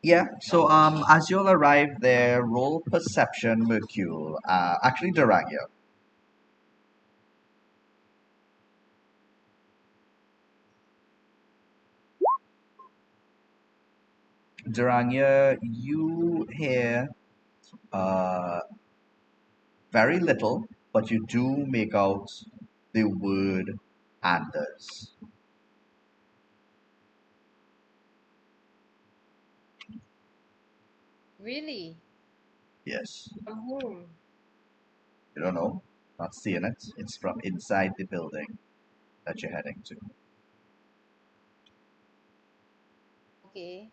Yeah, so as you'll arrive there, roll perception, Mercule. Actually, Durang, Durania, you hear very little, but you do make out the word Anders. Really? Yes. From whom? You don't know? Not seeing it. It's from inside the building that you're heading to. Okay.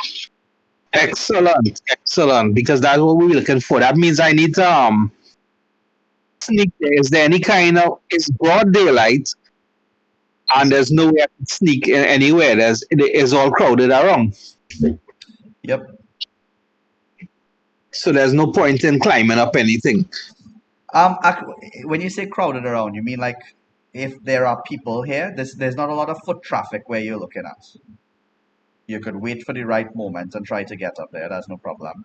Excellent, excellent. Because that's what we're looking for. That means I need to sneak there. Is there any kind of it's broad daylight and there's no way I can sneak in anywhere. It's all crowded around. Yep. So there's no point in climbing up anything. When you say crowded around, you mean like if there are people here, there's not a lot of foot traffic where you're looking at. You could wait for the right moment and try to get up there. That's no problem.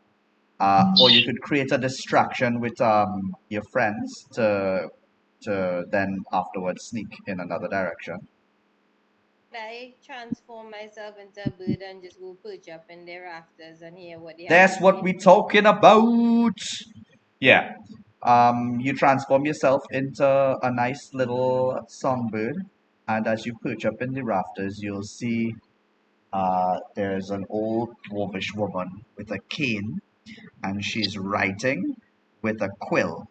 Or you could create a distraction with your friends to then afterwards sneak in another direction. I transform myself into a bird and just go perch up in their rafters and hear what they have That's to what say. we're talking about. Yeah. You transform yourself into a nice little songbird, and as you perch up in the rafters, you'll see there's an old dwarvish woman with a cane, and she's writing with a quill.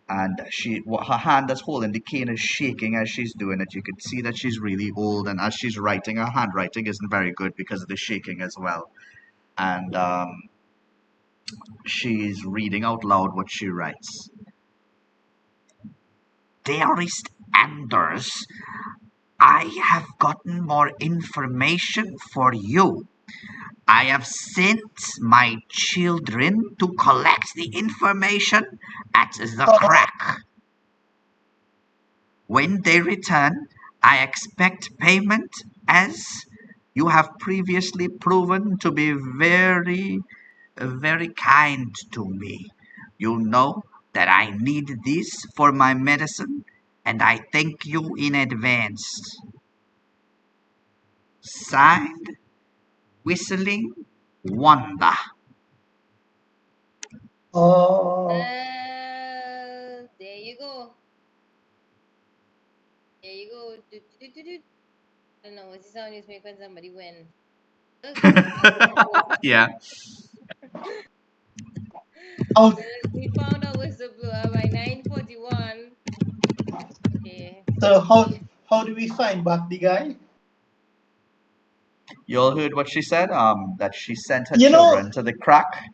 And her hand that's holding the cane is shaking as she's doing it. You could see that she's really old, and as she's writing, her handwriting isn't very good because of the shaking as well. And she's reading out loud what she writes. Dearest Anders, I have gotten more information for you. I have sent my children to collect the information at the crack. When they return, I expect payment as you have previously proven to be very, very kind to me. You know that I need this for my medicine and I thank you in advance. Signed, Whistling Wanda. Oh, There you go. There you go. Do, do, do, do. I don't know what's the sound you make when somebody wins. Look, Yeah. oh, we found a whistleblower by 9:41. Okay. so how do we find back the guy? You all heard what she said? That she sent her You know, children to the crack.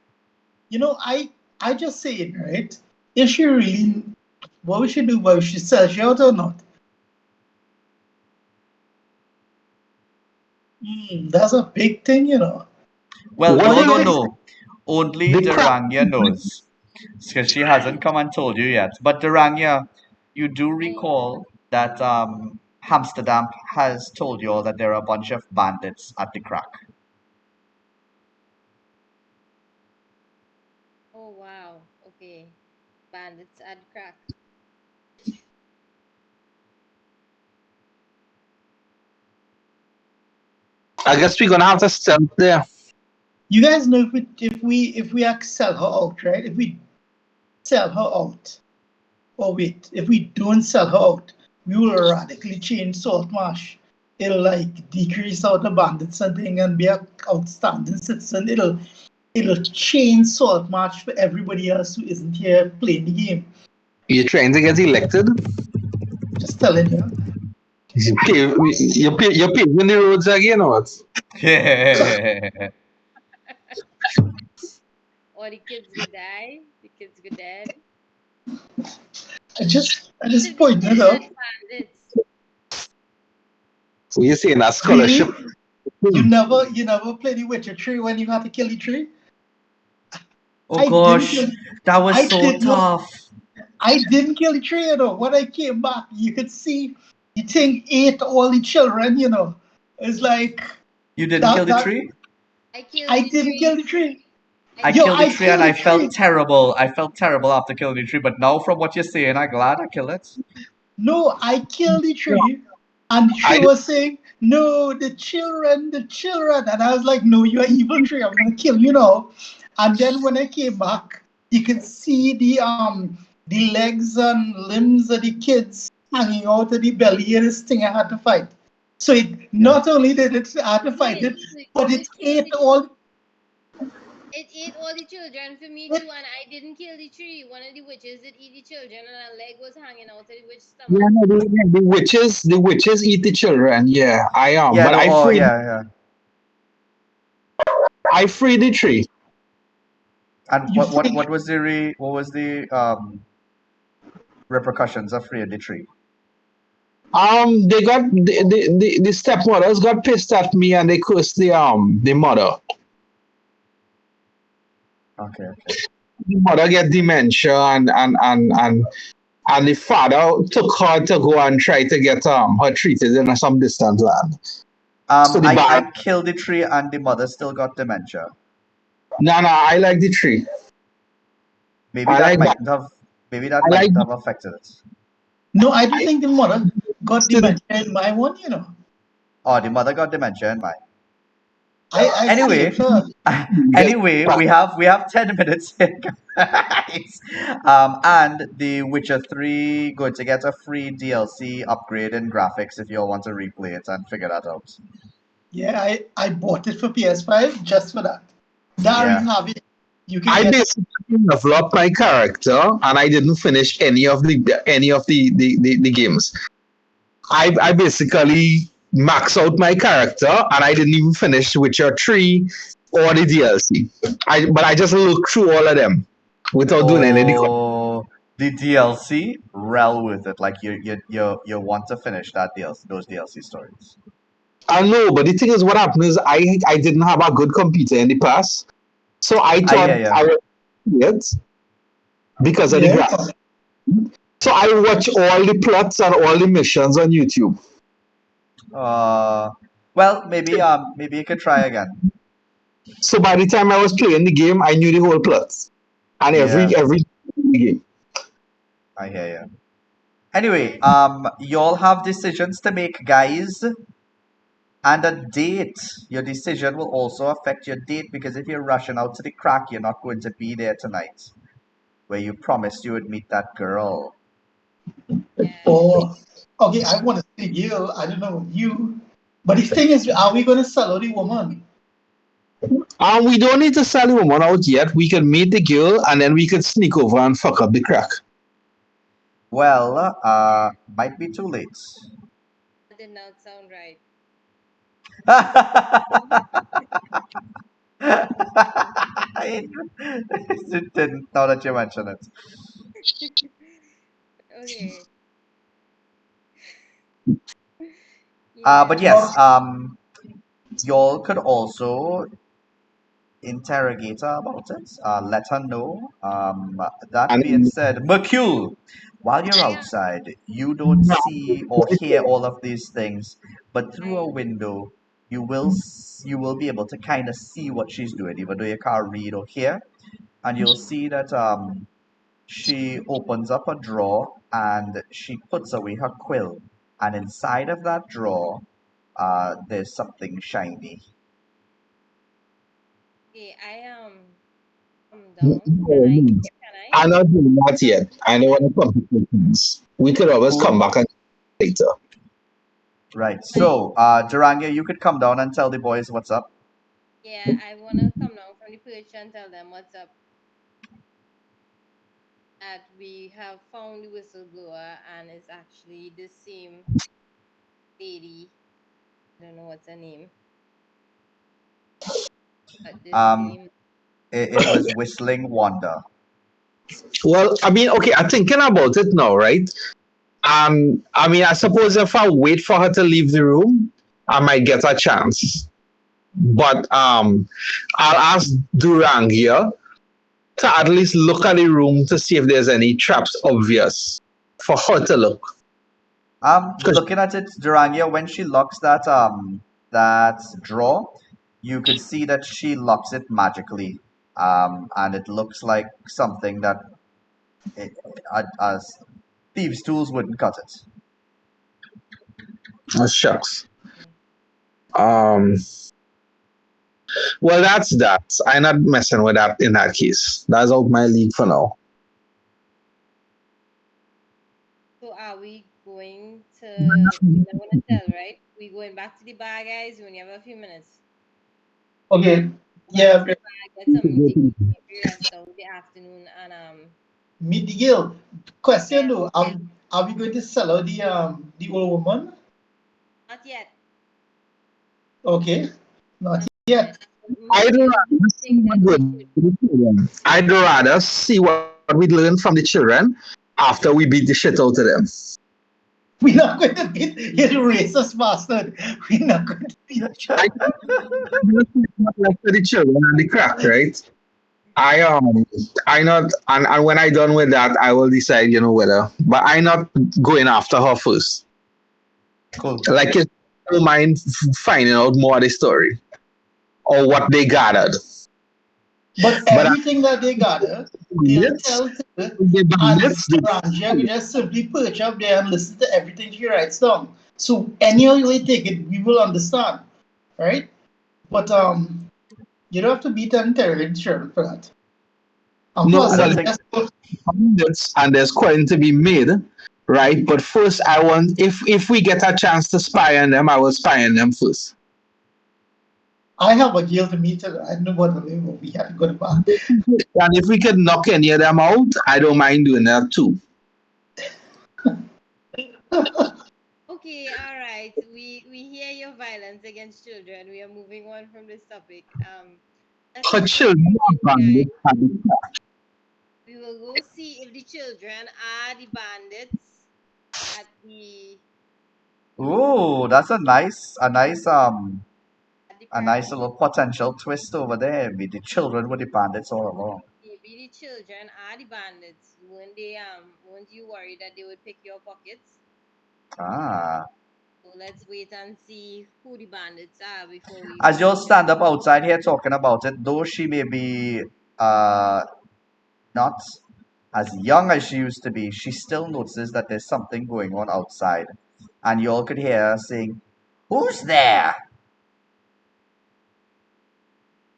I just saying, right? If she really, what we should do? What we should sell she out or not? That's a big thing, you know. Well, What you What all do you don't guys? know. Only the crack? Durania knows. Because she hasn't come and told you yet. But Durania, you do I, recall that Amsterdam has told you all that there are a bunch of bandits at the crack. oh wow. Okay. Bandits add crack. I guess we're gonna have to stop there. You guys know if we sell her out, right? If we sell her out, or wait, if we don't sell her out, we will radically change Saltmarsh. It'll like decrease out the bandits and thing and be a outstanding citizen. It'll change Saltmarsh for everybody else who isn't here playing the game. You're trying to get elected. Just telling you. You're paving the roads again, or what? Or the kids could die. The kids could dead. I just To be pointed it dead out. at bandits. So you're saying that scholarship? Really? You never play the Witcher tree when you have to kill the tree? Oh I didn't kill gosh, that was I so did no tough. I didn't kill the tree, you know. When I came back, you could see the thing ate all the children, you know. It's like You didn't kill that the that tree? I killed I the didn't kill tree. the tree. I I Yo, killed killed the I the tree and killed the I tree. felt tree. terrible. I felt terrible after killing the tree. But now, from what you're saying, I'm glad I killed it. No, I killed the tree. And the tree I was saying, no, the children. And I was like, no, you're an evil tree. I'm gonna kill you now. And then when I came back, you could see the legs and limbs of the kids hanging out of the belly of this thing I had to fight. So it Yeah. not only did it I had to fight Wait, it, so but you it killed ate the all it ate all the children for me it too, and I didn't kill the tree. One of the witches did eat the children, and a leg was hanging out of the witch's yeah, stomach. no, the witches eat the children. Yeah, I am, Yeah. but No. Oh. Yeah. Yeah. I freed the tree. And you what free was the what was the repercussions of freeing the tree? They got the stepmothers got pissed at me and they cursed the mother. Okay. Okay. The mother get dementia and the father took her to go and try to get her treated in some distant land. So the I bad killed the tree and the mother still got dementia. no, I like the tree. Maybe I that like that. mightn't have. Maybe that I like mightn't have affected it. no, I don't think the mother got the dementia in my one, you know. Oh, the mother got dementia and mine. I Anyway, saved her. anyway, we have 10 minutes here, guys. And the Witcher 3 going to get a free DLC upgrade in graphics if you all want to replay it and figure that out. Yeah, I bought it for PS5 just for that. There Yeah. you have it. You can I get basically developed my character and I didn't finish any of the games. I basically max out my character and I didn't even finish Witcher 3 or the DLC. But I just looked through all of them without doing any of the Oh, the DLC, well worth it. Like you want to finish that DLC, those DLC stories. I know, but the thing is what happened is I didn't have a good computer in the past. So I I hear thought ya. I would it because of the yeah. graphics. So I watch all the plots and all the missions on YouTube. Well, maybe you could try again. So by the time I was playing the game, I knew the whole plot and Yeah, every game. I hear ya. Anyway, y'all have decisions to make, guys. And a date. Your decision will also affect your date because if you're rushing out to the crack, you're not going to be there tonight, where you promised you would meet that girl. Yeah. Oh, okay. I want to see the girl. I don't know you, but the thing is, are we gonna sell the woman? We don't need to sell the woman out yet. We can meet the girl and then we could sneak over and fuck up the crack. Well, might be too late. That did not sound right. It didn't, now that you mention it. Okay. But Yeah. yes, Well, y'all could also interrogate her about it. Let her know. That being And said, Mercule, while you're I outside, you don't see or hear all of these things, but through a I window, you will be able to kind of see what she's doing, even though you can't read or hear. And you'll see that she opens up a drawer and she puts away her quill. And inside of that drawer, there's something shiny. okay, I come down. Can I? I'm not doing that yet. I don't want to complicate things. We could always come Cool. back and later. Right. I So, Duranga, you could come down and tell the boys what's up. Yeah, I wanna come down from the perch and tell them what's up. That we have found the whistleblower and it's actually the same lady. I don't know what's her name, but the Um, same. it was Whistling Wanda. Well, I mean, okay, I'm thinking about it now, right? I mean, I suppose if I wait for her to leave the room, I might get a chance. But I'll ask Durang here to at least look at the room to see if there's any traps obvious for her to look. 'Cause Looking at it, Duranga, when she locks that drawer, you could see that she locks it magically. And it looks like something that it, as thieves' tools wouldn't cut it. oh, shucks. Um, well, that's that. I'm not messing with that in that case. That's out my league for now. So are we going to? You're not gonna tell, right? We going back to the bar, guys. We only have a few minutes. okay. Back Yeah, to the bar, get something to eat, maybe rest out the afternoon, and meet the girl. Question yeah, though, are we going to sell her the old woman? not yet, Okay, not not yet. yet. I'd Mercury rather see think that what we good should. to the children. I'd rather see what we learn from the children after we beat the shit out of them. We're not going to beat you, racist bastard. We're not going to beat. I like to the children and the crack, right? I not and when I done with that I will decide, whether but I not going after her first. Cool. Like you don't mind finding out more of the story or what they gathered. But But everything that they gather, they'll bandits, tell to her, the and bandits, Ranja could just simply perch up there and listen to everything she writes down. So any way you take it, we will understand, right? But you don't have to beat an interrogate children for that. And no, I plus, don't well, we think just bandits, and there's coin to be made, right? But first, I want if we get a chance to spy on them, I will spy on them first. I have a deal to meet. I don't know what we have to go to bar. And if we can knock any of them out, I don't mind doing that too. Okay, all right. We hear your violence against children. We are moving on from this topic. Let's Her children begin, are guys. bandits. We will go see if the children are the bandits at the ooh, that's at the a nice cracky. little potential twist over there. Maybe the children were the bandits all along. Maybe the children are the bandits. Weren't you worried that they would pick your pockets? Ah. So let's wait and see who the bandits are before we As go you'll see them. stand up outside here talking about it, though she may be not As young as she used to be, she still notices that there's something going on outside. And you all could hear her saying, "Who's there?"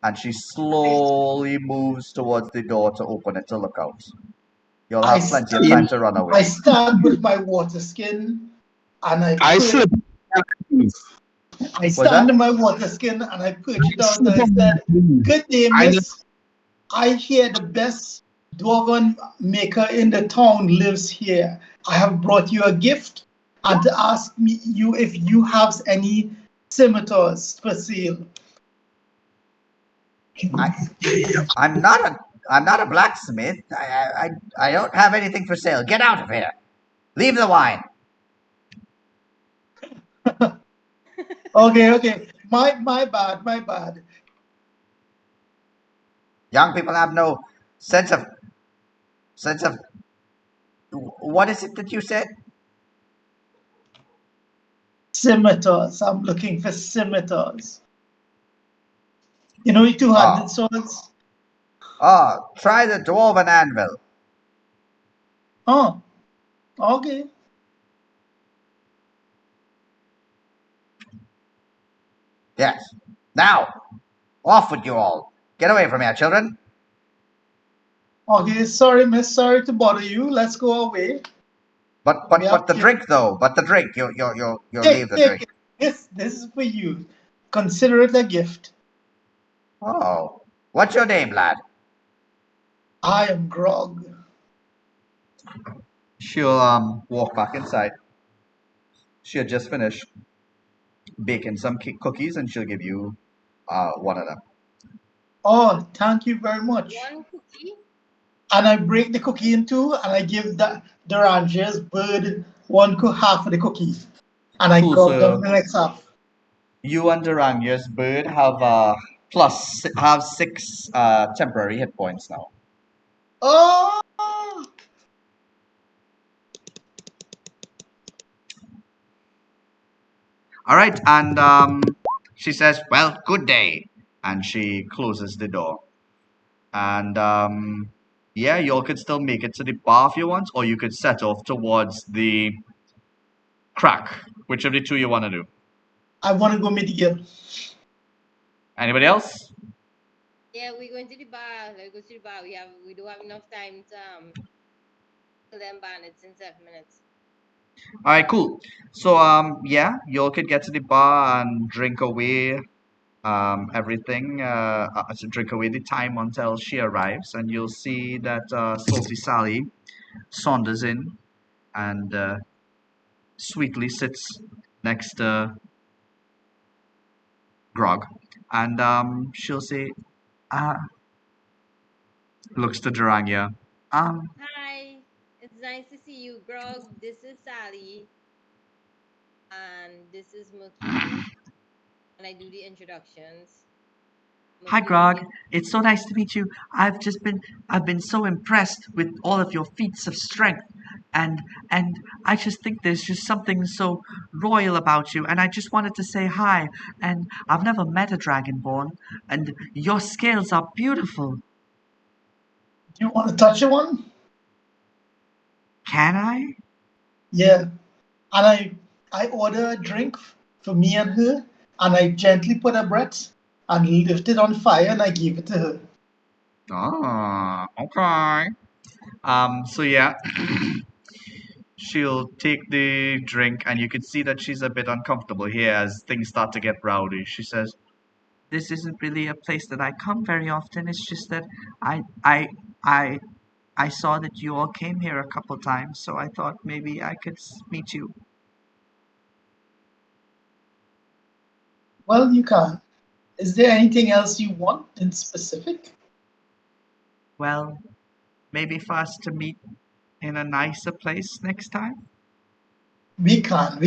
And she slowly moves towards the door to open it to look out. You'll I have plenty of time stand, to run away. I stand with my water skin and I slip. I Was stand that? in my water skin and I perch it out and slip I up my said, sleeve. "Good day, I just miss. I hear the best dwarven maker in the town lives here. I have brought you a gift and to ask me you if you have any scimitars for sale." I, I'm not a I'm not a blacksmith. I don't have anything for sale. Get out of here. Leave the wine. Okay. My bad, my bad. Young people have no sense of sense of what is it that you said? Scimitars. I'm looking for scimitars. You know, two-handed Oh, swords. try the dwarven anvil. Oh, okay. Yes. Now, off with you all. Get away from here, children. Okay, sorry, miss. Sorry to bother you. Let's go away. But We but have but the to drink though. But the drink. You leave the take drink. it. This is for you. Consider it a gift. Oh, what's your name, lad? I am Grog. She'll walk back inside. She had just finished baking some cookies, and she'll give you one of them. Oh, thank you very much. One cookie. And I break the cookie in two, and I give the rancher's bird half of the cookie, and I Cool. gulp down So the next half. you and Duranger's bird have have six temporary hit points now. Oh, All right, and she says, "Well, good day," and she closes the door. And yeah, you all could still make it to the bar if you want, or you could set off towards the crack. Which of the two you want to do? I want to go meet the girl. Anybody else? Yeah, we're going to the bar. Let's go to the bar. We don't have enough time to kill them bandits in 7 minutes. All right, cool. So yeah, you all could get to the bar and drink away everything. So drink away the time until she arrives, and you'll see that Salty Sally saunters in and sweetly sits next to Grog, and she'll say, uh, looks to Durania. Um, Hi, it's nice to see you, Grog. This is Sally, and this is McQueen. And I do the introductions. Hi, McQueen Grog. is It's so nice to meet you. I've been so impressed with all of your feats of strength, and and I just think there's just something so royal about you. And I just wanted to say hi. And I've never met a dragonborn, and your scales are beautiful. Do you want to touch one? Can I? Yeah. And I order a drink for me and her, and I gently put her breath and lift it on fire, and I give it to her. Ah, okay. So yeah, she'll take the drink, and you can see that she's a bit uncomfortable here as things start to get rowdy. She says, "This isn't really a place that I come very often. It's just that I, I, I, I saw that you all came here a couple times, so I thought maybe I could meet you." Well, you can. Is there anything else you want in specific? Well, maybe for us to meet in a nicer place next time. We can.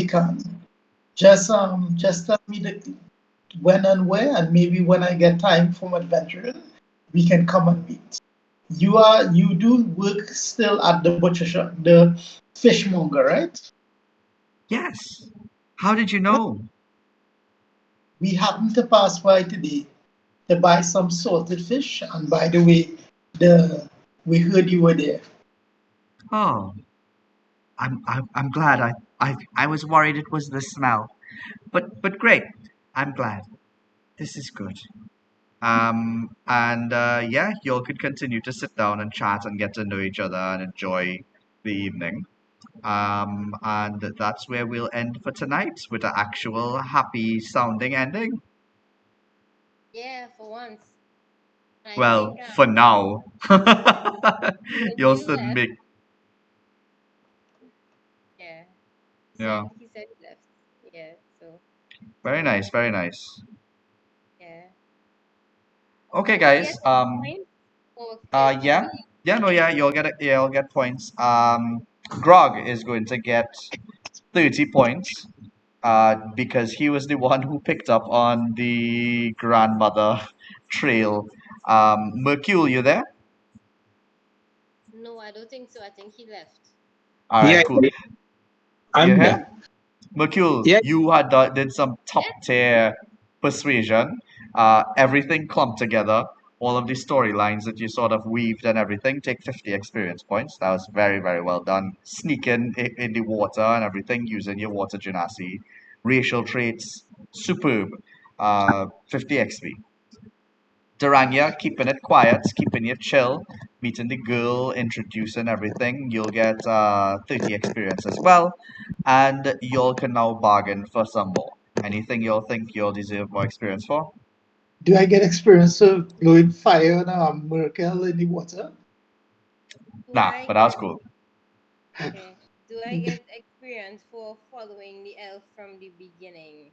Just tell me the when and where, and maybe when I get time from adventuring, we can come and meet. You do work still at the butcher shop, the fishmonger, right? Yes. How did you Well, know? we happened to pass by today to buy some salted fish, and by the way, the we heard you were there. Oh, I'm glad. I was worried it was the smell, but great. I'm glad. This is good. And yeah, you all could continue to sit down and chat and get to know each other and enjoy the evening. And that's where we'll end for tonight with an actual happy sounding ending. Yeah, for once. I Well, think for now. You'll Eugene still left. make, Yeah. yeah. He said he left. Yeah, so Very nice, very nice. yeah. Okay, Do we get guys. any points for Yeah, carefree? yeah, no, yeah, you'll get it. Yeah, you'll get points. Grog is going to get 30 points. Because he was the one who picked up on the grandmother trail. Mercule, you there? No, I don't think so. I think he left. All right, Yeah, cool. You I'm here? here. Mercule, Yeah, you had did some top Yeah. tier persuasion. Everything clumped together. All of the storylines that you sort of weaved and everything take 50 experience points. That was very, very well done. Sneaking in the water and everything using your water genasi. Racial traits, superb. 50 XP. Durania, keeping it quiet, keeping it chill, meeting the girl, introducing everything. You'll get 30 experience as well. And y'all can now bargain for some more. Anything y'all think you'll deserve more experience for? Do I get experience of blowing fire on Merkel in the water? Do Nah, I but that was get cool. okay? Do I get experience for following the elf from the beginning?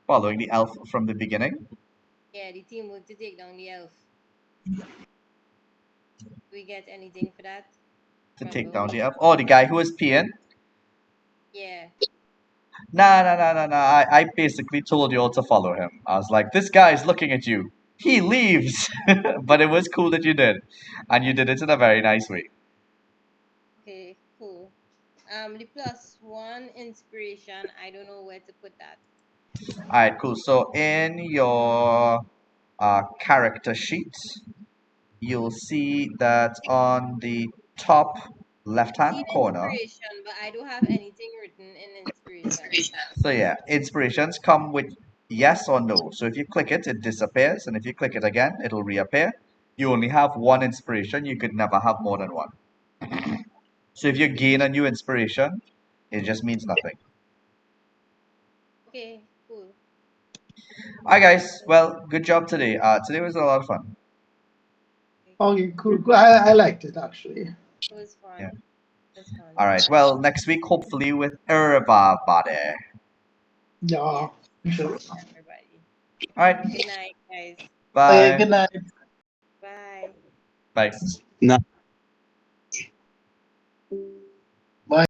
Following the elf from the beginning Yeah, the team would to take down the elf. Do we get anything for that? to take Remember down the we elf. Oh, the guy who was peeing? yeah. Nah, nah, nah, nah, nah. I basically told you all to follow him. I was like, this guy's looking at you. He leaves. But it was cool that you did. And you did it in a very nice way. Okay, cool. The plus one inspiration, I don't know where to put that. Alright, cool. So in your character sheet, you'll see that on the top left I see hand the corner. inspiration, but I don't have anything written in inspiration. So yeah, inspirations come with yes or no. So if you click it, it disappears, and if you click it again, it'll reappear. You only have one inspiration. You could never have more than one. So if you gain a new inspiration, it just means nothing. Okay, cool. Alright, guys. Well, good job today. Today was a lot of fun. Okay, Okay, cool. I liked it actually. it was Yeah. fun. It was fun. All right. Well, next week, hopefully, with everybody. Yeah, Yeah, sure. with everybody. All right. Good night, guys. Okay, Bye. good night. Bye. Bye. no.